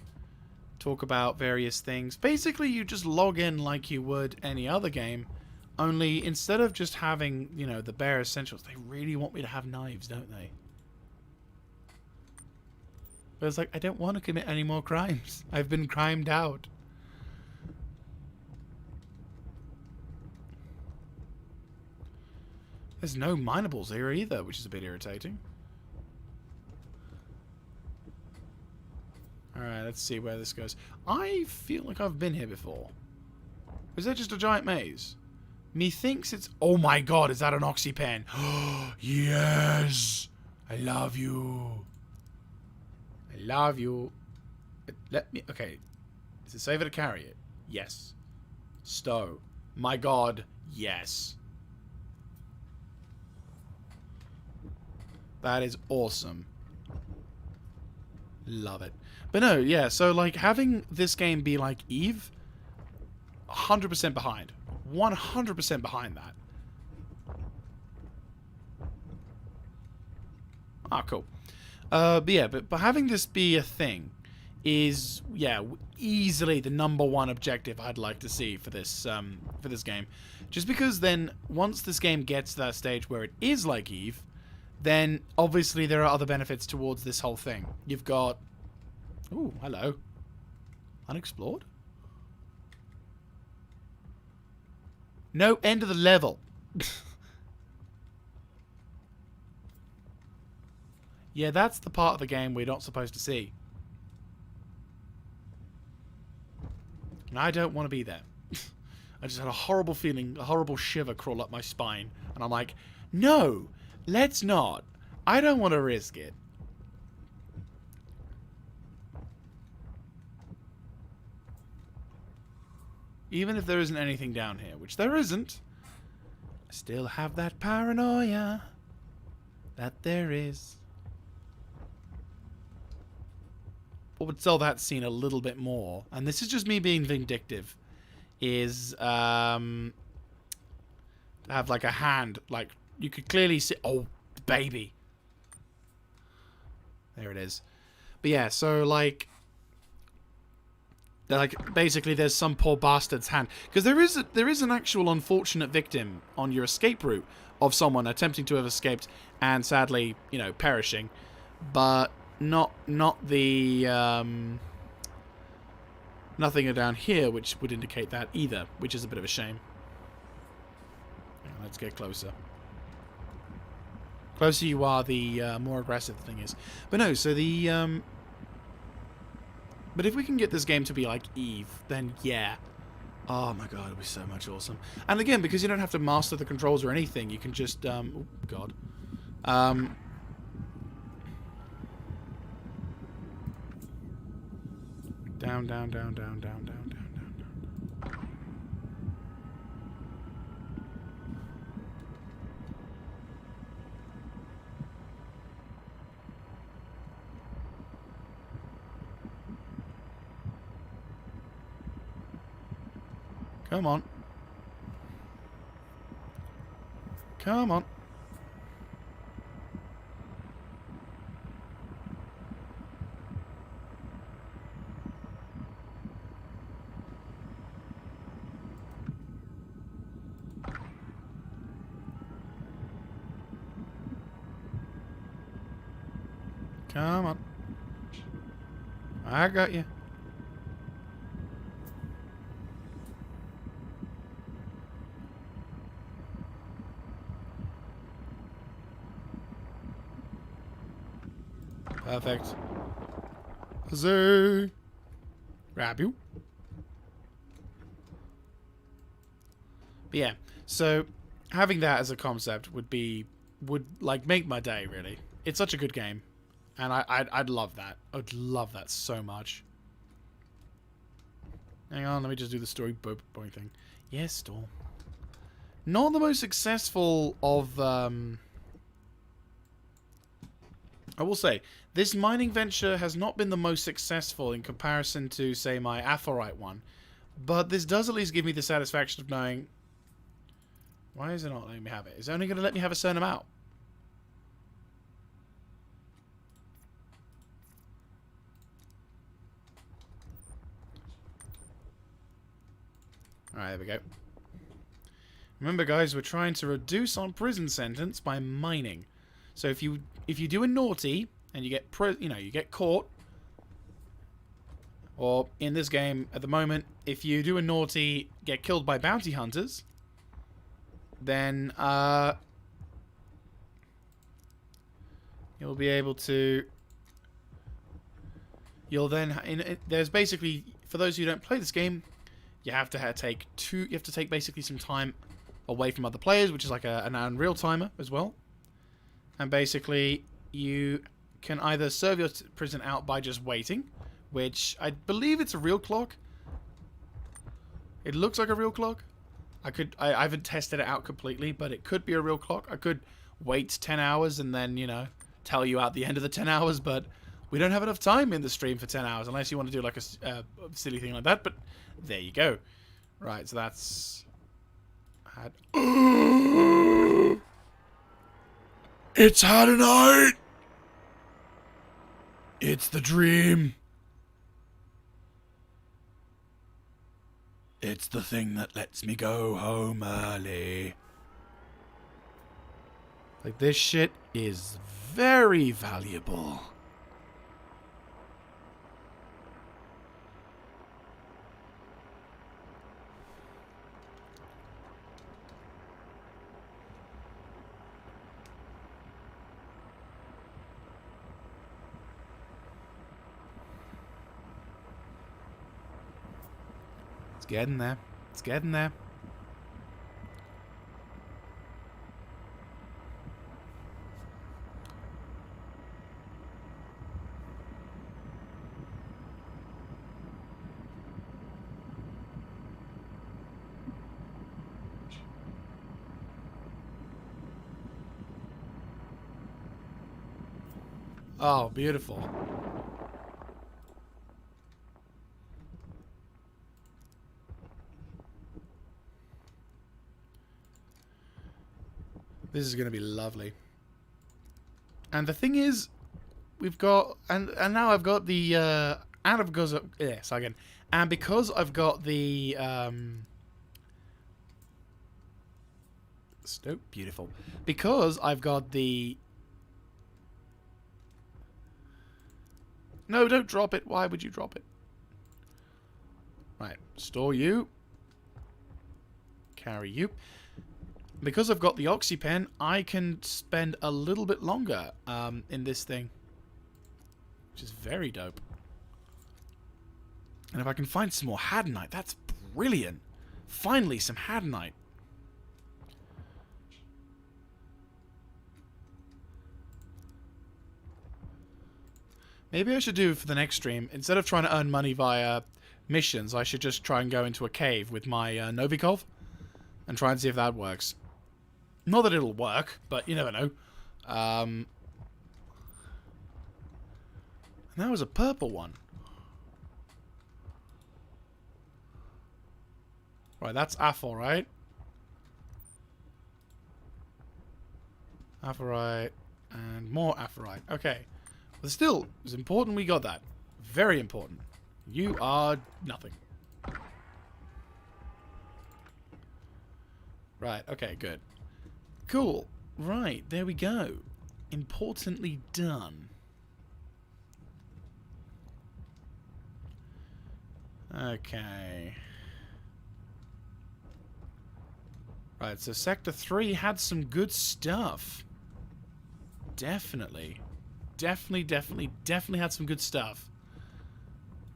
talk about various things. Basically, you just log in like you would any other game, only instead of just having, you know, the bare essentials, they really want me to have knives, don't they? But it's like, I don't want to commit any more crimes. I've been crimed out. There's no minables here either, which is a bit irritating. Alright, let's see where this goes. I feel like I've been here before. Is that just a giant maze? Methinks it's... Oh my god, is that an oxy pen? Yes! I love you. I love you. Let me... Okay. Is it safer to carry it? Yes. Stow. My god, yes. That is awesome. Love it. But no, yeah, so like having this game be like Eve, 100% behind. 100% behind that. Ah, cool. But yeah, but having this be a thing is, yeah, easily the #1 objective I'd like to see for this game. Just because then, once this game gets to that stage where it is like Eve, then obviously there are other benefits towards this whole thing. You've got... Ooh, hello. Unexplored? No end of the level. Yeah, that's the part of the game we're not supposed to see. And I don't want to be there. I just had a horrible feeling, a horrible shiver crawl up my spine. And I'm like, no, let's not. I don't want to risk it. Even if there isn't anything down here, which there isn't, I still have that paranoia that there is. What would sell that scene a little bit more, and this is just me being vindictive, is have like a hand, like you could clearly see. Oh, baby. There it is. But yeah, so like basically there's some poor bastard's hand, because there is an actual unfortunate victim on your escape route of someone attempting to have escaped and sadly, you know, perishing, but not the nothing down here which would indicate that either, which is a bit of a shame. Let's get closer. Closer you are, the more aggressive the thing is. But no, so the but if we can get this game to be like Eve, then yeah. Oh my god, it'll be so much awesome. And again, because you don't have to master the controls or anything, you can just oh god. Down, down, down, down, down, down, down, down. Come on. Come on. Come on. I got you. Perfect. Huzzah! Grab you. But yeah, so having that as a concept would like make my day, really. It's such a good game. And I'd love that. I'd love that so much. Hang on, let me just do the story boing thing. Yes, Storm. Not the most successful of I will say, this mining venture has not been the most successful in comparison to, say, my Aphorite one. But this does at least give me the satisfaction of knowing... Why is it not letting me have it? It's only going to let me have a certain amount. Alright, there we go. Remember, guys, we're trying to reduce our prison sentence by mining. So if you do a naughty and you get caught, or in this game at the moment, if you do a naughty, get killed by bounty hunters, then you'll be able to. You'll then there's basically, for those who don't play this game, you have to take basically some time away from other players, which is like an Unreal timer as well. And basically, you can either serve your prison out by just waiting, which I believe it's a real clock. It looks like a real clock. I haven't tested it out completely, but it could be a real clock. I could wait 10 hours and then, tell you at the end of the 10 hours, but we don't have enough time in the stream for 10 hours, unless you want to do like a silly thing like that, but there you go. Right, so that's... It's had a night! It's the dream. It's the thing that lets me go home early. Like, this shit is very valuable. It's getting there. It's getting there. Oh, beautiful. This is going to be lovely. And the thing is, we've got... And now I've got the... and because... Yes, again. And because I've got the... Beautiful. Because I've got the... No, don't drop it. Why would you drop it? Right. Store you. Carry you. Because I've got the Oxypen, I can spend a little bit longer in this thing. Which is very dope. And if I can find some more Hadanite, that's brilliant. Finally, some Hadanite. Maybe I should do for the next stream, instead of trying to earn money via missions, I should just try and go into a cave with my Novikov and try and see if that works. Not that it'll work, but you never know. And that was a purple one. Right, that's aphelite. Aphelite. And more aphelite. Okay. But still, it's important we got that. Very important. You are nothing. Right, okay, good. Cool. Right, there we go. Importantly done. Okay. Right, so Sector 3 had some good stuff. Definitely. Definitely had some good stuff.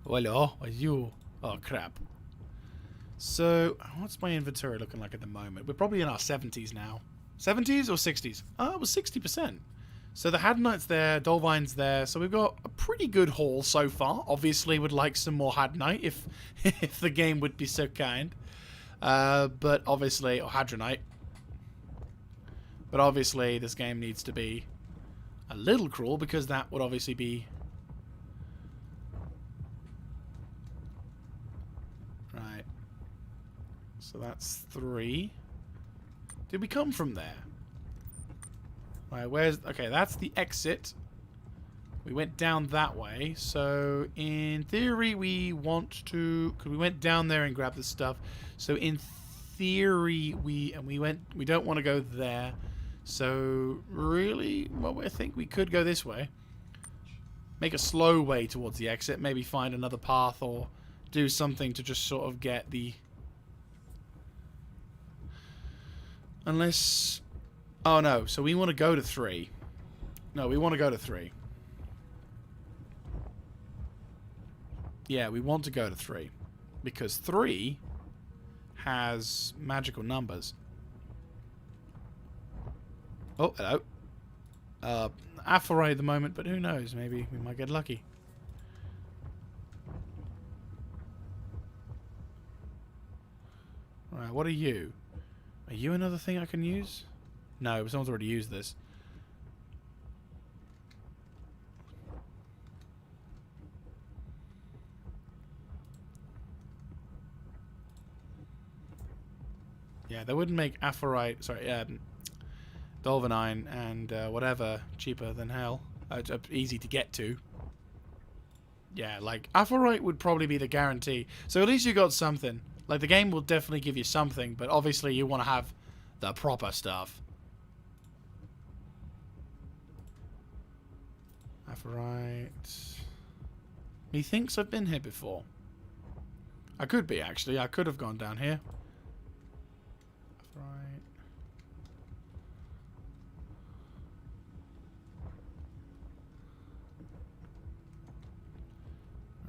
Hello, are you? Oh, crap. So, what's my inventory looking like at the moment? We're probably in our 70s now. 70s or 60s? Oh, it was 60%. So the Hadnite's there, Dolvine's there, so we've got a pretty good haul so far. Obviously would like some more Hadnite if if the game would be so kind. But obviously, or Hadronite. But obviously this game needs to be a little cruel because that would obviously be... Right. So that's 3. Did we come from there? Right, where's... Okay, that's the exit. We went down that way. So, in theory, we want to... Because we went down there and grabbed the stuff. So, in theory, we don't want to go there. So, really, well, I think we could go this way. Make a slow way towards the exit. Maybe find another path or do something to just sort of get the... Unless... Oh, no. So we want to go to 3. No, we want to go to 3. Yeah, we want to go to 3. Because 3 has magical numbers. Oh, hello. Aphelite at the moment, but who knows? Maybe we might get lucky. Right, what are you? Are you another thing I can use? No, someone's already used this. Yeah, they wouldn't make Aphelite, sorry, Dolvenine and whatever cheaper than hell. Easy to get to. Yeah, like, Aphelite would probably be the guarantee. So at least you got something. Like, the game will definitely give you something, but obviously you want to have the proper stuff. Aphelite. Methinks I've been here before. I could be, actually. I could have gone down here. Aphelite.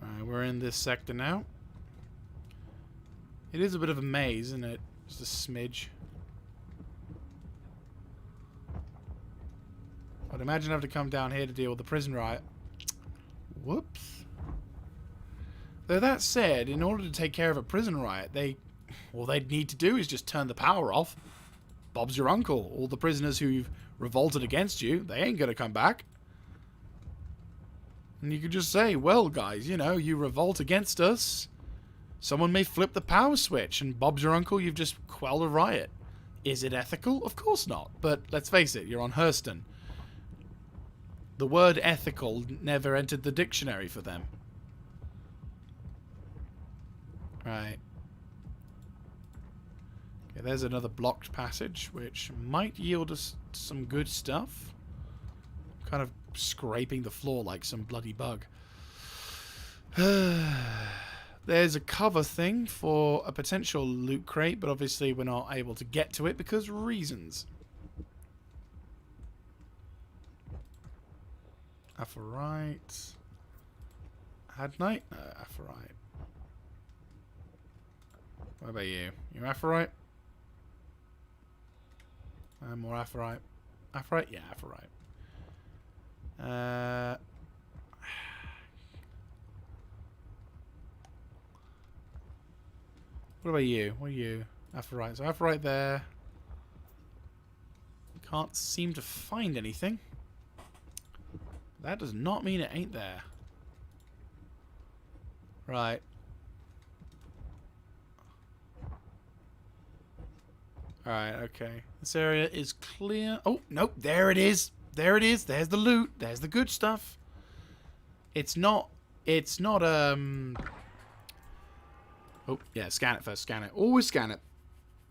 Alright, we're in this sector now. It is a bit of a maze, isn't it? Just a smidge. I'd imagine I have to come down here to deal with the prison riot. Whoops. Though that said, in order to take care of a prison riot, all they'd need to do is just turn the power off. Bob's your uncle. All the prisoners who've revolted against you, they ain't gonna come back. And you could just say, well, guys, you know, you revolt against us. Someone may flip the power switch, and Bob's your uncle, you've just quelled a riot. Is it ethical? Of course not. But let's face it, you're on Hurston. The word ethical never entered the dictionary for them. Right. Okay, there's another blocked passage, which might yield us some good stuff. Kind of scraping the floor like some bloody bug. There's a cover thing for a potential loot crate, but obviously we're not able to get to it because reasons. Aphelite. Hadnite? No, Aphelite. What about you? You Aphelite? More Aphelite. Aphelite? Yeah, Aphelite. What about you? What are you? Aphelite. So Aphelite there. Can't seem to find anything. That does not mean it ain't there. Right. Alright, okay. This area is clear. Oh, nope. There it is. There it is. There's the loot. There's the good stuff. It's not... Oh, yeah, scan it first. Scan it. Always scan it.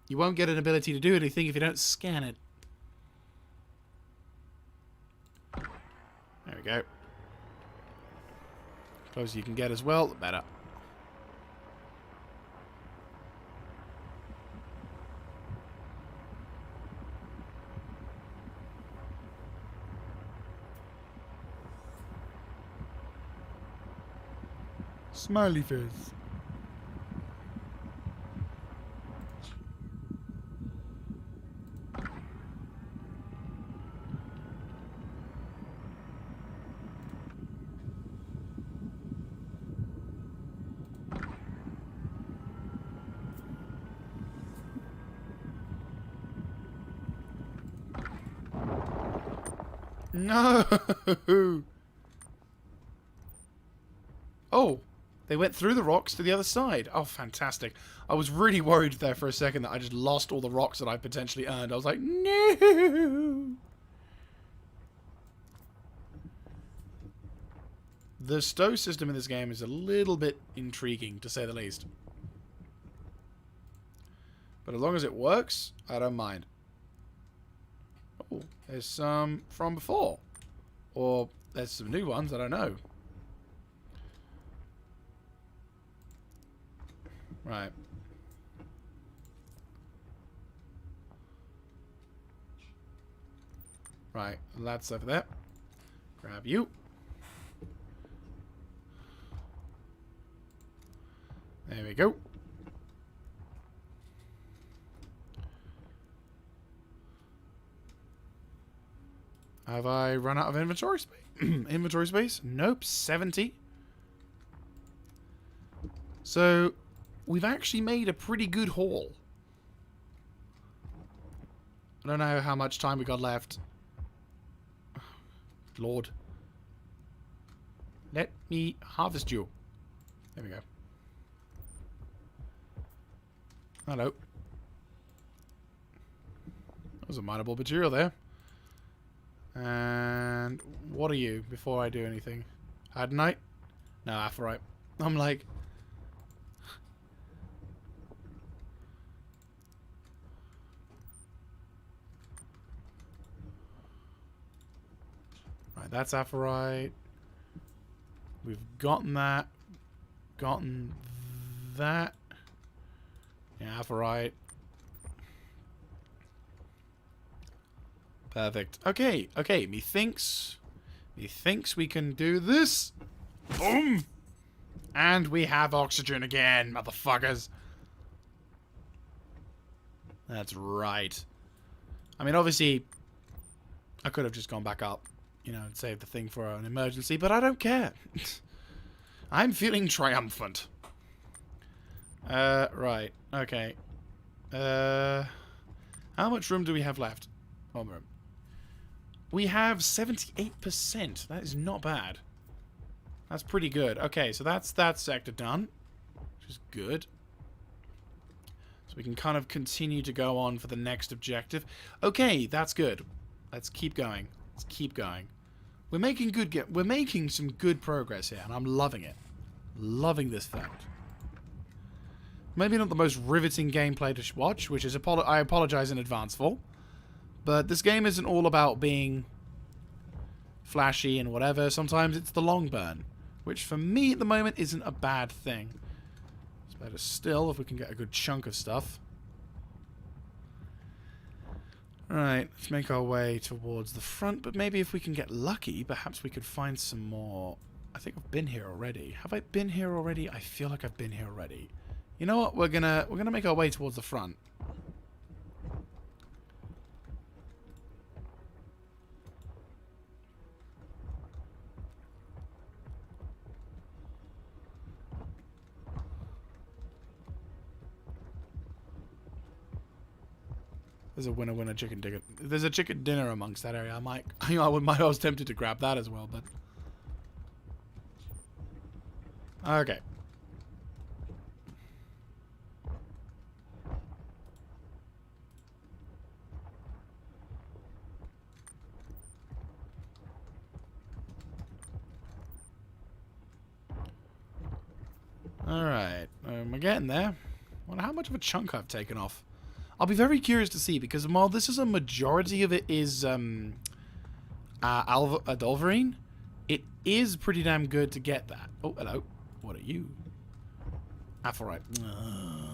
You won't get an ability to do anything if you don't scan it. There we go. Closer you can get as well, the better. Smiley face. No! Oh! They went through the rocks to the other side. Oh, fantastic. I was really worried there for a second that I just lost all the rocks that I potentially earned. I was like, no! The stow system in this game is a little bit intriguing, to say the least. But as long as it works, I don't mind. Oh, there's some from before. Or there's some new ones, I don't know. Right. Right, that's over there. Grab you. There we go. Have I run out of inventory space? Inventory space? Nope, 70. So, we've actually made a pretty good haul. I don't know how much time we got left. Lord. Let me harvest you. There we go. Hello. That was a mineable material there. And what are you before I do anything? Adenite? No, Aphorite. I'm like... Right, that's Aphorite. We've gotten that. Gotten that. Yeah, Aphorite. Perfect. Okay, okay. Methinks we can do this. Boom! And we have oxygen again, motherfuckers. That's right. I mean, obviously, I could have just gone back up, you know, and saved the thing for an emergency, but I don't care. I'm feeling triumphant. Right. Okay. How much room do we have left? One room. We have 78%. That is not bad. That's pretty good. Okay, so that's that sector done, which is good. So we can kind of continue to go on for the next objective. Okay, that's good. Let's keep going. Let's keep going. We're making we're making some good progress here, and I'm loving it. Loving this fact. Maybe not the most riveting gameplay to watch, which is I apologize in advance for. But this game isn't all about being flashy and whatever. Sometimes it's the long burn, which for me at the moment isn't a bad thing. It's better still if we can get a good chunk of stuff. Alright, let's make our way towards the front, but maybe if we can get lucky, perhaps we could find some more. I think I've been here already. Have I been here already? I feel like I've been here already. You know what? We're gonna make our way towards the front. There's a winner chicken dinner. There's a chicken dinner amongst that area. I might I was tempted to grab that as well, but okay. We're getting there. I wonder how much of a chunk I've taken off. I'll be very curious to see, because while this is a majority of it is Adolverine, it is pretty damn good to get that. Oh, hello. What are you? Aphorite. I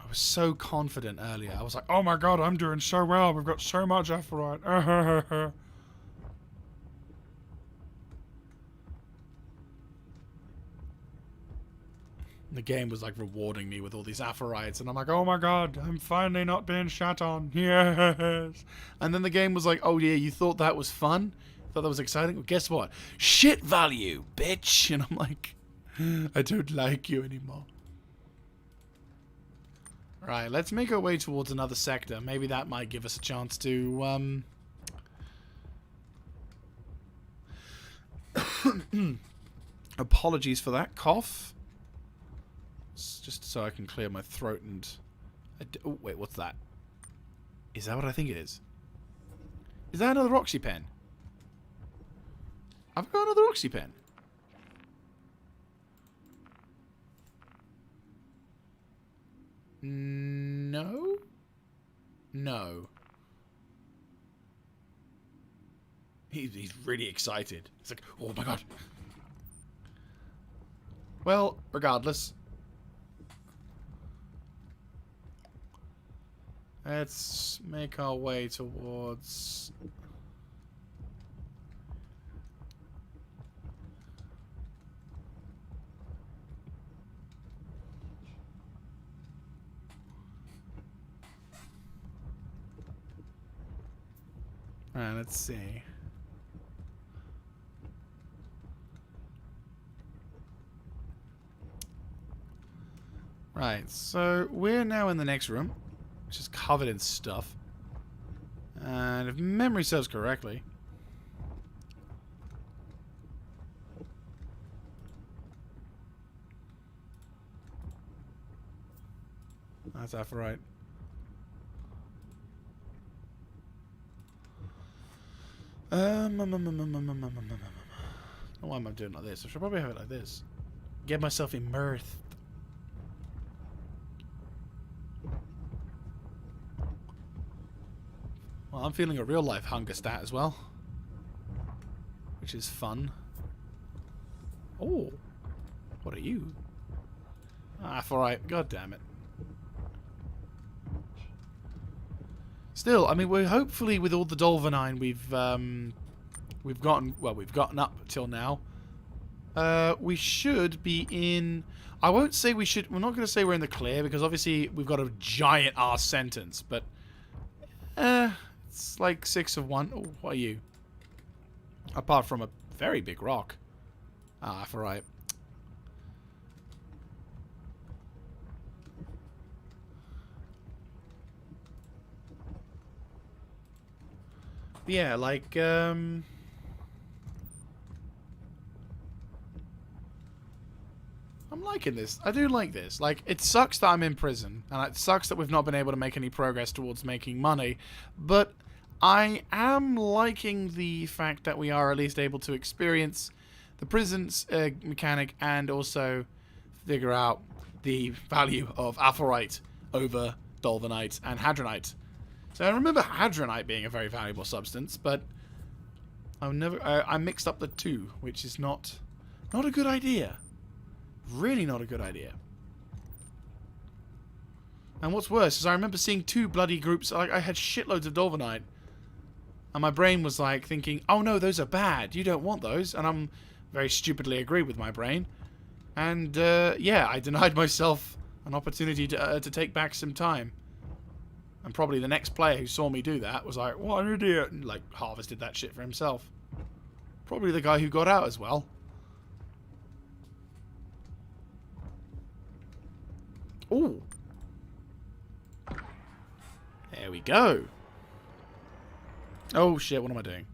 was so confident earlier. I was like, oh my god, I'm doing so well. We've got so much Aphorite. The game was like rewarding me with all these Aphorites, and I'm like, oh my god, I'm finally not being shat on. Yes. And then the game was like, oh yeah, you thought that was fun? Thought that was exciting? Well, guess what? Shit value, bitch. And I'm like, I don't like you anymore. Right, let's make our way towards another sector. Maybe that might give us a chance to, apologies for that cough. It's just so I can clear my throat and... Oh, wait, what's that? Is that what I think it is? Is that another Roxy pen? I've got another Roxy pen. No? No. He's really excited. It's like, oh my god. Well, regardless. Let's make our way towards... Alright, let's see. Right, so we're now in the next room, which is covered in stuff. And if memory serves correctly... That's Aphorite. Why am I doing like this? I should probably have it like this. Get myself immersed. Well, I'm feeling a real life hunger stat as well, which is fun. Oh, what are you? Aphorite. God damn it. Still, I mean, we're hopefully with all the Dolvenine we've gotten up till now. We should be in. I won't say we should. We're not going to say we're in the clear because obviously we've got a giant ass sentence, but it's like 6 of 1. Oh, what are you? Apart from a very big rock. Ah, Aphorite. Yeah, like, I'm liking this. I do like this. Like, it sucks that I'm in prison, and it sucks that we've not been able to make any progress towards making money, but I am liking the fact that we are at least able to experience the prison's mechanic and also figure out the value of Aphorite over Dolvenite and Hadronite. So I remember Hadronite being a very valuable substance, but I mixed up the two, which is not a good idea. Really not a good idea. And what's worse is I remember seeing 2 bloody groups. Like, I had shitloads of Dolvenite, and my brain was like thinking, "Oh no, those are bad. You don't want those." And I'm very stupidly agree with my brain. And yeah, I denied myself an opportunity to take back some time. And probably the next player who saw me do that was like, what an idiot, and like harvested that shit for himself. Probably the guy who got out as well. Ooh. There we go. Oh shit, what am I doing?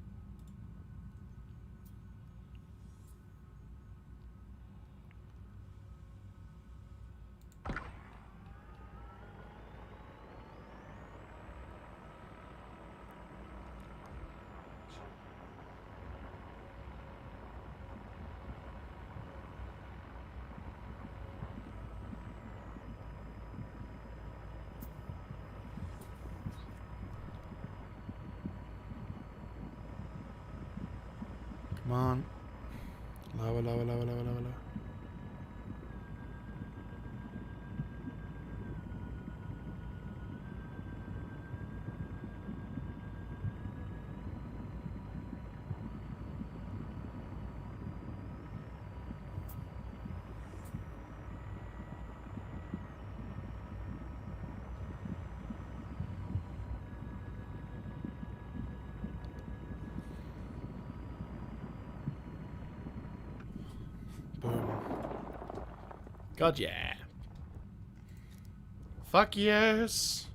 Come on. Lower, lower, lower, lower, lower, lower. Boom. God, yeah. Fuck yes.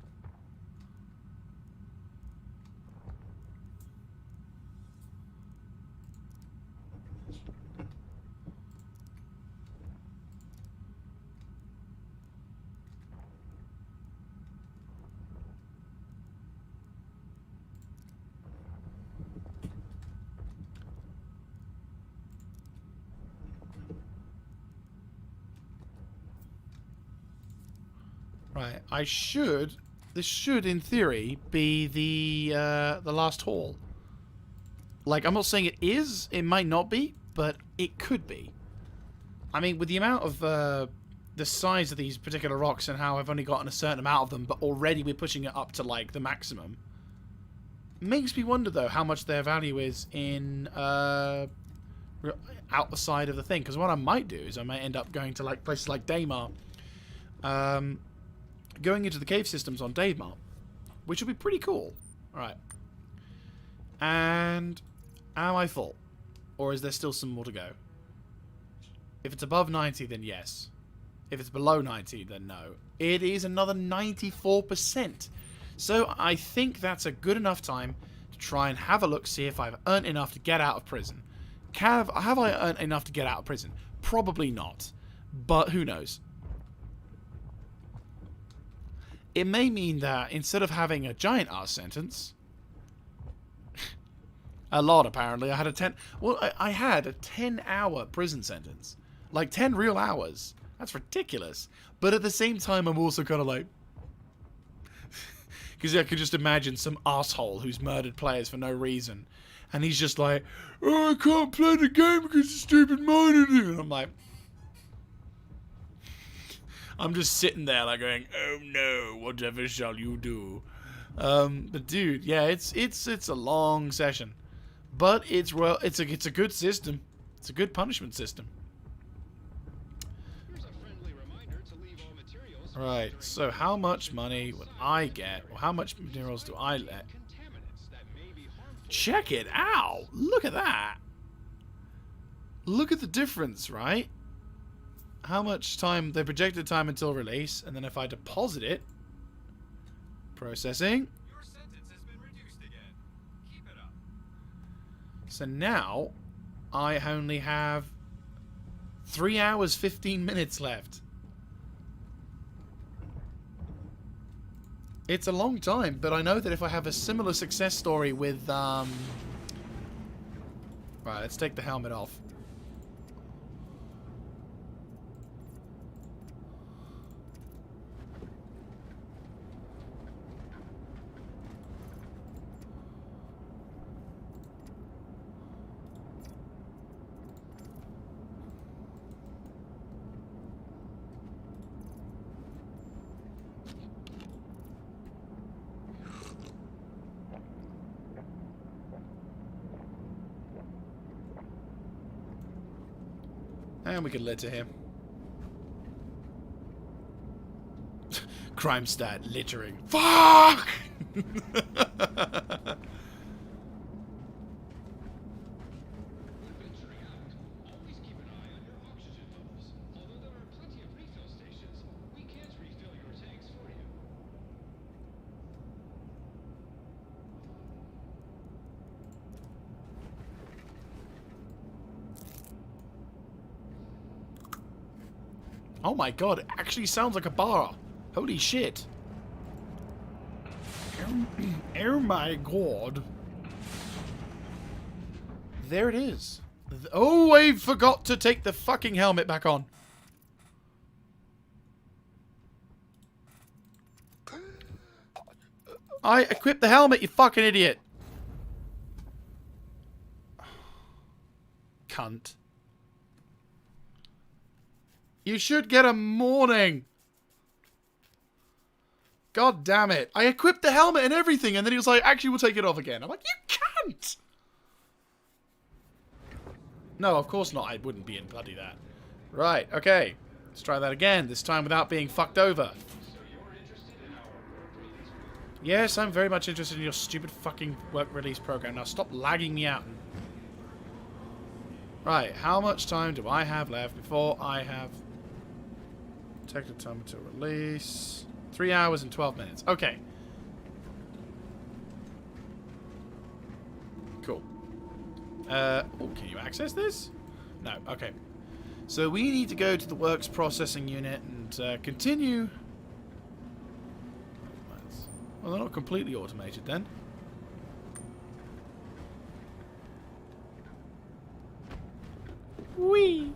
Right, this should, in theory, be the last hall. Like, I'm not saying it is, it might not be, but it could be. I mean, with the amount of, the size of these particular rocks and how I've only gotten a certain amount of them, but already we're pushing it up to, like, the maximum. Makes me wonder, though, how much their value is in, out the side of the thing. Because what I might do is I might end up going to, like, places like Daymar, going into the cave systems on Daymar, which will be pretty cool. Alright. And am I full? Or is there still some more to go? If it's above 90, then yes. If it's below 90, then no. It is another 94%. So I think that's a good enough time to try and have a look, see if I've earned enough to get out of prison. Have I earned enough to get out of prison? Probably not. But who knows? It may mean that instead of having a giant ass sentence, a lot apparently, I had a 10. Well, I had a 10-hour prison sentence, like 10 real hours. That's ridiculous. But at the same time, I'm also kind of like, because I could just imagine some asshole who's murdered players for no reason, and he's just like, oh, I can't play the game because the stupid monitor. And I'm like. I'm just sitting there like going, oh no, whatever shall you do? But dude, yeah, it's a long session, but it's a good system. It's a good punishment system. Right. So how much money would I get, or how much minerals do I let? Check it out. Look at that. Look at the difference, right? How much time, the projected time until release, and then if I deposit it, processing. Your sentence has been reduced again. Keep it up. So now, I only have 3 hours, 15 minutes left. It's a long time, but I know that if I have a similar success story with, Right, let's take the helmet off. And we can litter him. Crime stat, littering. Fuck! Oh my god, it actually sounds like a bar. Holy shit. Oh my god. There it is. Oh, I forgot to take the fucking helmet back on. I equipped the helmet, you fucking idiot. cunt. You should get a morning. God damn it. I equipped the helmet and everything, and then he was like, actually, we'll take it off again. I'm like, you can't! No, of course not. I wouldn't be in bloody that. Right, okay. Let's try that again, this time without being fucked over. Yes, I'm very much interested in your stupid fucking work release program. Now stop lagging me out. Right, how much time do I have left before I have... Take the time to release... 3 hours and 12 minutes. Okay. Cool. Oh, can you access this? No, okay. So we need to go to the works processing unit and continue... Well, they're not completely automated then. Whee!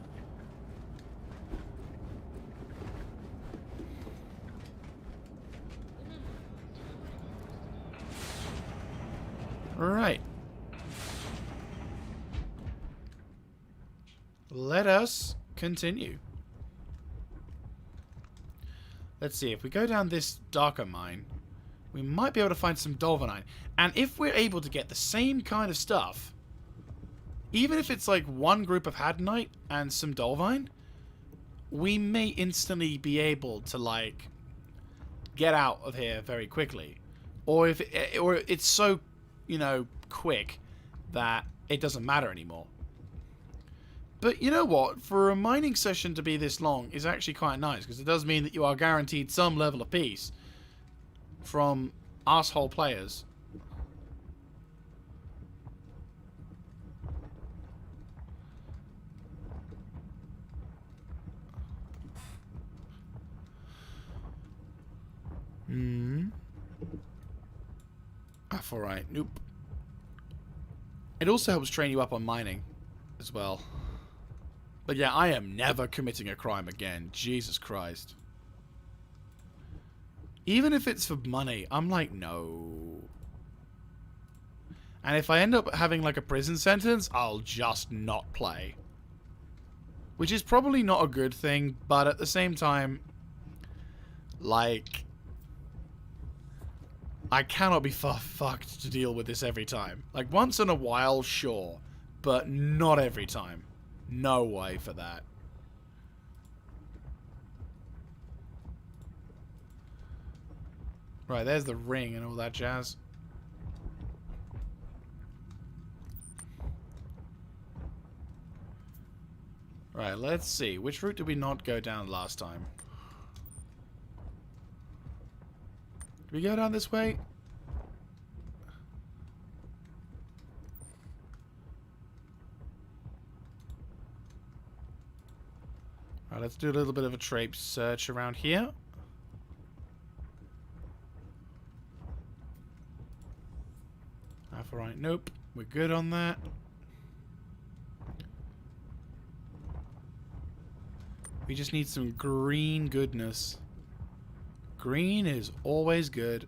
Alright. Let us continue. Let's see, if we go down this darker mine, we might be able to find some Dolvanite. And if we're able to get the same kind of stuff, even if it's like one group of Hadanite and some Dolvine, we may instantly be able to, like, get out of here very quickly. Or if it's so, you know, quick that it doesn't matter anymore. But you know what? For a mining session to be this long is actually quite nice, because it does mean that you are guaranteed some level of peace from asshole players. That's alright. Nope. It also helps train you up on mining as well. But yeah, I am never committing a crime again. Jesus Christ. Even if it's for money, I'm like, no. And if I end up having like a prison sentence, I'll just not play. Which is probably not a good thing, but at the same time, like, I cannot be fucked to deal with this every time. Like, once in a while, sure, but not every time. No way for that. Right, there's the ring and all that jazz. Right, let's see. Which route did we not go down last time? Did we go down this way? Alright, let's do a little bit of a traipse search around here. Alright, nope. We're good on that. We just need some green goodness. Green is always good.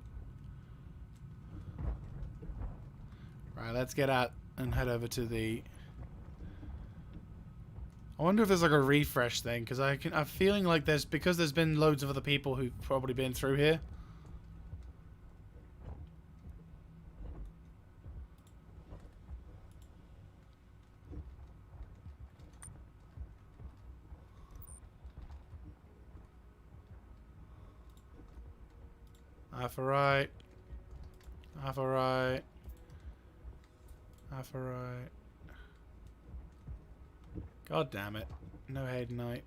Right, let's get out and head over to the... I wonder if there's like a refresh thing, because I'm feeling like because there's been loads of other people who've probably been through here. Alright. Alright. Alright. God damn it. No Hadanite.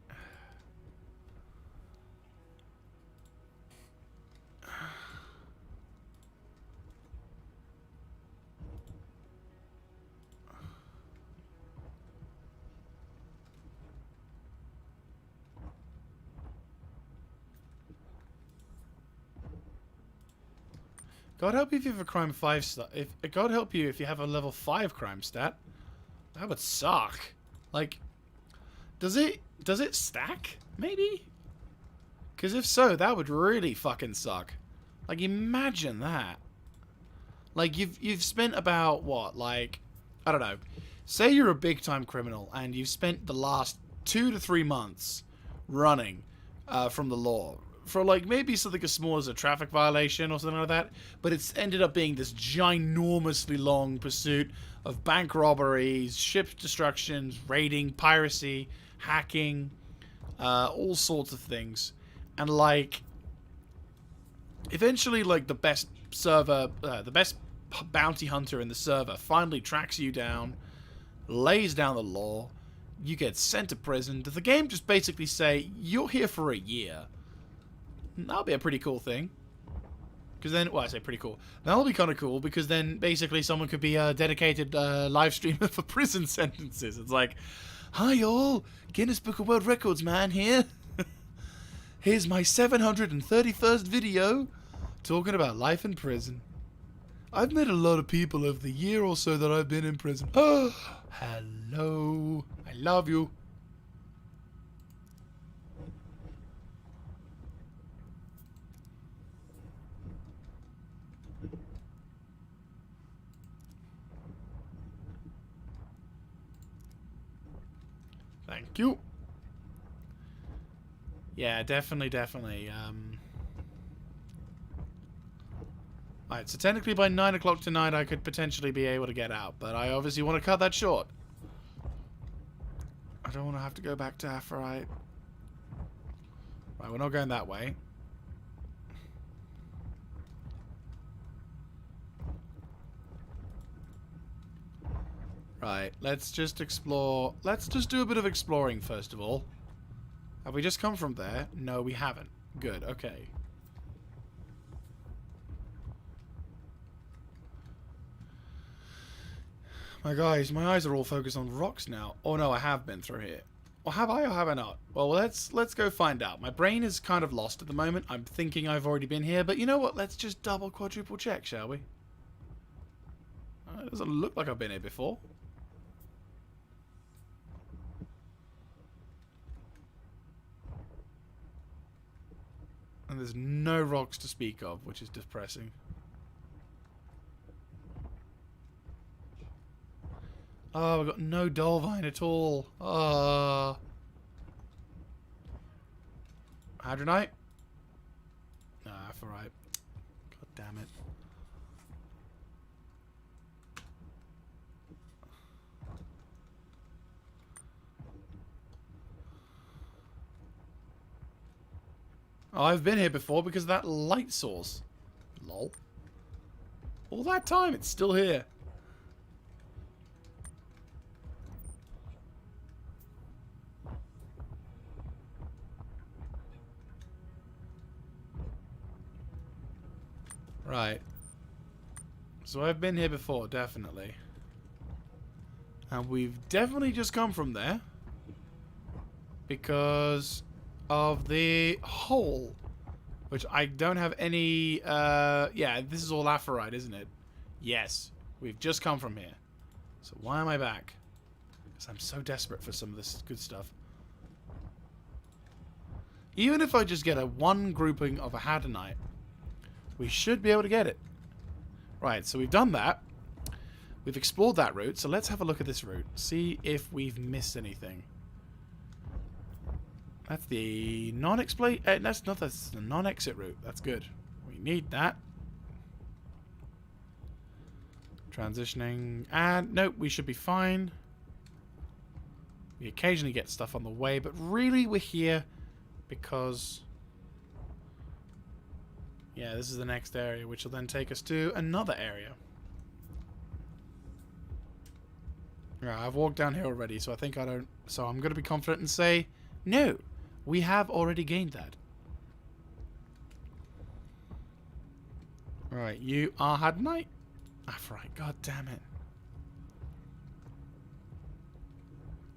God help you if you have a crime 5 stat. God help you if you have a level 5 crime stat. That would suck. Like, does it stack? Maybe? Because if so, that would really fucking suck. Like, imagine that. Like, you've spent about, what, like, I don't know, say you're a big-time criminal and you've spent the last 2 to 3 months running from the law for like maybe something as small as a traffic violation or something like that, but it's ended up being this ginormously long pursuit of bank robberies, ship destructions, raiding, piracy, hacking, all sorts of things, and like eventually like the best bounty hunter in the server finally tracks you down, lays down the law, you get sent to prison. Does the game just basically say, you're here for a year? That'll be a pretty cool thing. Because then, well, I say pretty cool. That'll be kind of cool, because then basically someone could be a dedicated live streamer for prison sentences. It's like, hi y'all, Guinness Book of World Records man here. Here's my 731st video talking about life in prison. I've met a lot of people over the year or so that I've been in prison. Oh, hello. I love you. Thank you. Yeah, definitely. Alright, so technically by 9 o'clock tonight I could potentially be able to get out, but I obviously want to cut that short. I don't want to have to go back to Aphrodite. Right, we're not going that way. Right, let's just explore. Let's just do a bit of exploring first of all. Have we just come from there? No, we haven't. Good, okay. My guys, my eyes are all focused on rocks now. Oh no, I have been through here. Or have I, or have I not? Well, let's go find out. My brain is kind of lost at the moment. I'm thinking I've already been here, but you know what? Let's just double, quadruple check, shall we? It doesn't look like I've been here before. And there's no rocks to speak of, which is depressing. Oh, we've got no Dolvine at all. Hadronite? Nah, alright. God damn it. Oh, I've been here before because of that light source. Lol. All that time, it's still here. Right. So I've been here before, definitely. And we've definitely just come from there. Because of the hole. Which I don't have any... yeah, this is all Aphrodite, isn't it? Yes. We've just come from here. So why am I back? Because I'm so desperate for some of this good stuff. Even if I just get a one grouping of a Hadronite, we should be able to get it. Right, so we've done that. We've explored that route, so let's have a look at this route. See if we've missed anything. That's the that's the non-exit route. That's good. We need that. Transitioning. And nope, we should be fine. We occasionally get stuff on the way, but really we're here because... yeah, this is the next area, which will then take us to another area. Right, I've walked down here already, so I think I don't... so I'm going to be confident and say, no, we have already gained that. Right, you are Hadronite? Aphrodite, god damn it.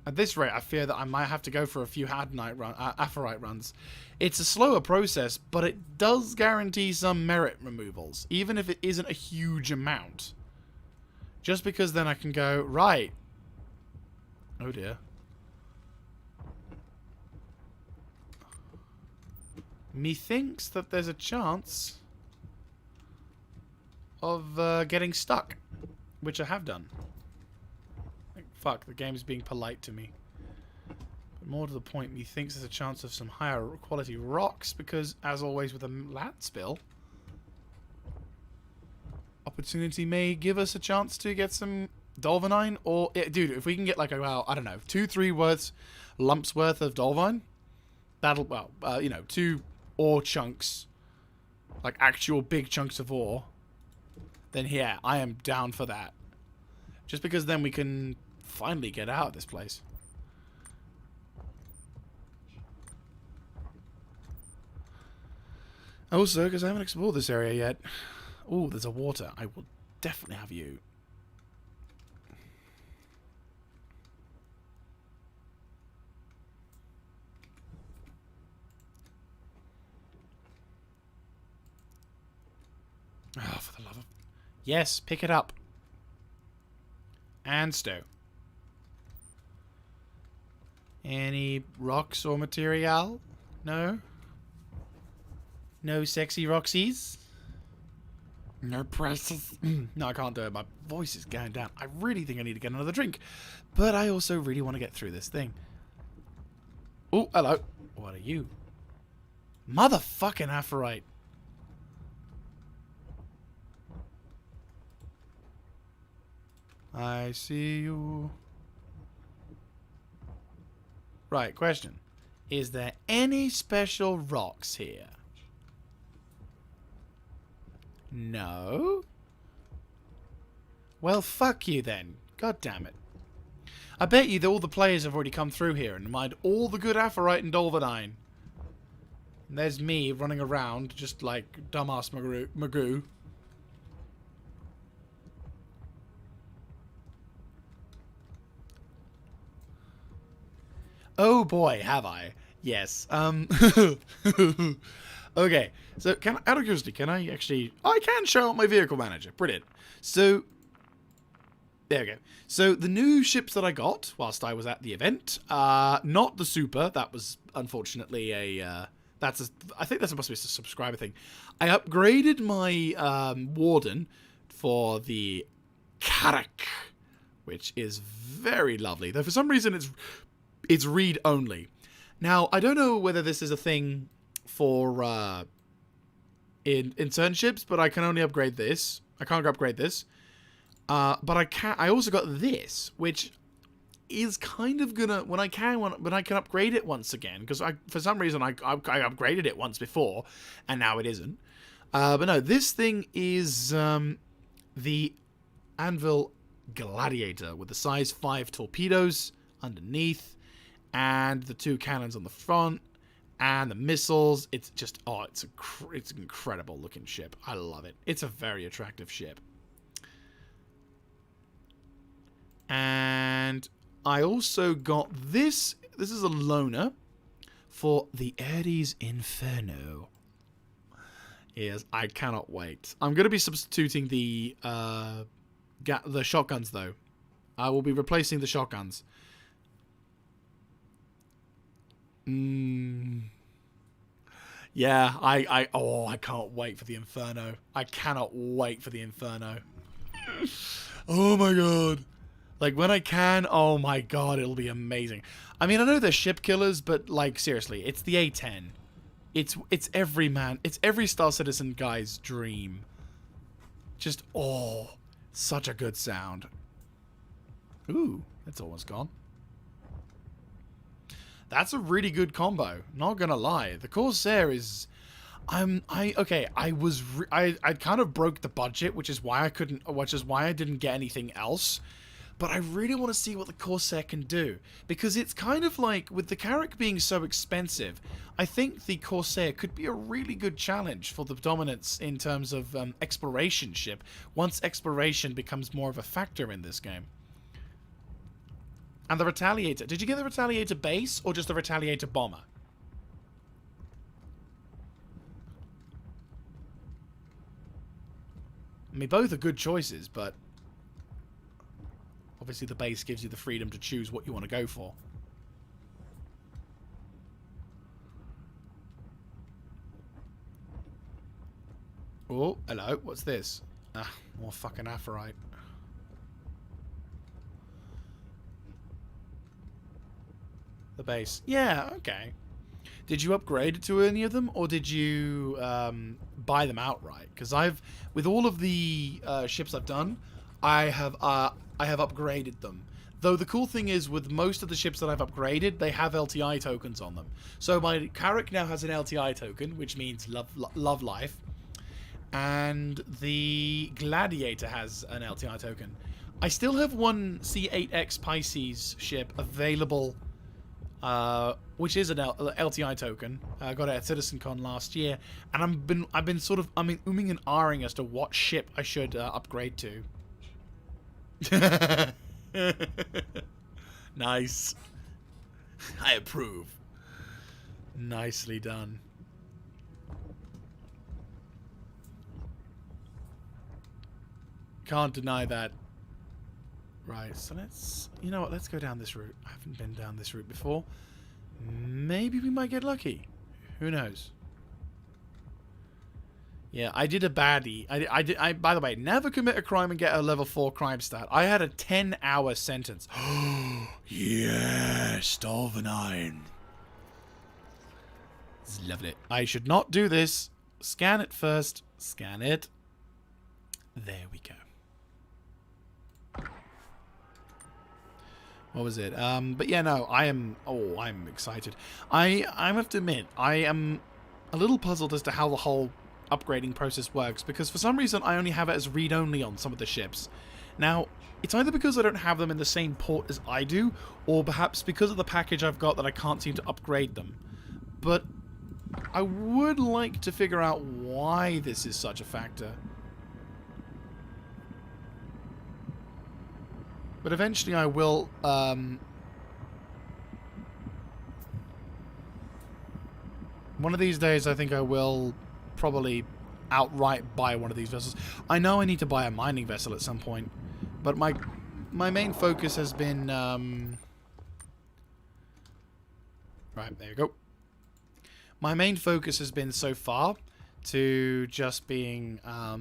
At this rate, I fear that I might have to go for a few Aphrodite runs. It's a slower process, but it does guarantee some merit removals, even if it isn't a huge amount. Just because then I can go, right. Oh dear. Methinks that there's a chance of getting stuck, which I have done. Fuck, the game's being polite to me. But more to the point, methinks there's a chance of some higher quality rocks because, as always with a land spill, opportunity may give us a chance to get some Dolvanine or... dude, if we can get like about, I don't know, 2-3 lumps worth of Dolvine, that'll, well, you know, 2 ore chunks, like actual big chunks of ore, then yeah, I am down for that. Just because then we can finally get out of this place. Also, because I haven't explored this area yet. Oh, there's a water. I will definitely have you. Oh, for the love of... Yes, pick it up. And stow. Any rocks or material? No? No sexy Roxies? No prices? No, I can't do it. My voice is going down. I really think I need to get another drink. But I also really want to get through this thing. Oh, hello. What are you? Motherfucking Aphorite. I see you. Right, question. Is there any special rocks here? No? Well, fuck you then. God damn it. I bet you that all the players have already come through here and mined all the good Aphorite and Dolvanine. And there's me running around just like dumbass Magoo. Oh boy, have I. Yes. Okay, so out of curiosity, can I actually... Oh, I can show out my vehicle manager. Brilliant. So, there we go. So, the new ships that I got whilst I was at the event, not the Super, that was unfortunately a... I think that's supposed to be a subscriber thing. I upgraded my Warden for the Karak, which is very lovely. Though for some reason it's read only. Now, I don't know whether this is a thing for in certain ships, but I can only upgrade this. I can't upgrade this. But I also got this, which is kind of gonna when I can upgrade it once again, because for some reason I upgraded it once before and now it isn't. But no, this thing is the Anvil Gladiator with the size 5 torpedoes underneath and the 2 cannons on the front and the missiles. It's just it's an incredible looking ship. I love it. It's a very attractive ship. And I also got this. This is a loaner for the Ares Inferno. Yes, I cannot wait. I'm going to be substituting the shotguns, though. I will be replacing the shotguns. Yeah, I can't wait for the Inferno. I cannot wait for the Inferno. Oh my god. Like, when I can, oh my god, it'll be amazing. I mean, I know they're ship killers, but, like, seriously, it's the A10. It's every Star Citizen guy's dream. Just, such a good sound. Ooh, it's almost gone. That's a really good combo, not gonna lie. The Corsair is... I kind of broke the budget, which is why I didn't get anything else. But I really want to see what the Corsair can do. Because it's kind of like, with the Carrack being so expensive, I think the Corsair could be a really good challenge for the dominance in terms of exploration ship, once exploration becomes more of a factor in this game. And the Retaliator. Did you get the Retaliator base, or just the Retaliator bomber? I mean, both are good choices, but... obviously the base gives you the freedom to choose what you want to go for. Oh, hello. What's this? Ah, more fucking Aphorite. The base. Yeah, okay. Did you upgrade to any of them, or did you buy them outright? Because with all of the ships I've done, I have upgraded them. Though the cool thing is, with most of the ships that I've upgraded, they have LTI tokens on them. So my Carrack now has an LTI token, which means love life, and the Gladiator has an LTI token. I still have one C8X Pisces ship available, which is an LTI token. I got it at CitizenCon last year, and I've been sort of umming and ahhing as to what ship I should upgrade to. Nice. I approve. Nicely done. Can't deny that. Right, so let's... You know what, let's go down this route. I haven't been down this route before. Maybe we might get lucky. Who knows? Yeah, I did a baddie. I by the way, never commit a crime and get a level 4 crime stat. I had a 10-hour sentence. Yes, Stolvenine. Loved it. I should not do this. Scan it first. Scan it. There we go. What was it? But yeah, no, I'm excited. I have to admit, I am a little puzzled as to how the whole upgrading process works, because for some reason I only have it as read-only on some of the ships. Now, it's either because I don't have them in the same port as I do, or perhaps because of the package I've got that I can't seem to upgrade them. But I would like to figure out why this is such a factor. But eventually I will, one of these days I think I will probably outright buy one of these vessels. I know I need to buy a mining vessel at some point, but my main focus has been, right, there you go. My main focus has been so far to just being, a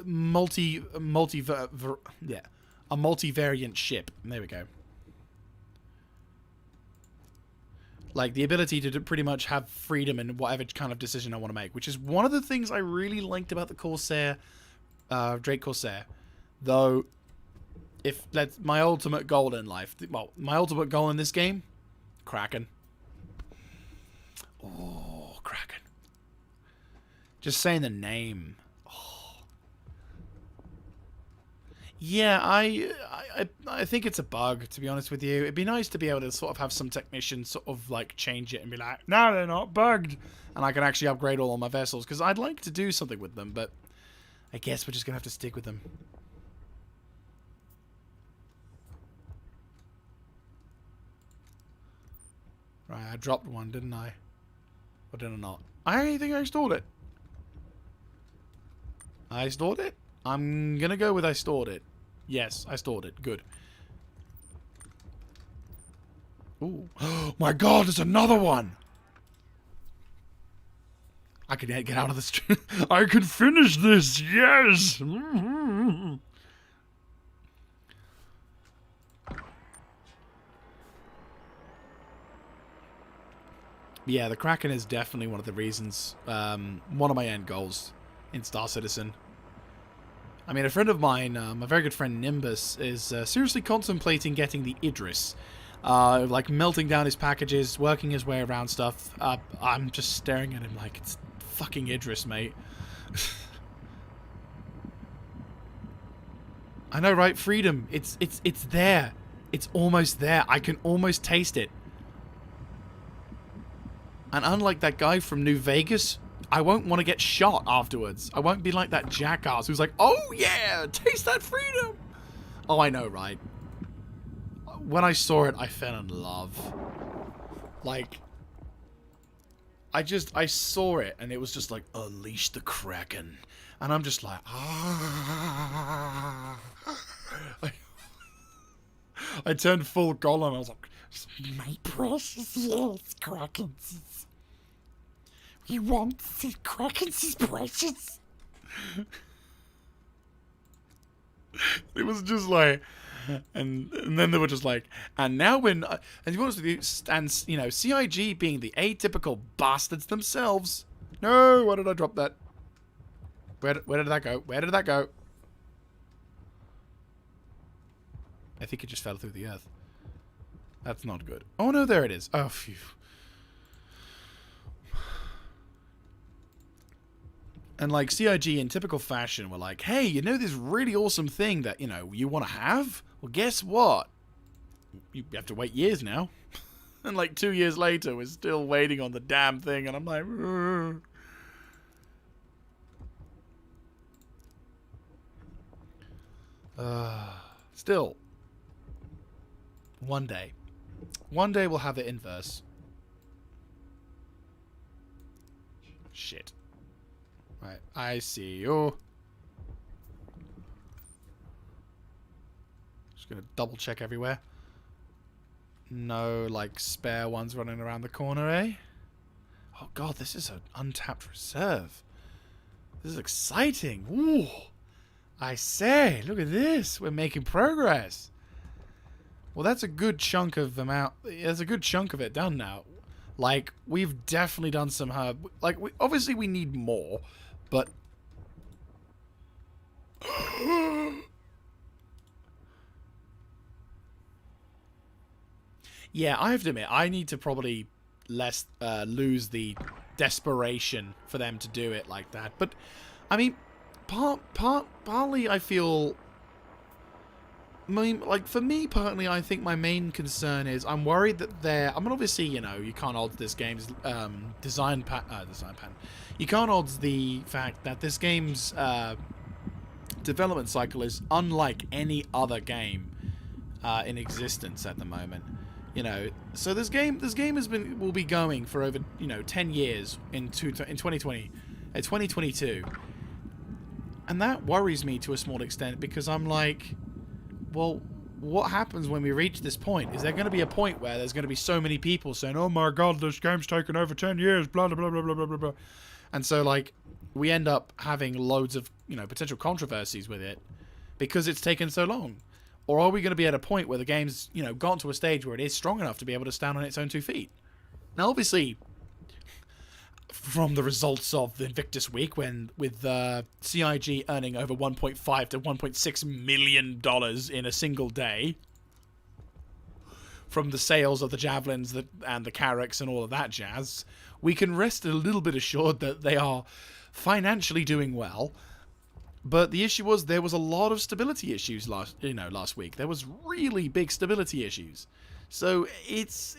multivariant ship. There we go. Like, the ability to pretty much have freedom in whatever kind of decision I want to make, which is one of the things I really liked about the Corsair, Drake Corsair. Though, if that's my ultimate goal in life, well, my ultimate goal in this game, Kraken. Oh, Kraken. Just saying the name. Yeah, I think it's a bug, to be honest with you. It'd be nice to be able to sort of have some technicians sort of like change it and be like, no, they're not bugged. And I can actually upgrade all of my vessels, because I'd like to do something with them, but I guess we're just going to have to stick with them. Right, I dropped one, didn't I? Or did I not? I think I stored it. I stored it? I'm going to go with I stored it. Yes, I stored it. Good. Ooh. Oh my god, there's another one! I can get out of the street. I can finish this! Yes! Yeah, the Kraken is definitely one of the reasons, one of my end goals in Star Citizen. I mean, a friend of mine, a very good friend, Nimbus, is seriously contemplating getting the Idris. Like, melting down his packages, working his way around stuff. I'm just staring at him like, it's fucking Idris, mate. I know, right? Freedom. It's there. It's almost there. I can almost taste it. And unlike that guy from New Vegas, I won't want to get shot afterwards. I won't be like that jackass who's like, oh yeah, taste that freedom. Oh, I know, right? When I saw it, I fell in love. Like, I saw it, and it was just like, unleash the Kraken. And I'm just like, ah. I turned full Gollum. I was like, my precious, yes, Krakens. We want the Krakens is precious. It was just like, And then they were just like, and now when, and to be honest with you, and you know, CIG being the atypical bastards themselves. No, why did I drop that? Where did that go? Where did that go? I think it just fell through the earth. That's not good. Oh no, there it is. Oh, phew. And like CIG in typical fashion were like, hey, you know this really awesome thing that, you know, you want to have? Well, guess what? You have to wait years now. And like 2 years later, we're still waiting on the damn thing. And I'm like, still. One day. One day we'll have it inverse. Shit. Right, I see you. Just gonna double check everywhere. No, like, spare ones running around the corner, eh? Oh god, this is an untapped reserve. This is exciting. Ooh. I say, look at this. We're making progress. Well, that's a good chunk of them out. There's a good chunk of it done now. Like, we've definitely done some hard... Like, obviously we need more, but... Yeah, I have to admit, I need to probably lose the desperation for them to do it like that. But, I mean, partly I feel... I mean, like, for me, personally, I think my main concern is I'm worried that they're... I mean, obviously, you know, you can't odds this game's design pattern. You can't odds the fact that this game's development cycle is unlike any other game in existence at the moment. You know, so this game will be going for over, you know, 10 years in 2022. And that worries me to a small extent because I'm like... Well, what happens when we reach this point? Is there going to be a point where there's going to be so many people saying, oh my god, this game's taken over 10 years, blah, blah, blah, blah, blah, blah, blah. And so, like, we end up having loads of, you know, potential controversies with it because it's taken so long. Or are we going to be at a point where the game's, you know, gotten to a stage where it is strong enough to be able to stand on its own 2 feet? Now, obviously... From the results of the Invictus Week, when with CIG earning over $1.5 to $1.6 million in a single day from the sales of the Javelins and the Carracks and all of that jazz, we can rest a little bit assured that they are financially doing well. But the issue was there was a lot of stability issues last week. There was really big stability issues. So it's...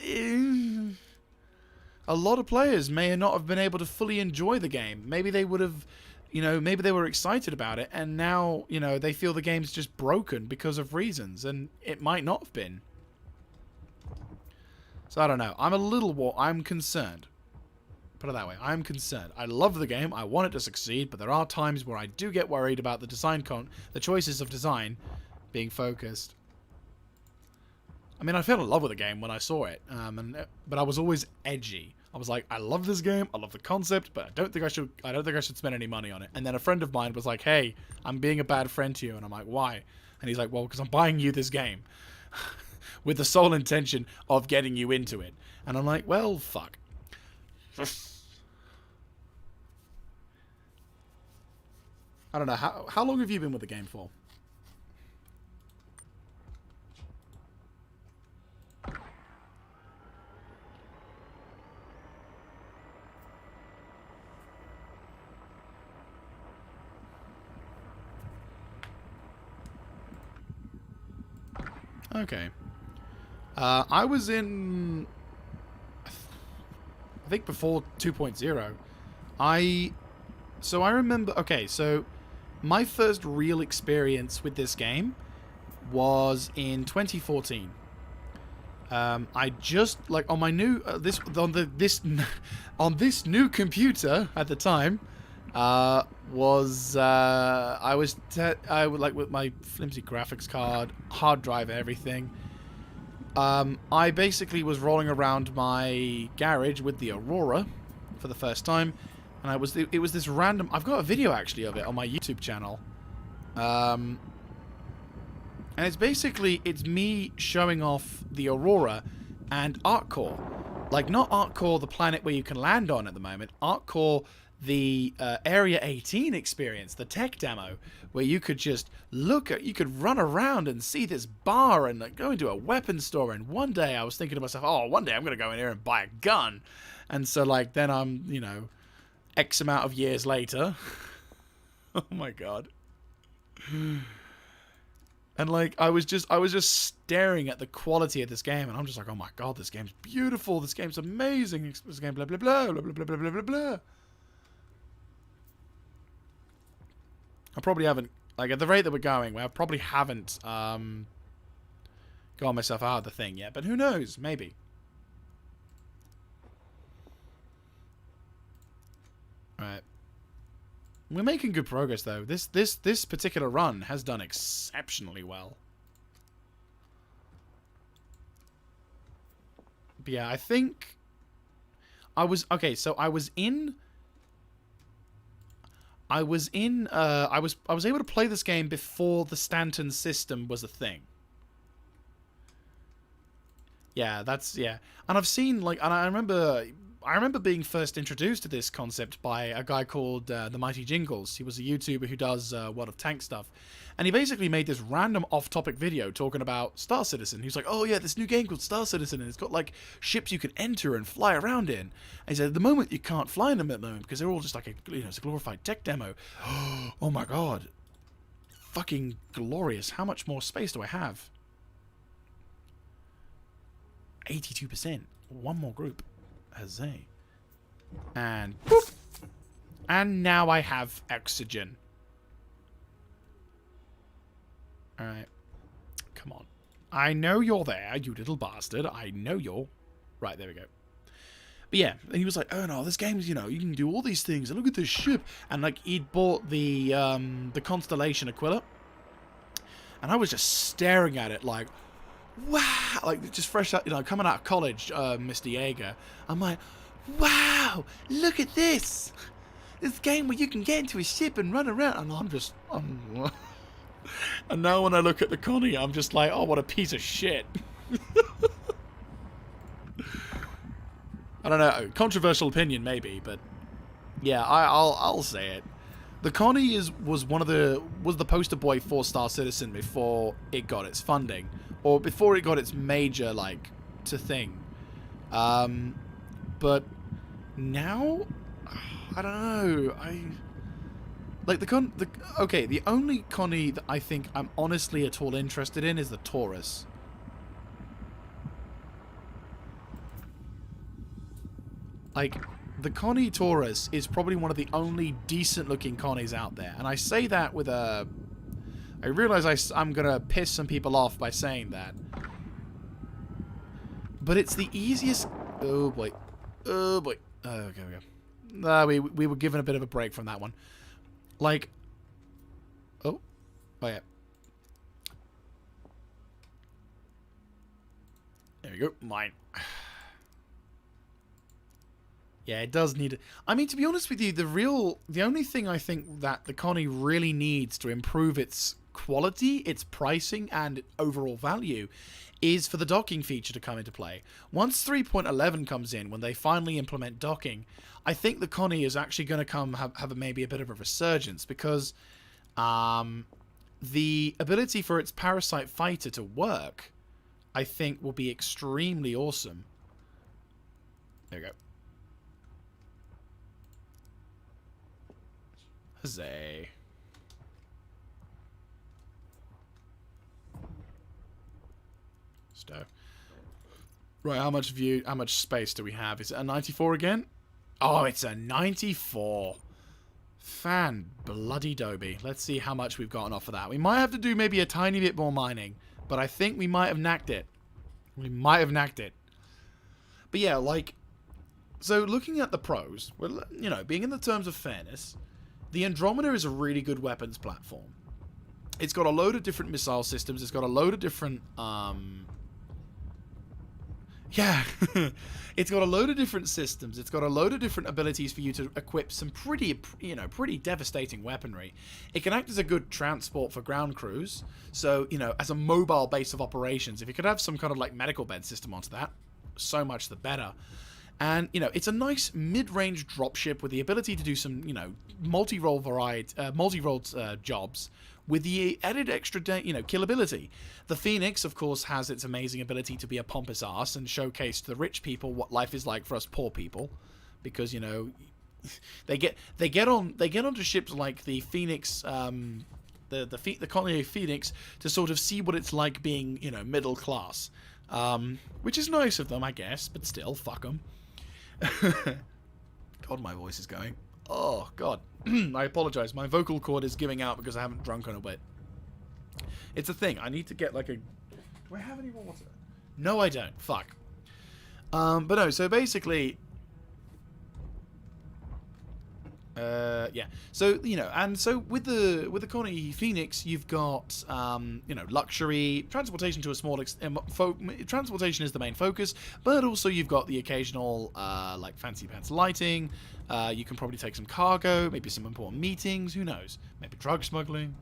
a lot of players may not have been able to fully enjoy the game. Maybe they would have, you know, maybe they were excited about it, and now, you know, they feel the game's just broken because of reasons, and it might not have been. So I don't know. I'm concerned. Put it that way. I'm concerned. I love the game. I want it to succeed, but there are times where I do get worried about the the choices of design being focused. I mean, I fell in love with the game when I saw it, but I was always edgy. I was like, I love this game, I love the concept, but I don't think I should spend any money on it. And then a friend of mine was like, hey, I'm being a bad friend to you, and I'm like, why? And he's like, well, because I'm buying you this game with the sole intention of getting you into it. And I'm like, well, fuck. I don't know, how long have you been with the game for? Okay. I was in... I think before 2.0. So I remember... Okay, so my first real experience with this game was in 2014. I just... Like, on my new... on this new computer at the time... I was like with my flimsy graphics card, hard drive, and everything. I basically was rolling around my garage with the Aurora for the first time, and it was this random. I've got a video actually of it on my YouTube channel. And it's basically, it's me showing off the Aurora and Artcore. Like, not Artcore, the planet where you can land on at the moment. Artcore, the Area 18 experience, the tech demo, where you could just look at, you could run around and see this bar and like, go into a weapons store. And one day I was thinking to myself, oh, one day I'm going to go in here and buy a gun. And so, like, then I'm, you know, X amount of years later. Oh my god. And like I was just staring at the quality of this game, and I'm just like, oh my god, this game's beautiful, this game's amazing, this game blah blah blah blah blah blah blah blah blah blah. I probably haven't, like, at the rate that we're going, I probably haven't got myself out of the thing yet, but who knows, maybe. Alright. We're making good progress, though. This particular run has done exceptionally well. But yeah, I think I was okay. So I was able to play this game before the Stanton system was a thing. Yeah, and I've seen, like, and I remember being first introduced to this concept by a guy called The Mighty Jingles. He was a YouTuber who does World of Tanks stuff. And he basically made this random off-topic video talking about Star Citizen. He was like, oh yeah, this new game called Star Citizen, and it's got like ships you can enter and fly around in. And he said, at the moment you can't fly in them at the moment because they're all just like it's a glorified tech demo. Oh my god. Fucking glorious. How much more space do I have? 82%. One more group. Huzzay. And poof. And now I have oxygen. Alright. Come on. I know you're there, you little bastard. I know you're... Right, there we go. But yeah, and he was like, oh no, this game's, you know, you can do all these things, and look at this ship. And like, he'd bought the Constellation Aquila. And I was just staring at it like, wow, like just fresh out, you know, coming out of college, Mr. Yeager. I'm like, wow, look at this. This game where you can get into a ship and run around. And I'm and now when I look at the Connie, I'm just like, oh, what a piece of shit. I don't know, controversial opinion maybe, but yeah, I'll say it. The Connie was the poster boy for Star Citizen before it got its funding, or before it got its major like to thing. But now I don't know. Like the only Connie that I think I'm honestly at all interested in is the Taurus. Like, the Connie Taurus is probably one of the only decent-looking Connies out there. And I say that with a... I realize I'm going to piss some people off by saying that. But it's the easiest... Oh, boy. Oh, boy. Okay, we go. We were given a bit of a break from that one. Like... Oh. Oh, yeah. There we go. Mine. Yeah, it does need... I mean, to be honest with you, the only thing I think that the Connie really needs to improve its quality, its pricing, and overall value is for the docking feature to come into play. Once 3.11 comes in, when they finally implement docking, I think the Connie is actually going to have maybe a bit of a resurgence, because the ability for its parasite fighter to work, I think, will be extremely awesome. There we go. Huzzay. Stow. Right, how much space do we have? Is it a 94 again? Oh, it's a 94. Fan bloody doby. Let's see how much we've gotten off of that. We might have to do maybe a tiny bit more mining, but I think we might have knacked it. We might have knacked it. But yeah, like, so looking at the pros, well, you know, being in the terms of fairness, the Andromeda is a really good weapons platform. It's got a load of different missile systems. It's got a load of different, Yeah, it's got a load of different systems. It's got a load of different abilities for you to equip some pretty devastating weaponry. It can act as a good transport for ground crews. So, as a mobile base of operations, if you could have some kind of like medical bed system onto that, so much the better. And, it's a nice mid-range dropship with the ability to do some, multi-role jobs with the added extra, killability. The Phoenix, of course, has its amazing ability to be a pompous ass and showcase to the rich people what life is like for us poor people, because they get onto ships like the Phoenix, the colony of Phoenix, to sort of see what it's like being middle class, which is nice of them, I guess, but still, fuck them. God, my voice is going. Oh, God. I apologize. My vocal cord is giving out because I haven't drunk on a bit. It's a thing. I need to get like a... Do I have any water? No, I don't. Fuck. But no, so basically... yeah. So, and so with the colony Phoenix, you've got, luxury, transportation to a small transportation is the main focus, but also you've got the occasional, like, fancy pants lighting. You can probably take some cargo, maybe some important meetings, who knows? Maybe drug smuggling.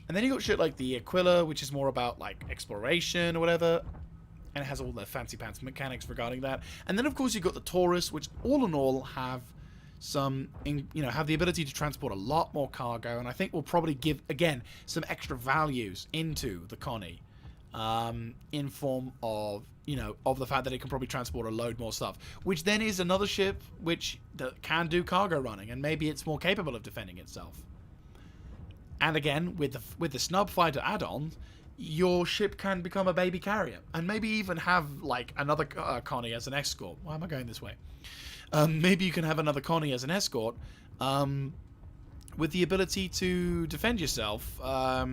And then you got shit like the Aquila, which is more about, like, exploration or whatever. And it has all the fancy pants mechanics regarding that. And then, of course, you've got the Taurus, which all in all have have the ability to transport a lot more cargo, and I think will probably give, again, some extra values into the Connie, in form of, of the fact that it can probably transport a load more stuff, which then is another ship that can do cargo running, and maybe it's more capable of defending itself. And again, with the Snub Fighter add-on, your ship can become a baby carrier, and maybe even have, like, another Connie as an escort. Why am I going this way? Maybe you can have another Connie as an escort, with the ability to defend yourself, or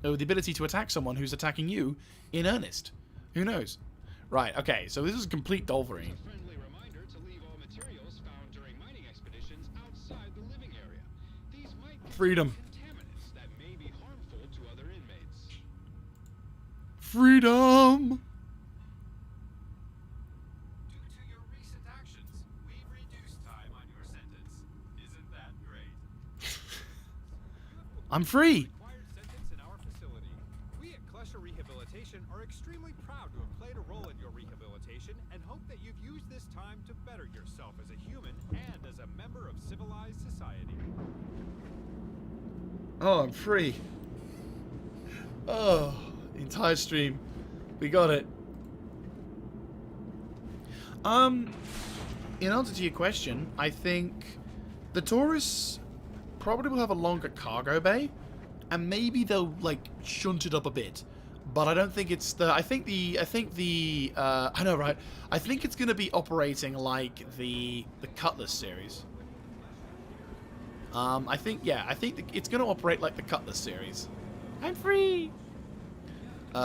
the ability to attack someone who's attacking you in earnest. Who knows? Right, okay, so this is a complete Dolverine. Friendly reminder to leave all materials found during mining expeditions outside the living area. These might Freedom. contaminants that may be harmful to other inmates. Freedom! Due to your recent actions, we've reduced time on your sentence. Isn't that great? I'm free! Required sentence in our facility. We at Klesher Rehabilitation are extremely proud to have played a role in your rehabilitation and hope that you've used this time to better yourself as a human and as a member of civilized society. Oh, I'm free. Oh, the entire stream. We got it. In answer to your question, I think the Taurus probably will have a longer cargo bay, and maybe they'll, like, shunt it up a bit. But I don't think it's the... I think it's going to be operating like the Cutlass series. I think it's going to operate like the Cutlass series. I'm free! Please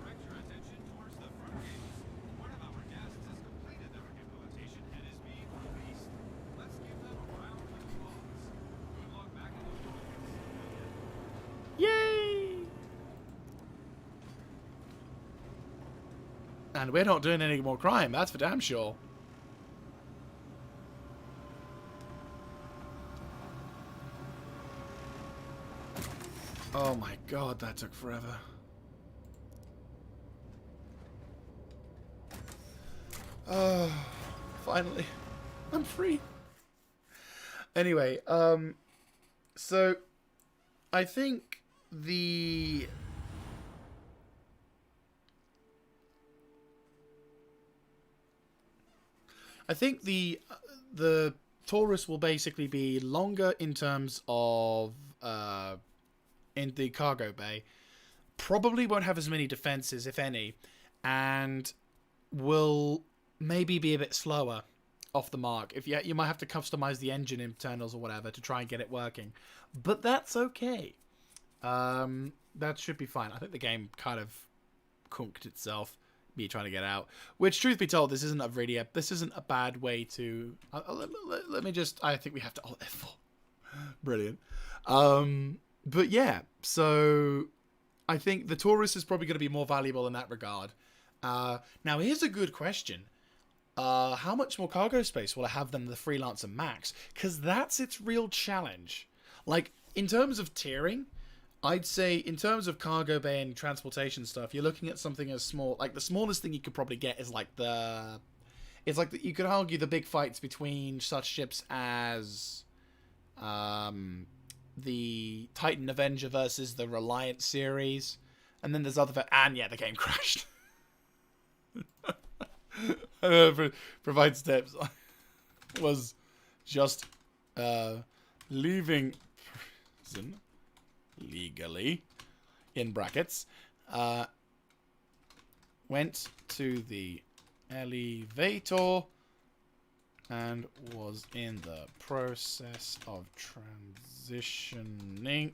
direct your attention towards the front gates. One of our guests has completed their rehabilitation and is being released. Let's give them a round of applause. Good luck back in the world. Yay! And we're not doing any more crime, that's for damn sure. Oh my god, that took forever. Oh, finally. I'm free. Anyway, so I think the Taurus will basically be longer in terms of in the cargo bay. Probably won't have as many defenses, if any, and will maybe be a bit slower off the mark. If you might have to customize the engine internals or whatever to try and get it working, but that's okay. That should be fine. I think the game kind of conked itself me trying to get out. Which, truth be told, this isn't a bad way to. Let me just. I think we have to Alt F4. Brilliant. But yeah, so I think the Taurus is probably going to be more valuable in that regard. Now here's a good question. How much more cargo space will I have than the Freelancer Max? Because that's its real challenge. Like, in terms of tiering, I'd say in terms of cargo bay and transportation stuff, you're looking at something as small. Like, the smallest thing you could probably get is like the... It's like, you could argue the big fights between such ships as... the Titan Avenger versus the Reliant series. And then there's other... And yeah, the game crashed. Provide steps was just leaving prison legally in brackets, went to the elevator and was in the process of transitioning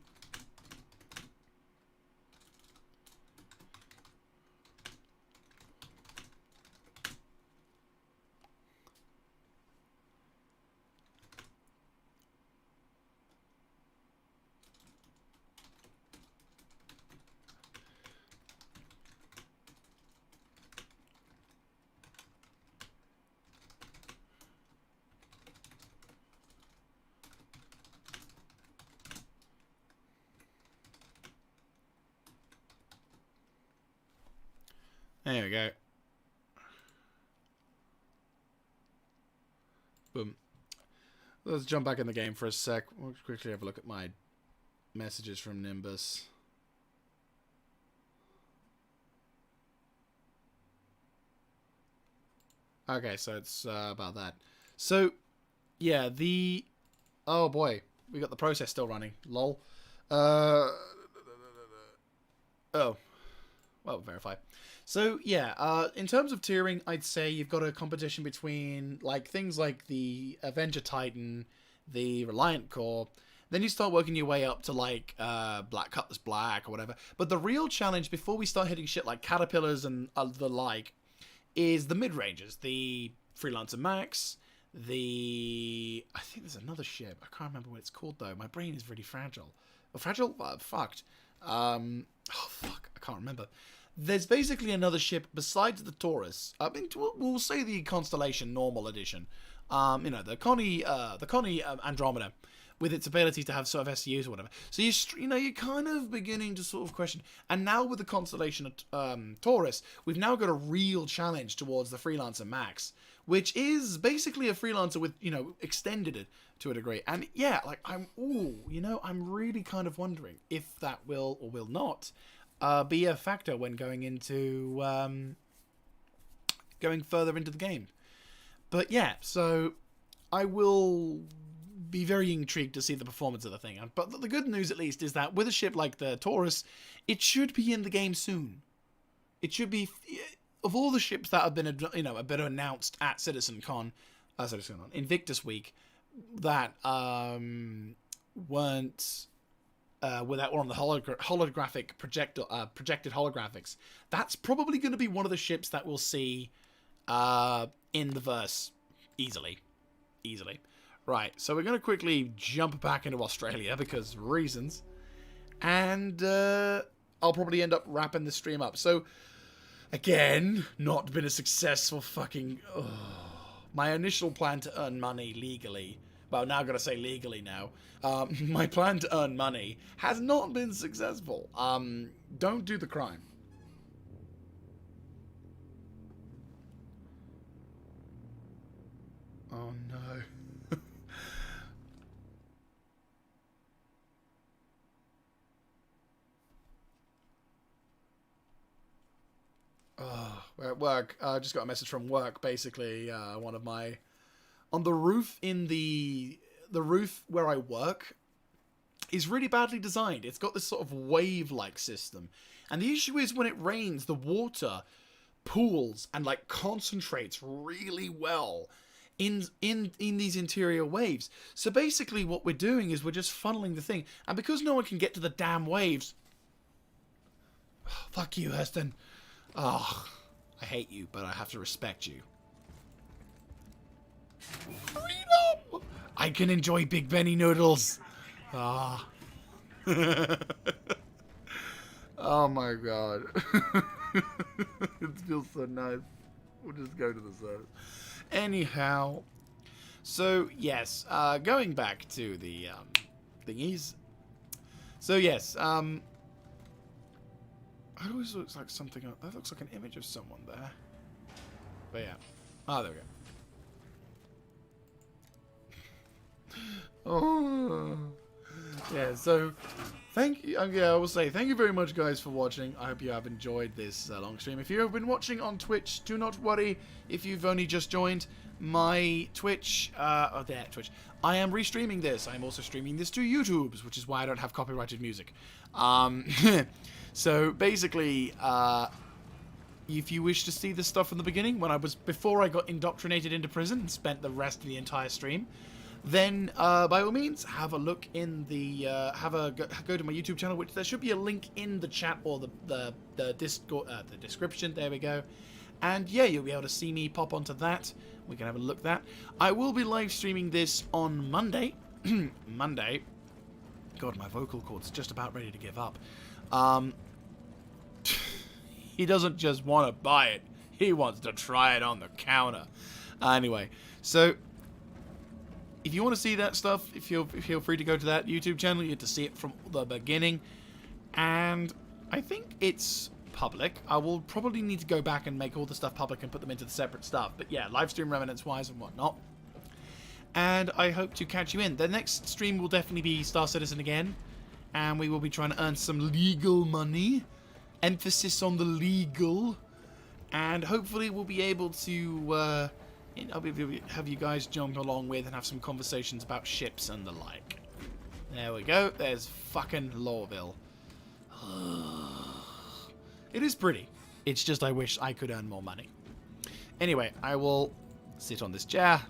There we go. Boom. Let's jump back in the game for a sec. We'll quickly have a look at my messages from Nimbus. Okay, so it's about that. So, yeah, the... Oh, boy. We got the process still running. Lol. Oh. Well, verify. So, yeah, in terms of tiering, I'd say you've got a competition between, like, things like the Avenger Titan, the Reliant Corps. Then you start working your way up to, like, Black Cutlass Black or whatever. But the real challenge before we start hitting shit like Caterpillars and the like is the mid-rangers. The Freelancer Max, the... I think there's another ship. I can't remember what it's called, though. My brain is really fragile. Oh, fragile? Fucked. Oh, fuck. I can't remember. There's basically another ship besides the Taurus. I mean, we'll say the Constellation Normal Edition. You know, the Connie Andromeda, with its ability to have sort of SCUs or whatever. So you're kind of beginning to sort of question. And now with the Constellation Taurus, we've now got a real challenge towards the Freelancer Max, which is basically a Freelancer with, you know, extended it to a degree. And yeah, like I'm really kind of wondering if that will or will not be a factor when going into going further into the game. But yeah, so I will be very intrigued to see the performance of the thing. But the good news, at least, is that with a ship like the Taurus, it should be in the game soon. It should be, of all the ships that have been, you know, a bit announced at Invictus Week, that weren't. Without one of the holographic projected holographics, that's probably going to be one of the ships that we'll see in the verse easily. Right, so we're going to quickly jump back into Australia because reasons, and I'll probably end up wrapping the stream up. So again, not been a successful fucking. My initial plan to earn money legally. Well, now I've got to say legally now. My plan to earn money has not been successful. Don't do the crime. Oh no. We're at work. I just got a message from work. Basically, one of my... On the roof in the roof where I work is really badly designed. It's got this sort of wave-like system. And the issue is when it rains, the water pools and like concentrates really well in these interior waves. So basically what we're doing is we're just funneling the thing. And because no one can get to the damn waves... Oh, fuck you, Heston. Oh, I hate you, but I have to respect you. Freedom! I can enjoy Big Benny noodles. Ah. Oh my god. It feels so nice. We'll just go to the service. Anyhow. So, yes. Going back to the thingies. So, yes. It always looks like something. That looks like an image of someone there. But yeah. Ah, there we go. Oh. Yeah, so thank you. Yeah, I will say thank you very much, guys, for watching. I hope you have enjoyed this long stream. If you have been watching on Twitch, do not worry if you've only just joined my Twitch. Twitch. I am restreaming this. I am also streaming this to YouTube, which is why I don't have copyrighted music. So basically, if you wish to see this stuff from the beginning, before I got indoctrinated into prison and spent the rest of the entire stream, then by all means have a look in the go to my YouTube channel, which there should be a link in the chat or the Discord, the description. There we go. And yeah, you'll be able to see me pop onto that. We can have a look at that. I will be live streaming this on Monday. Monday. God, my vocal cord's just about ready to give up. He doesn't just want to buy it. He wants to try it on the counter. Anyway, so if you want to see that stuff, feel free to go to that YouTube channel. You get to see it from the beginning. And I think it's public. I will probably need to go back and make all the stuff public and put them into the separate stuff. But yeah, live stream remnants-wise and whatnot. And I hope to catch you in. The next stream will definitely be Star Citizen again. And we will be trying to earn some legal money. Emphasis on the legal. And hopefully we'll be able to have you guys jump along with and have some conversations about ships and the like. There we go. There's fucking Lawville. It is pretty. It's just I wish I could earn more money. Anyway, I will sit on this chair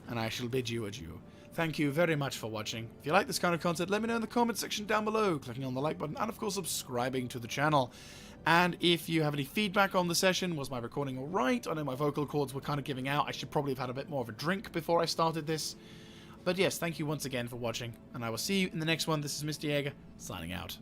and I shall bid you adieu. Thank you very much for watching. If you like this kind of content, let me know in the comment section down below, clicking on the like button, and of course subscribing to the channel. And if you have any feedback on the session, was my recording alright? I know my vocal cords were kind of giving out. I should probably have had a bit more of a drink before I started this. But yes, thank you once again for watching, and I will see you in the next one. This is Mr. Jaeger, signing out.